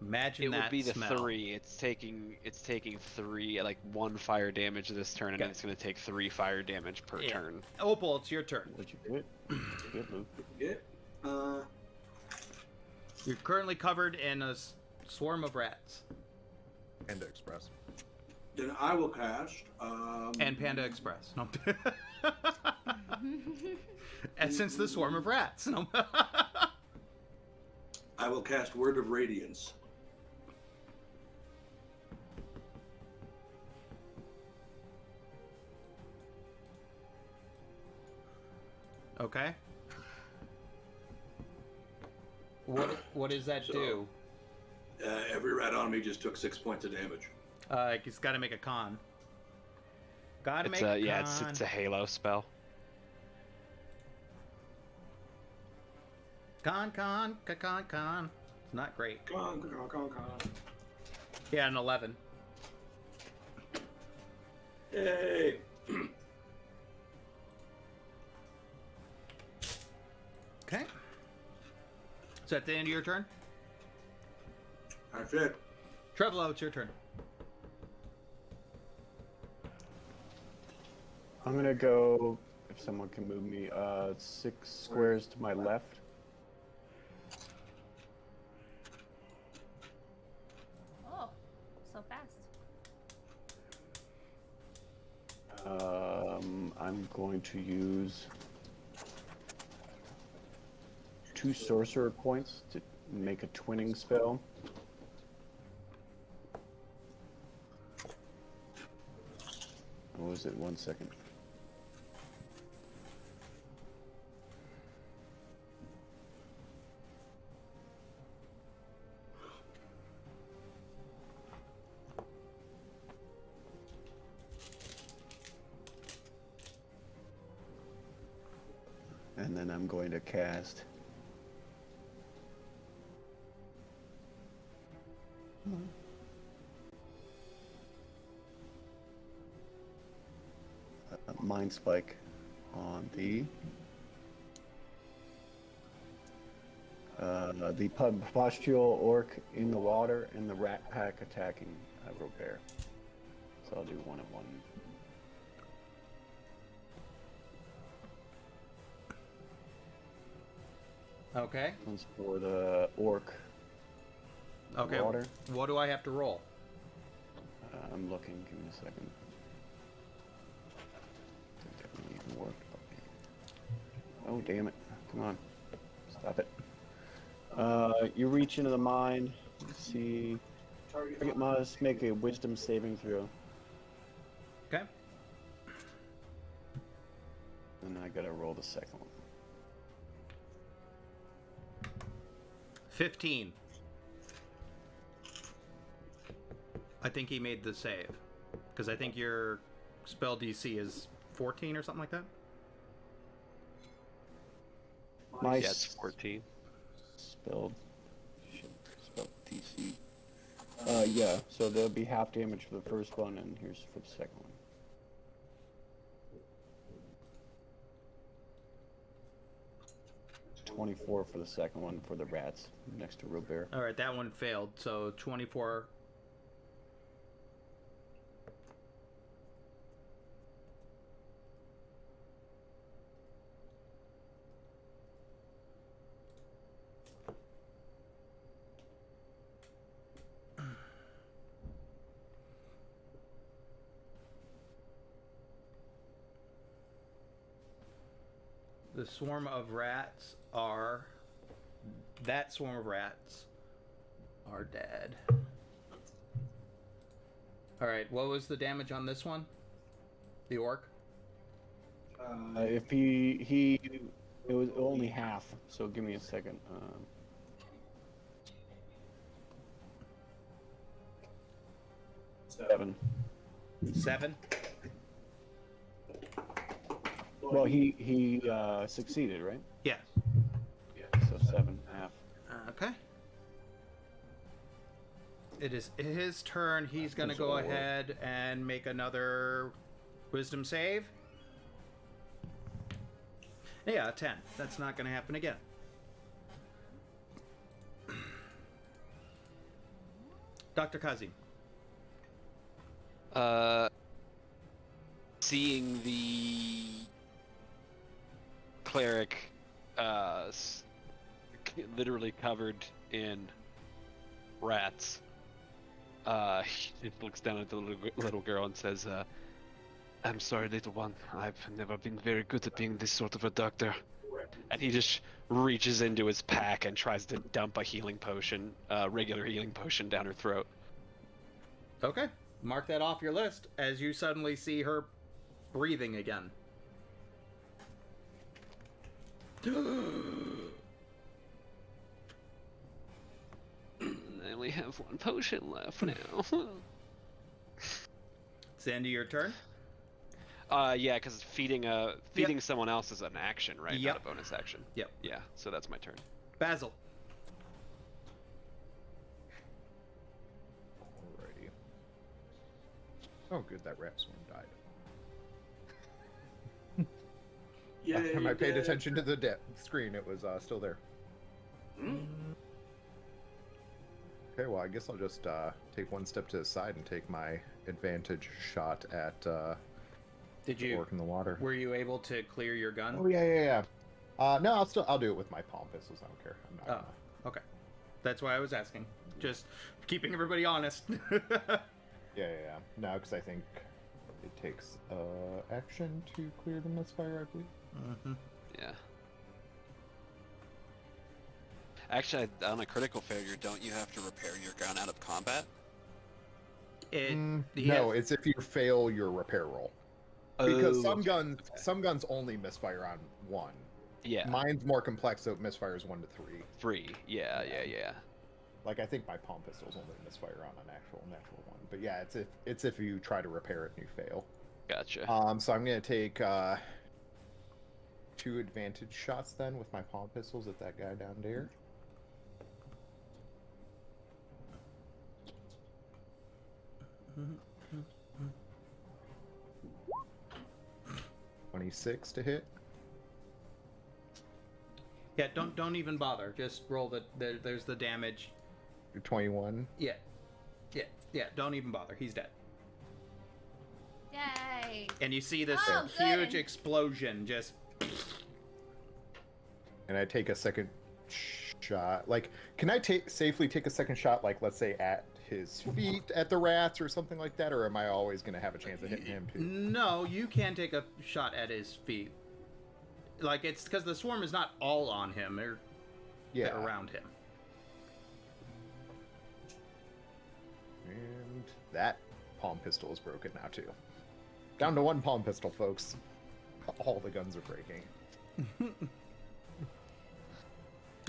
Imagine It that would be the smell. 3. It's taking 3, like 1 fire damage this turn, and Okay. then it's going to take 3 fire damage per Yeah. turn. Opal, it's your turn. Did you do it? Good, Luke. Yeah. You're currently covered in a swarm of rats. Panda Express. Then I will cast. And Panda Express. No. Essence the swarm of rats. No. I will cast Word of Radiance. Okay. What does that So- do? Every rat on me just took 6 points of damage. He's got to make a con. Gotta It's make a a yeah, con. it's a Halo spell. Con. It's not great. Con. Yeah, an 11. Yay! Okay. Is that the end of your turn? That's it. Trevolo, it's your turn. I'm gonna go, if someone can move me, 6 squares to my left. Oh, so fast. I'm going to use 2 sorcerer points to make a twinning spell. What was it? 1 second. And then I'm going to cast Mind Spike on the Pustule Orc in the water and the Rat Pack attacking Robert. So I'll do 1 and 1. Okay. One's for the Orc. Okay. Water. What do I have to roll? I'm looking. Give me a second. That didn't even work. Oh, damn it. Come on. Stop it. You reach into the mine. You see. Target must make a wisdom saving throw. Okay. And I gotta roll the second one. 15. I think he made the save. Because I think your spell DC is 14 or something like that? My Yeah, it's 14. spelled DC. Yeah, so there'll be half damage for the first one, and here's for the second one. $24 for the second one for the rats next to Robert. Alright, that one failed. So 24. The swarm of rats are... That swarm of rats are dead. Alright, what was the damage on this one? The orc? If it was only half, so give me a second. 7. 7? Well, he succeeded, right? Yes. So 7, half. Okay. It is his turn. He's going to go ahead and make another wisdom save. Yeah, 10. That's not going to happen again. Dr. Kazi. Seeing the cleric literally covered in rats, he looks down at the little girl and says, I'm sorry, little one. I've never been very good at being this sort of a doctor. And he just reaches into his pack and tries to dump a healing potion, regular healing potion down her throat. Okay. Mark that off your list as you suddenly see her breathing again. I only have one potion left now. It's the end of your turn. Yeah, because feeding someone else is an action, right? Yep. Not a bonus action. Yep. Yeah, so that's my turn. Basil. Alrighty. Oh, good, that rat swarm died. Yeah. Last time I paid attention to the screen, it was still there. Okay, well, I guess I'll just take one step to the side and take my advantage shot at Did the you? orc in the water. Were you able to clear your gun? Oh yeah. No, I'll do it with my palm pistols. I don't care. I'm not. Oh, okay. That's why I was asking. Just keeping everybody honest. Yeah. No, because I think it takes action to clear the misfire, I believe. Mm-hmm. Yeah. Actually, on a critical failure, don't you have to repair your gun out of combat? No, it's if you fail your repair roll. Because Oh, some guns only misfire on 1. Yeah. Mine's more complex, so it misfires 1 to 3. 3. Yeah. Like I think my palm pistols only misfire on an actual natural 1. But yeah, it's if you try to repair it and you fail. Gotcha. So I'm gonna take 2 advantage shots then with my palm pistols at that guy down there. Mm-hmm. 26 to hit. Yeah, don't even bother. Just roll there's the damage. 21. Yeah. Don't even bother. He's dead. Yay! And you see this Oh, good. huge explosion just. And I take a second shot. Like, can I safely take a second shot, like, let's say at his feet at the rats or something like that? Or am I always going to have a chance of hitting him too? No, you can take a shot at his feet. Like, it's because the swarm is not all on him. They're around him. And that palm pistol is broken now too. Down to 1 palm pistol, folks. All the guns are breaking.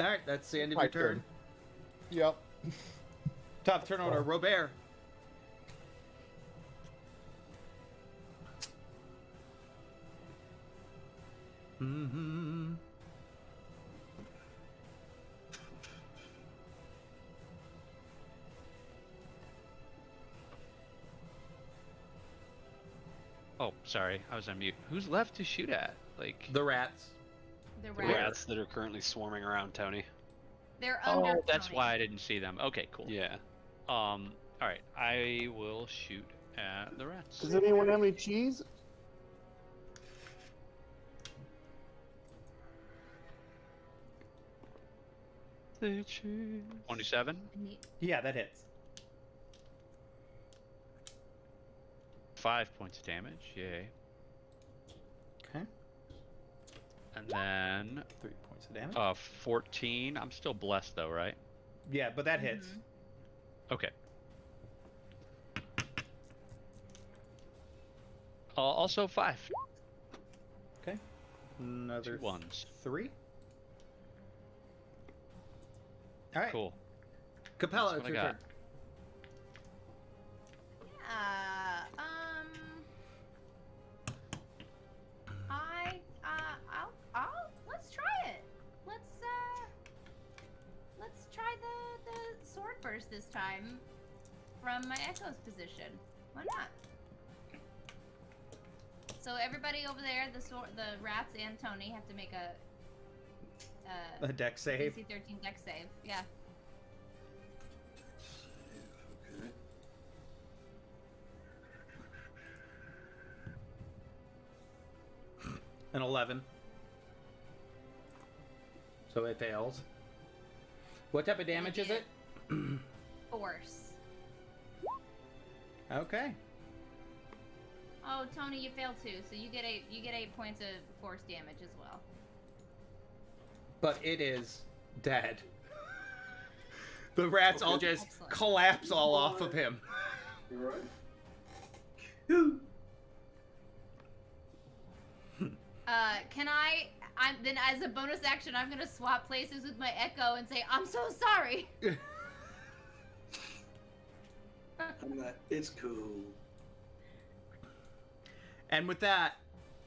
Alright, that's the end of My your turn. Yep. Top turn order, Robert. Mm-hmm. Oh, sorry, I was on mute. Who's left to shoot at? Like The rats. The The rats. rats that are currently swarming around Tony. They're under. Oh, that's Tony. why I didn't see them. Okay, cool. Yeah. All right, I will shoot at the rats. Does anyone have any cheese? The cheese. 27, Yeah, that hits. 5 points of damage. Yay. Okay. And then 3 points of damage. 14. I'm still blessed though, right? Yeah, but that hits. Okay. Also 5. Okay. Another 2 ones. 3. All right. Cool. Capella, That's it's what your I turn. got. Let's try it. Let's try the sword burst this time from my Echo's position. Why not? So everybody over there, the rats and Tony have to make A deck save. DC 13 deck save. Yeah. Okay. An 11. So it fails. What type of damage is it? Force. Okay. Oh, Tony, you failed too. So you get 8 points of force damage as well. But it is dead. The rats all just Excellent. collapse all off of him. You alright? Can I then as a bonus action, I'm gonna swap places with my Echo and say, I'm so sorry. I'm not. It's cool. And with that,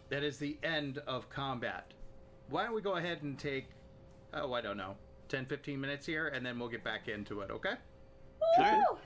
that is the end of combat. Why don't we go ahead and take, oh, I don't know, 10, 15 minutes here, and then we'll get back into it, okay? Woo!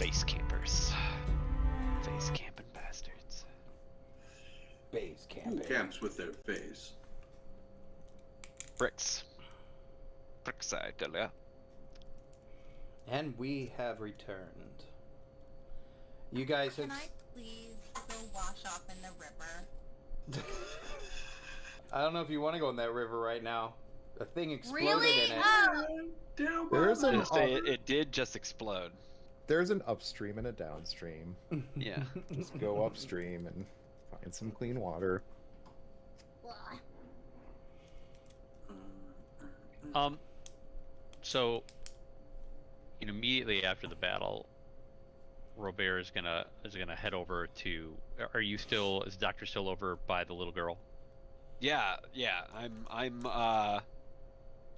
Face campers. Face camping bastards. Base Who camping. camps with their face? Bricks. Bricks, I tell ya. And we have returned. You guys have. Can I please go wash off in the river? I don't know if you want to go in that river right now. A thing exploded Really? in it. Oh, Down There's by an my- It did just explode. There's an upstream and a downstream. Yeah. Just go upstream and find some clean water. So, immediately after the battle, Robert is gonna head over to. Is the doctor still over by the little girl? Yeah.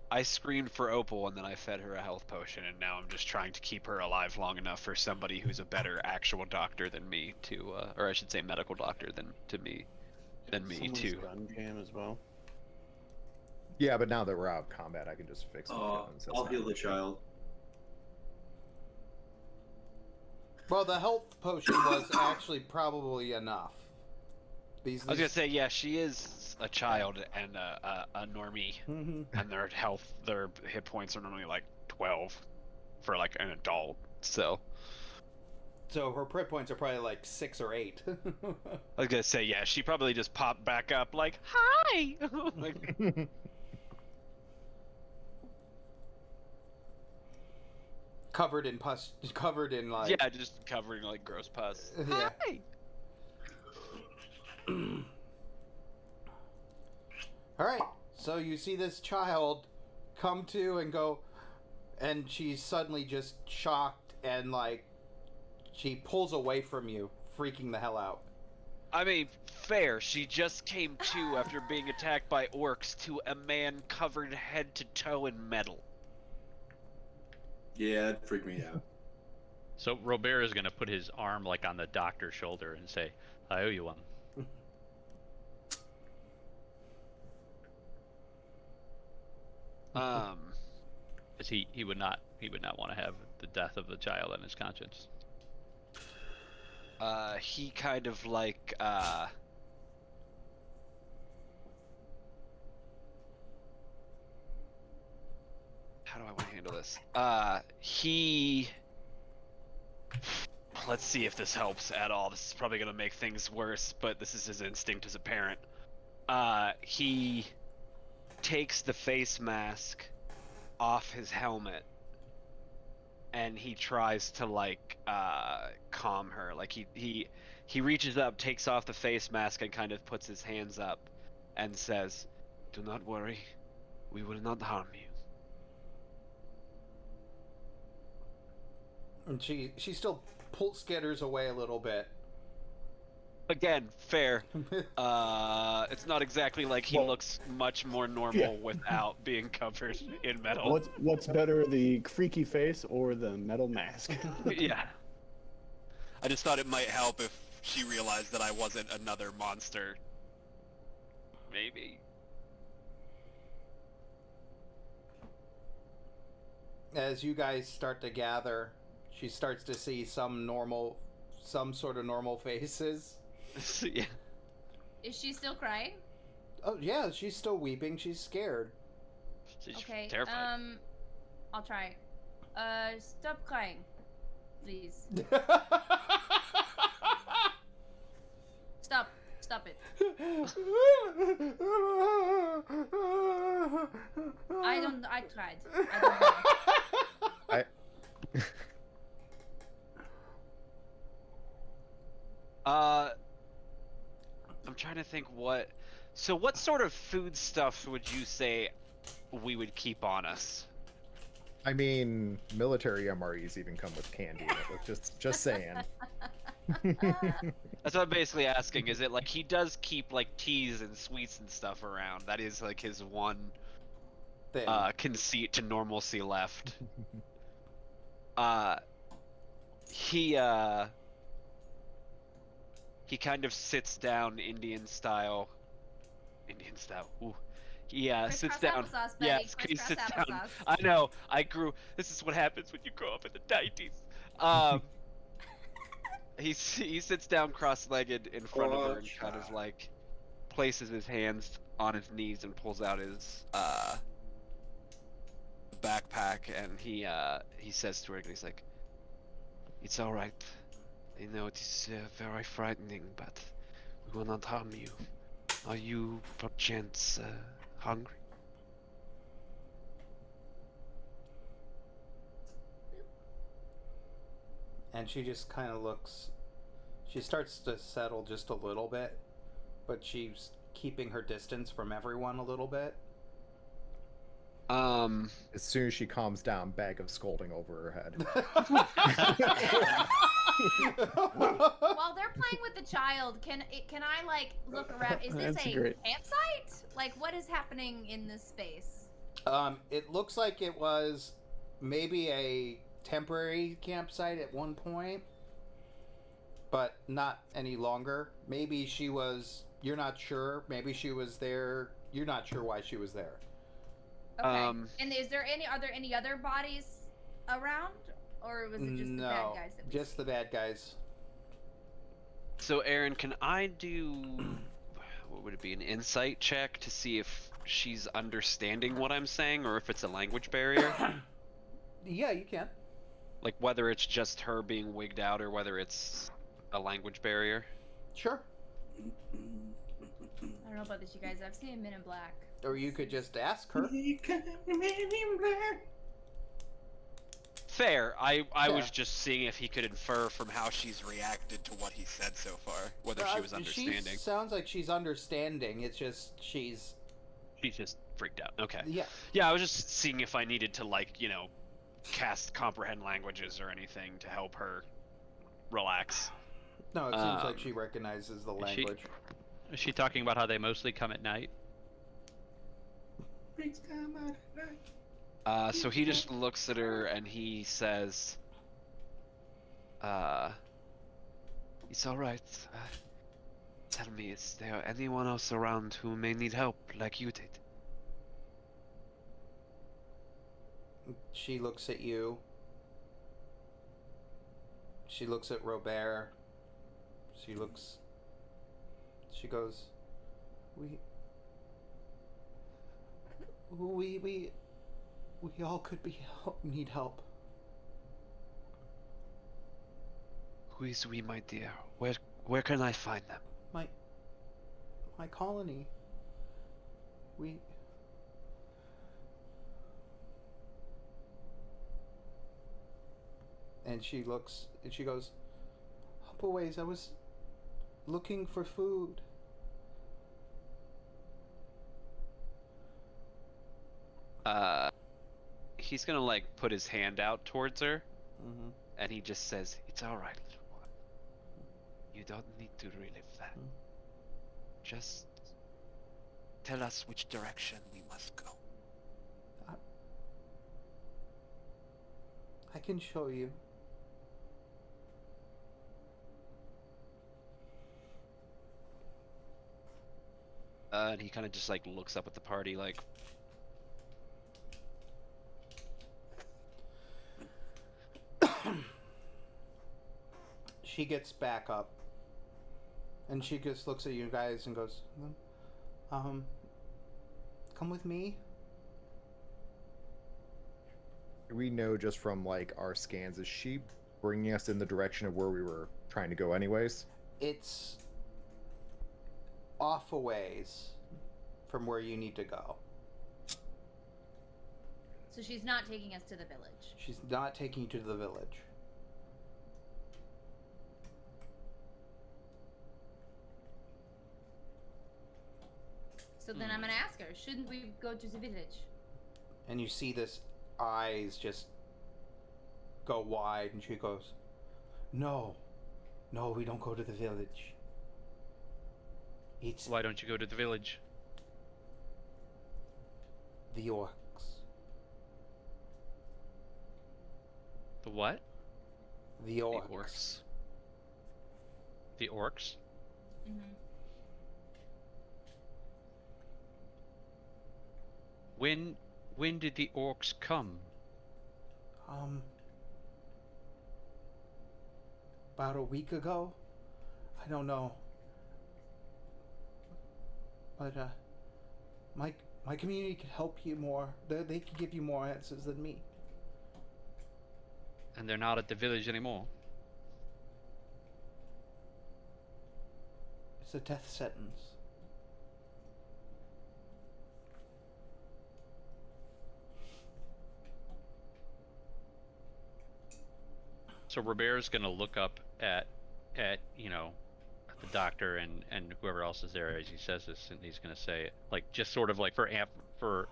I screened for Opal and then I fed her a health potion, and now I'm just trying to keep her alive long enough for somebody who's a better actual doctor than me to, or I should say medical doctor than me Someone's to. gun jam as well. Yeah, but now that we're out of combat, I can just fix my guns. That's I'll not heal an the issue. child. Well, the health potion was actually probably enough. I was gonna say, yeah, she is a child and a normie, Mhm. and their hit points are normally like 12 for like an adult. So So her crit points are probably like 6 or 8. I was gonna say, yeah, she probably just popped back up like, hi. Like, Covered in pus. Covered in like. yeah, just covering like gross pus. Yeah. Hi. All right. So you see this child come to and go, and she's suddenly just shocked and like she pulls away from you, freaking the hell out. I mean, fair. She just came to after being attacked by orcs to a man covered head to toe in metal. Yeah, it freaked me out. So Robert is gonna put his arm like on the doctor's shoulder and say, "I owe you one." Because he would not want to have the death of the child on his conscience. He kind of like, how do I want to handle this? Let's see if this helps at all. This is probably gonna make things worse, but this is his instinct as a parent. He takes the face mask off his helmet and he tries to like calm her. Like he reaches up, takes off the face mask and kind of puts his hands up and says, "Do not worry, we will not harm you." And she still skitters away a little bit. Again, fair. It's not exactly like he looks much more normal without being covered in metal. What's better, the freaky face or the metal mask? Yeah. I just thought it might help if she realized that I wasn't another monster. Maybe. As you guys start to gather, she starts to see some sort of normal faces. Yeah. is she still crying? Oh yeah, she's still weeping. She's scared. She's Okay. terrified. I'll try. Stop crying, please. Stop it. I tried. I don't know. I'm trying to think what. So, what sort of food stuff would you say we would keep on us? I mean, military MREs even come with candy in it. Just saying. That's what I'm basically asking. Is it like he does keep like teas and sweets and stuff around? That is like his one Thing. conceit to normalcy left. He kind of sits down Indian style. Ooh. He sits Crisscross down. applesauce, buddy. Yes, he Crisscross sits down. applesauce. I know. This is what happens when you grow up in the 90s. he sits down cross-legged in front of her and kind of Gotcha. like places his hands on his knees and pulls out his backpack, and he says to her, he's like, "It's all right. I know it is very frightening, but we will not harm you. Are you perchance hungry?" And she just kind of looks. She starts to settle just a little bit, but she's keeping her distance from everyone a little bit. As soon as she calms down, bag of scolding over her head. While they're playing with the child, can I like look around? Is this That's a great. campsite? Like, what is happening in this space? It looks like it was maybe a temporary campsite at one point, but not any longer. Maybe she was. You're not sure. Maybe she was there. You're not sure why she was there. Okay. Um, And are there any other bodies around, or was it just the bad guys? That we just see? the bad guys. So Aaron, can I do what would it be, an insight check to see if she's understanding what I'm saying or if it's a language barrier? Yeah, you can. Like whether it's just her being wigged out or whether it's a language barrier? Sure. I don't know about this, you guys. I've seen Men in Black. Or you could just ask her. Fair. I Yeah. was just seeing if he could infer from how she's reacted to what he said so far, whether she was understanding. She sounds like she's understanding. It's just she's. She's just freaked out. Okay. Yeah. Yeah, I was just seeing if I needed to, like, you know, cast comprehend languages or anything to help her relax. No, it seems like she recognizes the Is she- language. Is she talking about how they mostly come at night? So he just looks at her and he says, "It's all right. Tell me, is there anyone else around who may need help like you did?" She looks at you. She looks at Robert. She goes, we all could need help. Who is we, my dear? Where can I find them? My colony. And she looks and she goes, Boys, I was looking for food. He's gonna like put his hand out towards her, Mm-hmm. and he just says, "It's all right, little one. You don't need to relive that. Just tell us which direction we must go." I can show you. And he kind of just like looks up at the party, like, She gets back up. And she just looks at you guys and goes, come with me. We know just from like our scans, is she bringing us in the direction of where we were trying to go anyways? It's off a ways from where you need to go. So she's not taking us to the village. She's not taking you to the village. So then I'm gonna ask her, shouldn't we go to the village? And you see this eyes just go wide, and she goes, No, we don't go to the village. It's Why don't you go to the village? the orcs. The what? The orcs. orcs. The orcs? Mm-hmm. When did the orcs about a week ago. I don't know. But, my community could help you more. They could give you more answers than me. And they're not at the village anymore. It's a death sentence. So Robert's gonna look up at you know, at the doctor and whoever else is there as he says this, and he's gonna say, like, just sort of like for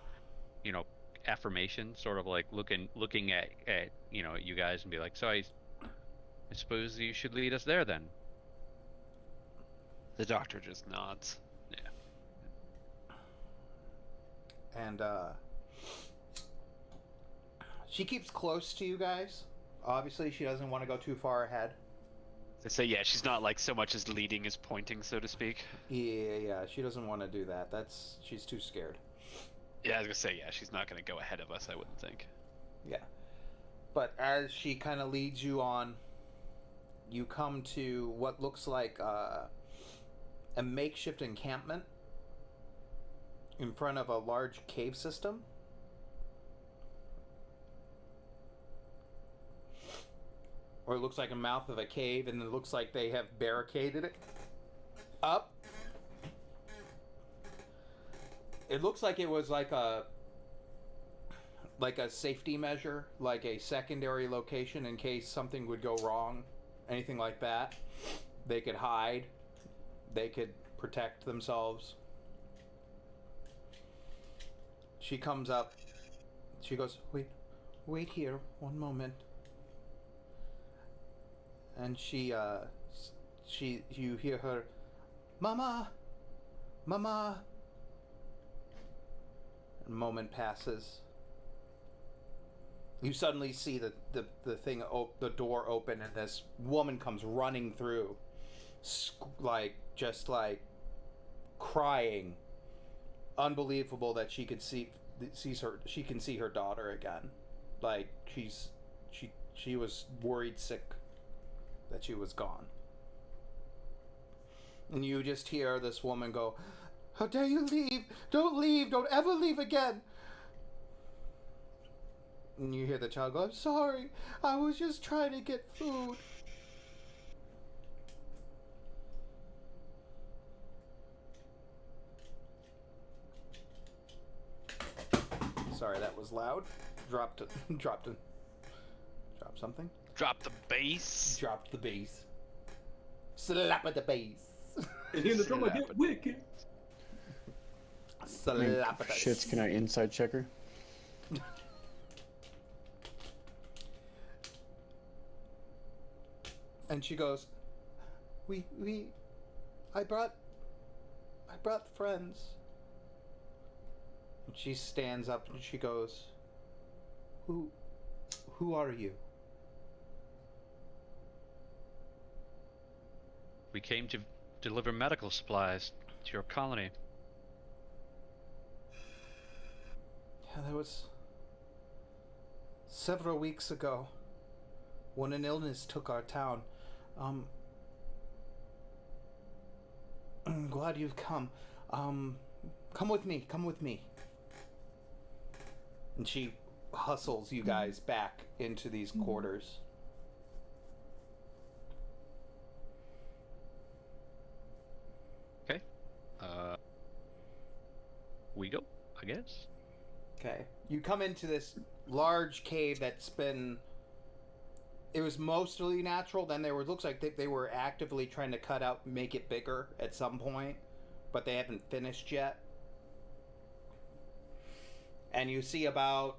you know, affirmation, sort of like looking at you know, you guys, and be like, so I suppose you should lead us there then. The doctor just nods. And she keeps close to you guys. Obviously, she doesn't want to go too far ahead. They say, yeah, she's not like so much as leading as pointing, so to speak. Yeah, she doesn't want to do that. She's too scared. Yeah, I was gonna say, yeah, she's not gonna go ahead of us, I wouldn't think. Yeah. But as she kind of leads you on, you come to what looks like a makeshift encampment in front of a large cave system. Or it looks like a mouth of a cave, and it looks like they have barricaded it up. It looks like it was like a safety measure, like a secondary location in case something would go wrong, anything like that. They could hide. They could protect themselves. She comes up. She goes, wait here, one moment. And you hear her, Mama! Mama! A moment passes. You suddenly see the thing, the door open, and this woman comes running through, just crying. Unbelievable that she could see her daughter again. Like she was worried sick that she was gone. And you just hear this woman go, "How dare you leave? Don't leave! Don't ever leave again!" And you hear the child go, "I'm sorry. I was just trying to get food." Sorry, that was loud. Dropped something. Drop the bass. Dropped the bass. Slap at the bass. And in the drum I get wicked. I mean, Slap at the shits, can I inside check her? And she goes, I brought friends. And she stands up and she goes, who are you? We came to deliver medical supplies to your colony. Yeah, that was several weeks ago when an illness took our town. I'm glad you've come. Come with me. And she hustles you guys back into these quarters. Okay. We go, I guess. Okay. You come into this large cave that's been... It was mostly natural, then looks like they were actively trying to cut out, make it bigger at some point, but they haven't finished yet. And you see about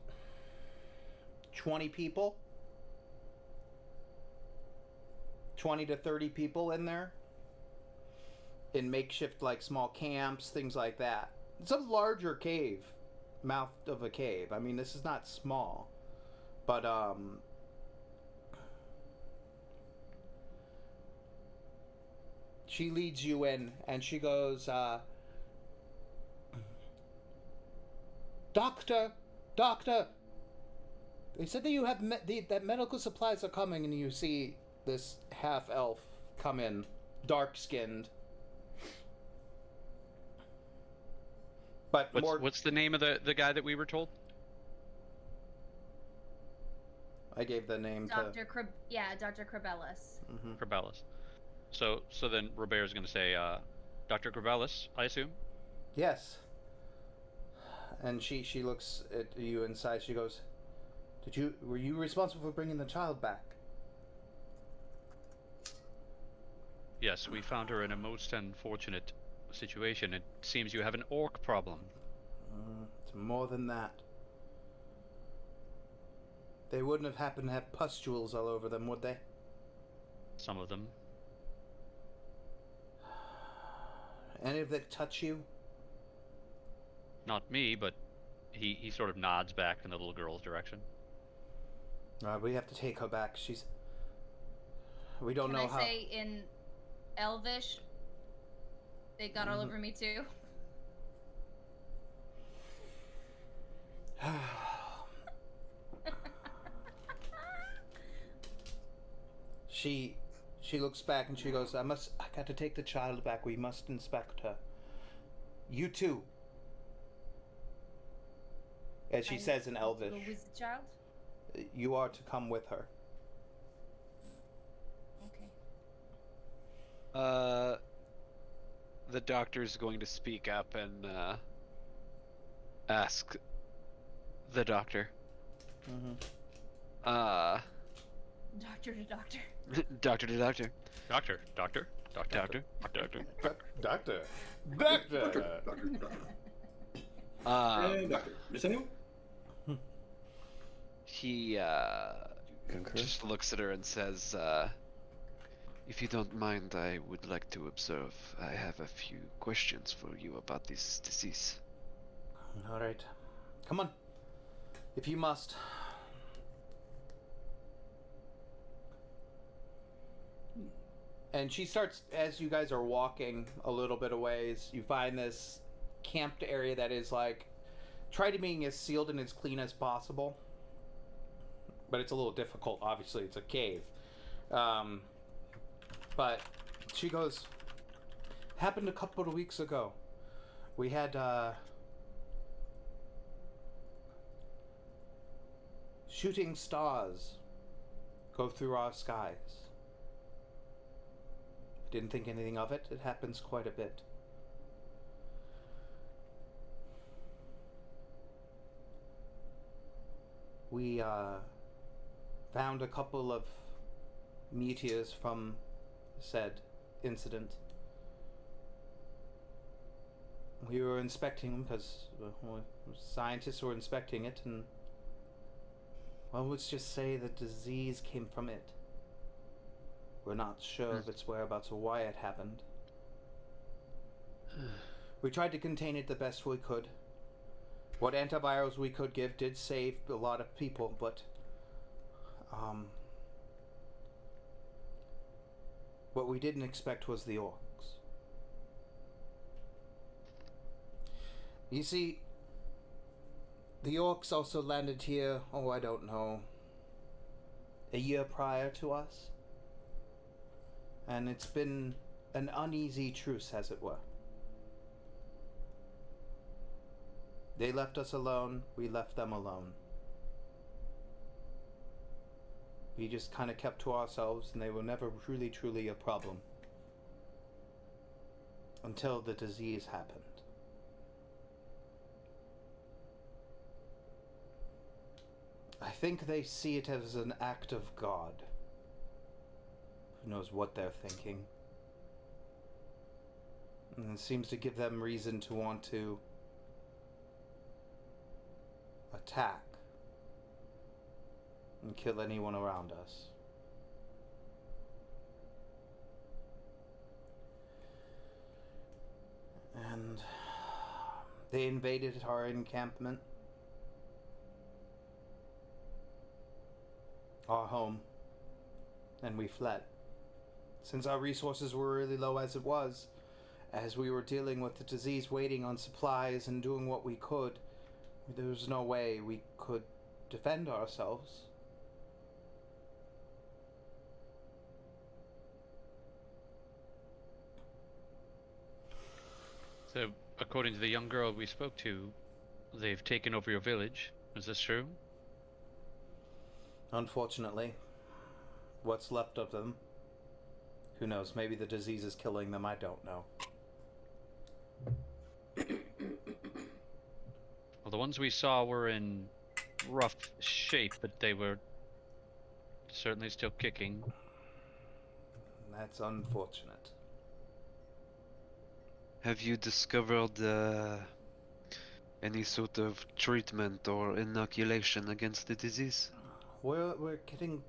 20 people. 20 to 30 people in there. In makeshift, like, small camps, things like that. It's a larger cave. Mouth of a cave. I mean, this is not small. But, she leads you in, and she goes, Doctor! They said that you have that medical supplies are coming, and you see this half elf come in, dark skinned. But What's the name of the guy that we were told? I gave the name Dr. Dr. Crabellis. to. Corbellis. So then Robert's going to say, Dr. Corbellis, I assume? Yes. And she looks at you inside. She goes, were you responsible for bringing the child back? Yes, we found her in a most unfortunate situation. It seems you have an orc problem. It's more than that. They wouldn't have happened to have pustules all over them, would they? Some of them. Any of that touch you? Not me, but he sort of nods back in the little girl's direction. We have to take her back. We don't know how. Can I say in Elvish, they got all over me too? She looks back and she goes, I got to take the child back. We must inspect her. You too. As she says in Elvish. Who is the child? You are to come with her. Okay. The doctor's going to speak up and ask the doctor. Doctor to doctor. Doctor to doctor. Doctor. Doctor. Doctor. Doctor. Miss anyone? He just looks at her and says, if you don't mind, I would like to observe. I have a few questions for you about this disease. All right. Come on. If you must. And she starts, as you guys are walking a little bit a ways, you find this camped area that is like, try to being as sealed and as clean as possible. But it's a little difficult, obviously, it's a cave. But she goes, happened a couple of weeks ago. We had, shooting stars go through our skies. Didn't think anything of it. It happens quite a bit. We found a couple of meteors from said incident. We were inspecting them because scientists were inspecting it, and well, let's just say the disease came from it. We're not sure of its whereabouts or why it happened. We tried to contain it the best we could. What antivirals we could give did save a lot of people, but what we didn't expect was the orcs. You see, the orcs also landed here, I don't know, a year prior to us. And it's been an uneasy truce, as it were. They left us alone, we left them alone. We just kind of kept to ourselves, and they were never truly a problem. Until the disease happened. I think they see it as an act of God. Who knows what they're thinking. And it seems to give them reason to want to attack and kill anyone around us. And they invaded our encampment, our home, and we fled. Since our resources were really low as it was, as we were dealing with the disease, waiting on supplies and doing what we could, there was no way we could defend ourselves. So, according to the young girl we spoke to, they've taken over your village. Is this true? Unfortunately, what's left of them. Who knows? Maybe the disease is killing them. I don't know. Well, the ones we saw were in rough shape, but they were certainly still kicking. That's unfortunate. Have you discovered any sort of treatment or inoculation against the disease? We're getting.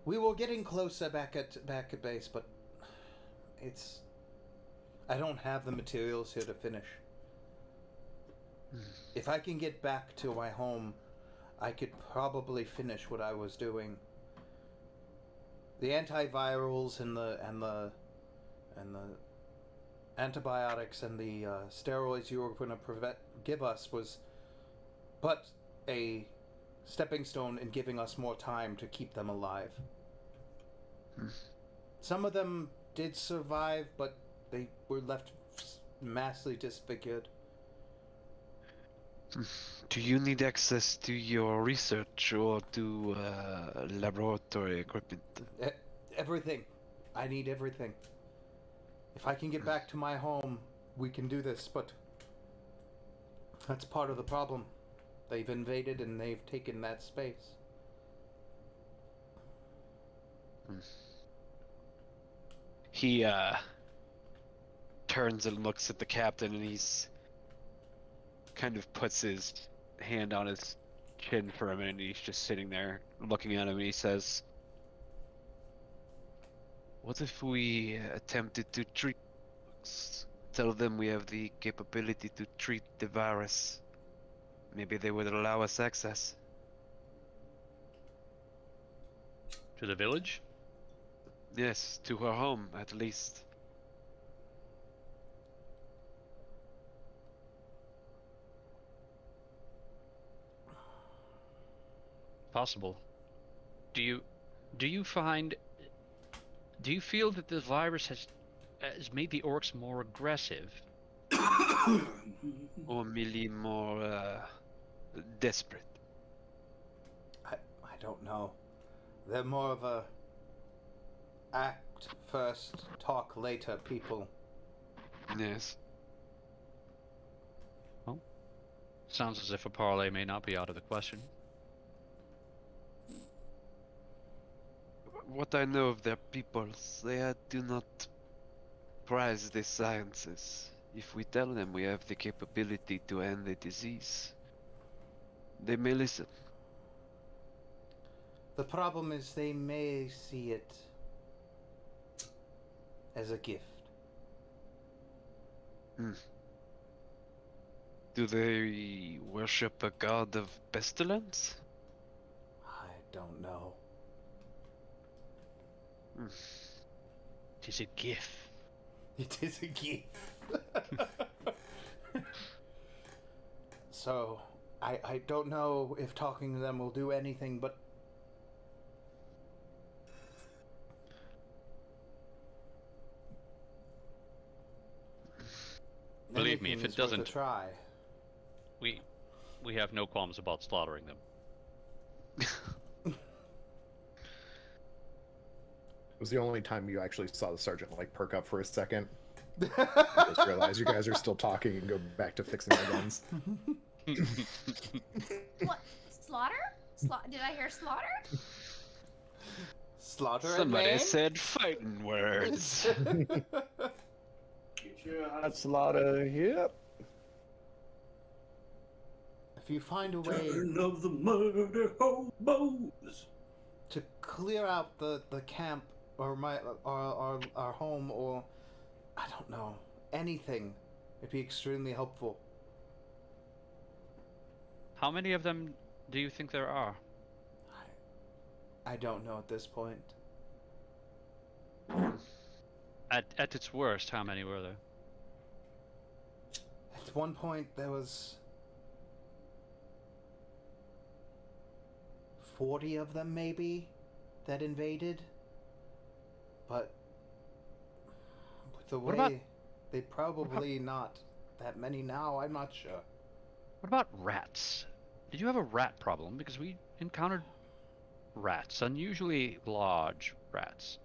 We were getting closer back at base, but it's. I don't have the materials here to finish. If I can get back to my home, I could probably finish what I was doing. The antivirals and the antibiotics and the steroids you were going to give us was but a stepping stone in giving us more time to keep them alive. Some of them did survive, but they were left massively disfigured. Do you need access to your research or to laboratory equipment? Everything. I need everything. If I can get back to my home, we can do this, but that's part of the problem. They've invaded and they've taken that space. He turns and looks at the captain, and he's kind of puts his hand on his chin for a minute, and he's just sitting there looking at him, and he says, What if we attempted to treat folks? Tell them we have the capability to treat the virus. Maybe they would allow us access. To the village? Yes, to her home, at least. Possible. Do you feel that this virus has made the orcs more aggressive? Or merely more desperate? I don't know. They're more of a act first, talk later people. Yes. Well, sounds as if a parley may not be out of the question. What I know of their peoples, they do not prize the sciences. If we tell them we have the capability to end the disease, they may listen. The problem is they may see it as a gift. Do they worship a god of pestilence? I don't know. It is a gift. It is a gift. So, I don't know if talking to them will do anything, but Believe me, if it anything is worth a doesn't, try. we have no qualms about slaughtering them. It was the only time you actually saw the sergeant like perk up for a second. I just realized you guys are still talking and go back to fixing their guns. What? Slaughter? Did I hear slaughter? Slaughter somebody and said fighting words. That's a lot of yep. if you find a way Turn of the murder hobos. to clear out the camp or our home, or I don't know, anything, it'd be extremely helpful. How many of them do you think there are? I don't know at this point. At its worst, how many were there? At one point there was 40 of them maybe that invaded. But with the What way about- They probably not that many now. I'm not sure. What about rats? Did you have a rat problem? Because we encountered rats, unusually large rats.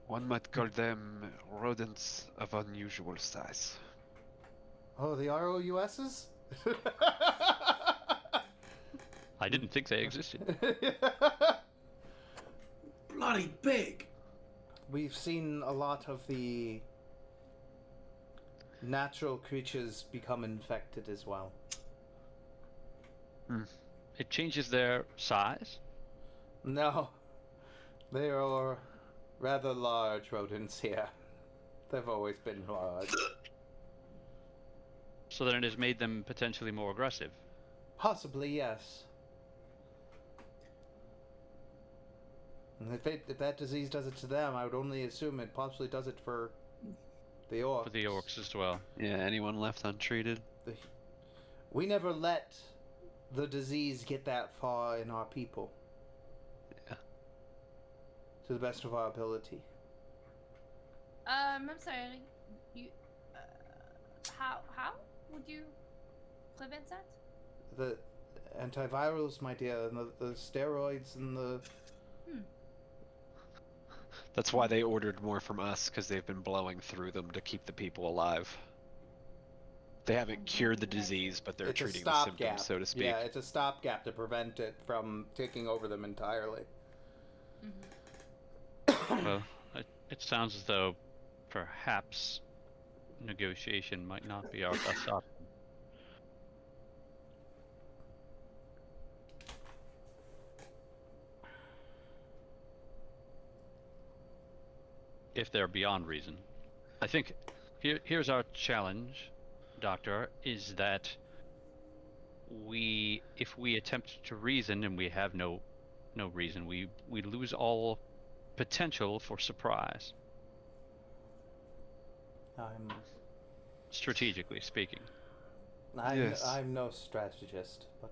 One might call them rodents of unusual size. Oh, the ROUSs? I didn't think they existed. Bloody big. We've seen a lot of the natural creatures become infected as well. It changes their size? No, they are rather large rodents here. They've always been large. So then it has made them potentially more aggressive. Possibly, yes. And if that disease does it to them, I would only assume it possibly does it for the orcs. For the orcs as well. Yeah, anyone left untreated? We never let the disease get that far in our people. Yeah. To the best of our ability. I'm sorry. You, how would you prevent that? The antivirals, my dear, and the steroids and the... That's why they ordered more from us, because they've been blowing through them to keep the people alive. They haven't cured the disease, but they're It's a treating the stopgap. symptoms, so to speak. Yeah, it's a stopgap to prevent it from taking over them entirely. Well, it sounds as though perhaps negotiation might not be our best option. If they're beyond reason. I think here's our challenge, Doctor, is that if we attempt to reason and we have no reason, we lose all potential for surprise. Strategically speaking. Yes. I'm no strategist, but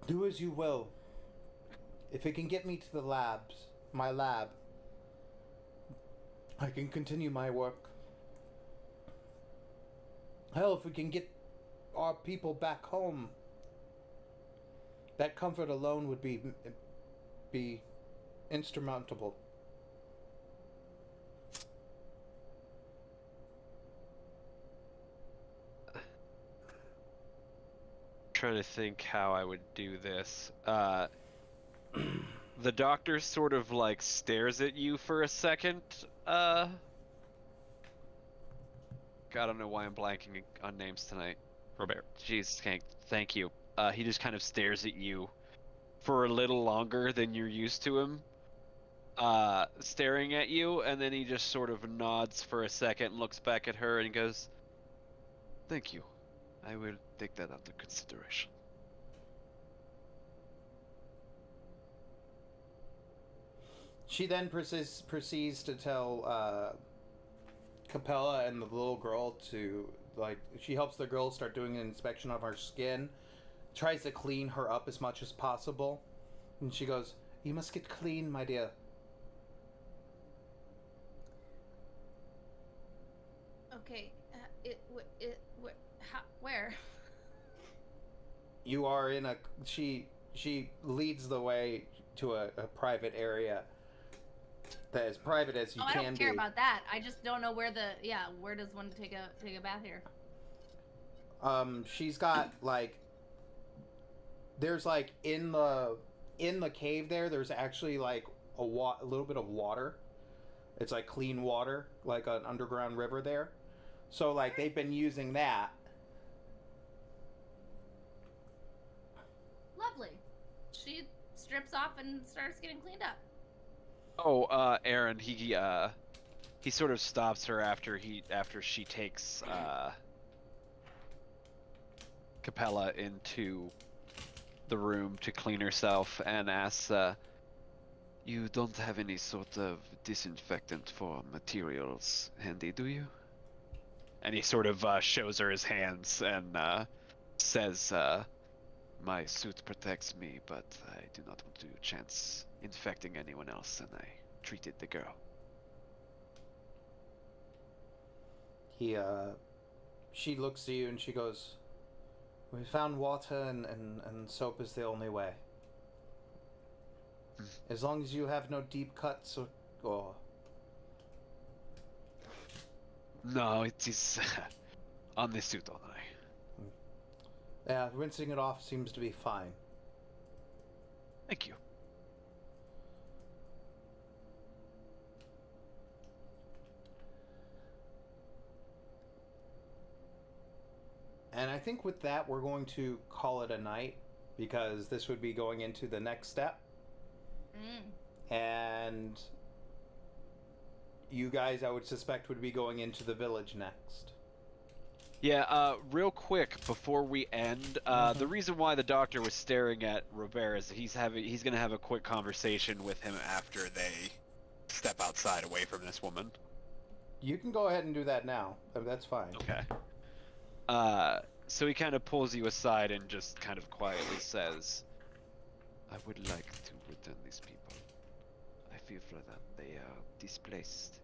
do as you will. If it can get me to the labs, my lab, I can continue my work. Hell, if we can get our people back home, that comfort alone would be insurmountable. Trying to think how I would do this. The doctor sort of like stares at you for a second. God, I don't know why I'm blanking on names tonight. Robert. Jeez, thank you. He just kind of stares at you for a little longer than you're used to him staring at you, and then he just sort of nods for a second, looks back at her, and goes, Thank you. I will take that under consideration. She then proceeds to tell Capella and the little girl to, like, she helps the girl start doing an inspection of her skin, tries to clean her up as much as possible, and she goes, "You must get clean, my dear." Okay, where? You are in a... She leads the way to a private area that as private as you I can don't be. care about that. I just don't know where where does one take a bath here? She's got, like... There's, like, in the cave there's actually, like, a little bit of water. It's, like, clean water, like an underground river there. So, like, they've been using that. Lovely. She strips off and starts getting cleaned up. "Oh, Aaron, he sort of stops her after she takes Capella into the room to clean herself and asks, You don't have any sort of disinfectant for materials handy, do you? and he sort of shows her his hands and says, My suit protects me, but I do not want to chance infecting anyone else, and I treated the girl. She looks to you and she goes, "We found water and soap is the only way. As long as you have no deep cuts or No, it is on the suit only. yeah, rinsing it off seems to be fine." Thank you. And I think with that, we're going to call it a night because this would be going into the next step. And you guys, I would suspect, would be going into the village next. Yeah, real quick before we end, the reason why the doctor was staring at Robert is he's gonna have a quick conversation with him after they step outside away from this woman. You can go ahead and do that now. That's fine. Okay. So he kind of pulls you aside and just kind of quietly says, I would like to return these people. I feel for them. They are displaced.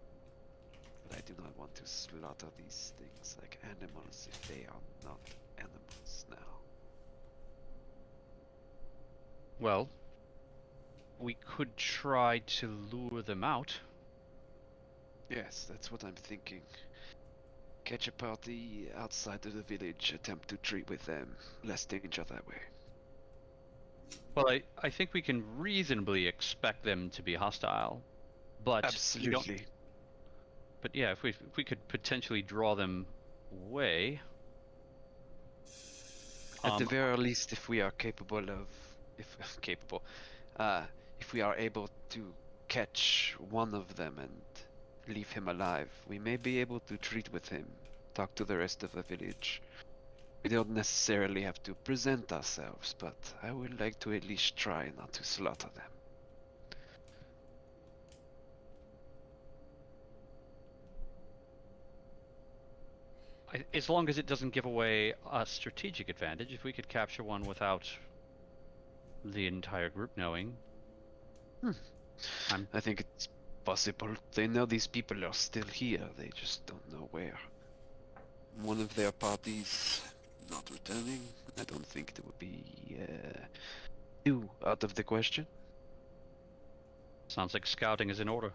But I do not want to slaughter these things like animals if they are not animals now. Well, we could try to lure them out. Yes, that's what I'm thinking. Catch a party outside of the village, attempt to treat with them. Less danger that way. Well, I think we can reasonably expect them to be hostile, but Absolutely. But yeah, if we could potentially draw them away. At the very least, if we are capable of, if we are able to catch one of them and leave him alive, we may be able to treat with him, talk to the rest of the village. We don't necessarily have to present ourselves, but I would like to at least try not to slaughter them. As long as it doesn't give away a strategic advantage, if we could capture one without the entire group knowing. I think it's possible. They know these people are still here, they just don't know where. One of their parties not returning, I don't think it would be too out of the question. Sounds like scouting is in order.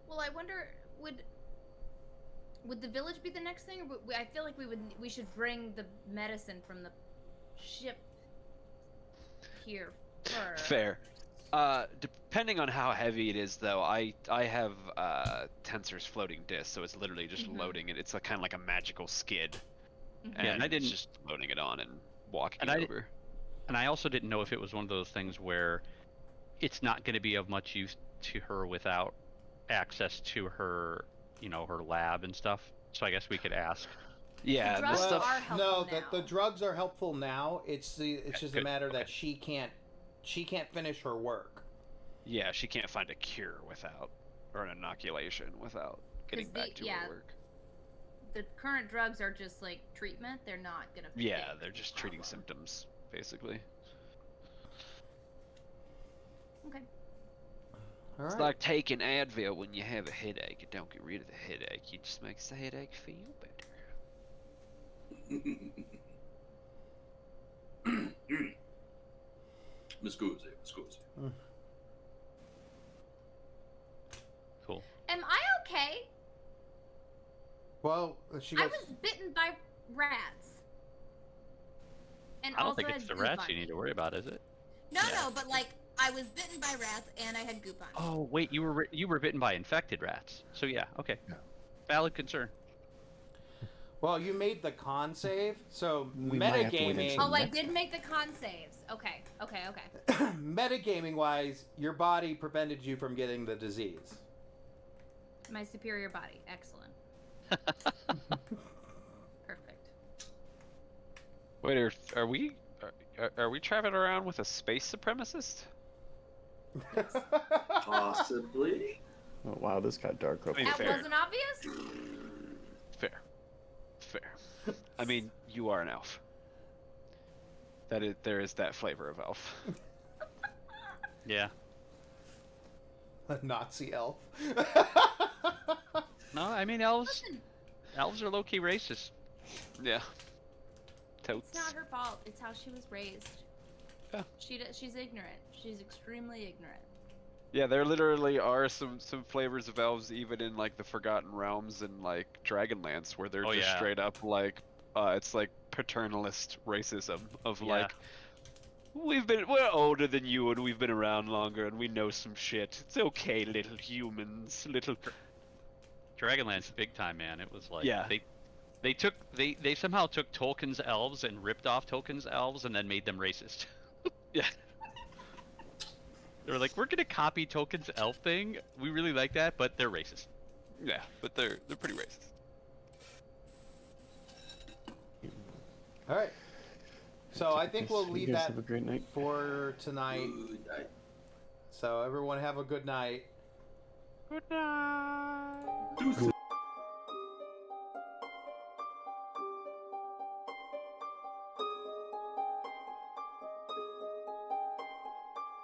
Well, I wonder, would the village be the next thing, or I feel like we should bring the medicine from the ship here first. fair. Depending on how heavy it is, though, I have Tensor's floating disc, so it's literally just loading it. It's kind of like a magical skid, and, Yeah, and I didn't- it's just loading it on and walking And it I- over. And I also didn't know if it was one of those things where it's not going to be of much use to her without access to her, her lab and stuff. So I guess we could ask. Yeah, The the drugs stuff. are helpful No, now. the drugs are helpful now. It's just a good. matter that Okay. she can't finish her work. Yeah, she can't find a cure without, or an inoculation without getting 'Cause back to her work. The current drugs are just like treatment. They're not gonna. Yeah, fix they're just the treating problem. symptoms, basically. Okay. All It's right. like taking Advil when you have a headache. It don't get rid of the headache. It just makes the headache feel better. Mi scusi. Cool. Am I okay? Well, she I goes. was bitten by rats. And I don't also think had it's the goop rats on you me. need to worry about, is it? No, Yeah. no, but like I was bitten by rats and I had goop on me. Oh wait, you were bitten by infected rats. So yeah, okay. Yeah. Valid concern. Well, you made the con save, so We might have to wait metagaming. until- Oh, I did make the con saves. Okay. Metagaming wise, your body prevented you from getting the disease. My superior body. Excellent. Perfect. Wait, are we traveling around with a space supremacist? Possibly. Oh, wow, this got dark real I mean, That quick. fair. wasn't obvious? Fair. I mean, you are an elf. There is that flavor of elf. Yeah. A Nazi elf. No, I mean elves. Listen, Elves are low-key racist. Yeah. it's Totes. not her fault. It's how she was raised. Yeah. She's ignorant. She's extremely ignorant. Yeah, there literally are some flavors of elves even in like the Forgotten Realms and like Dragonlance where they're Oh, just yeah. straight up like it's like paternalist racism of Yeah. like we're older than you and we've been around longer and we know some shit. It's okay, little humans, little Dragonlance big time, man. It was like Yeah. they somehow took Tolkien's elves and ripped off Tolkien's elves and then made them racist. Yeah. They were like, we're gonna copy Tolkien's elf thing. We really like that, but they're racist. Yeah, but they're pretty racist. All right. So I think we'll You leave guys that have a great night. for tonight. Good night. So everyone have a good night. Good night. Deuces.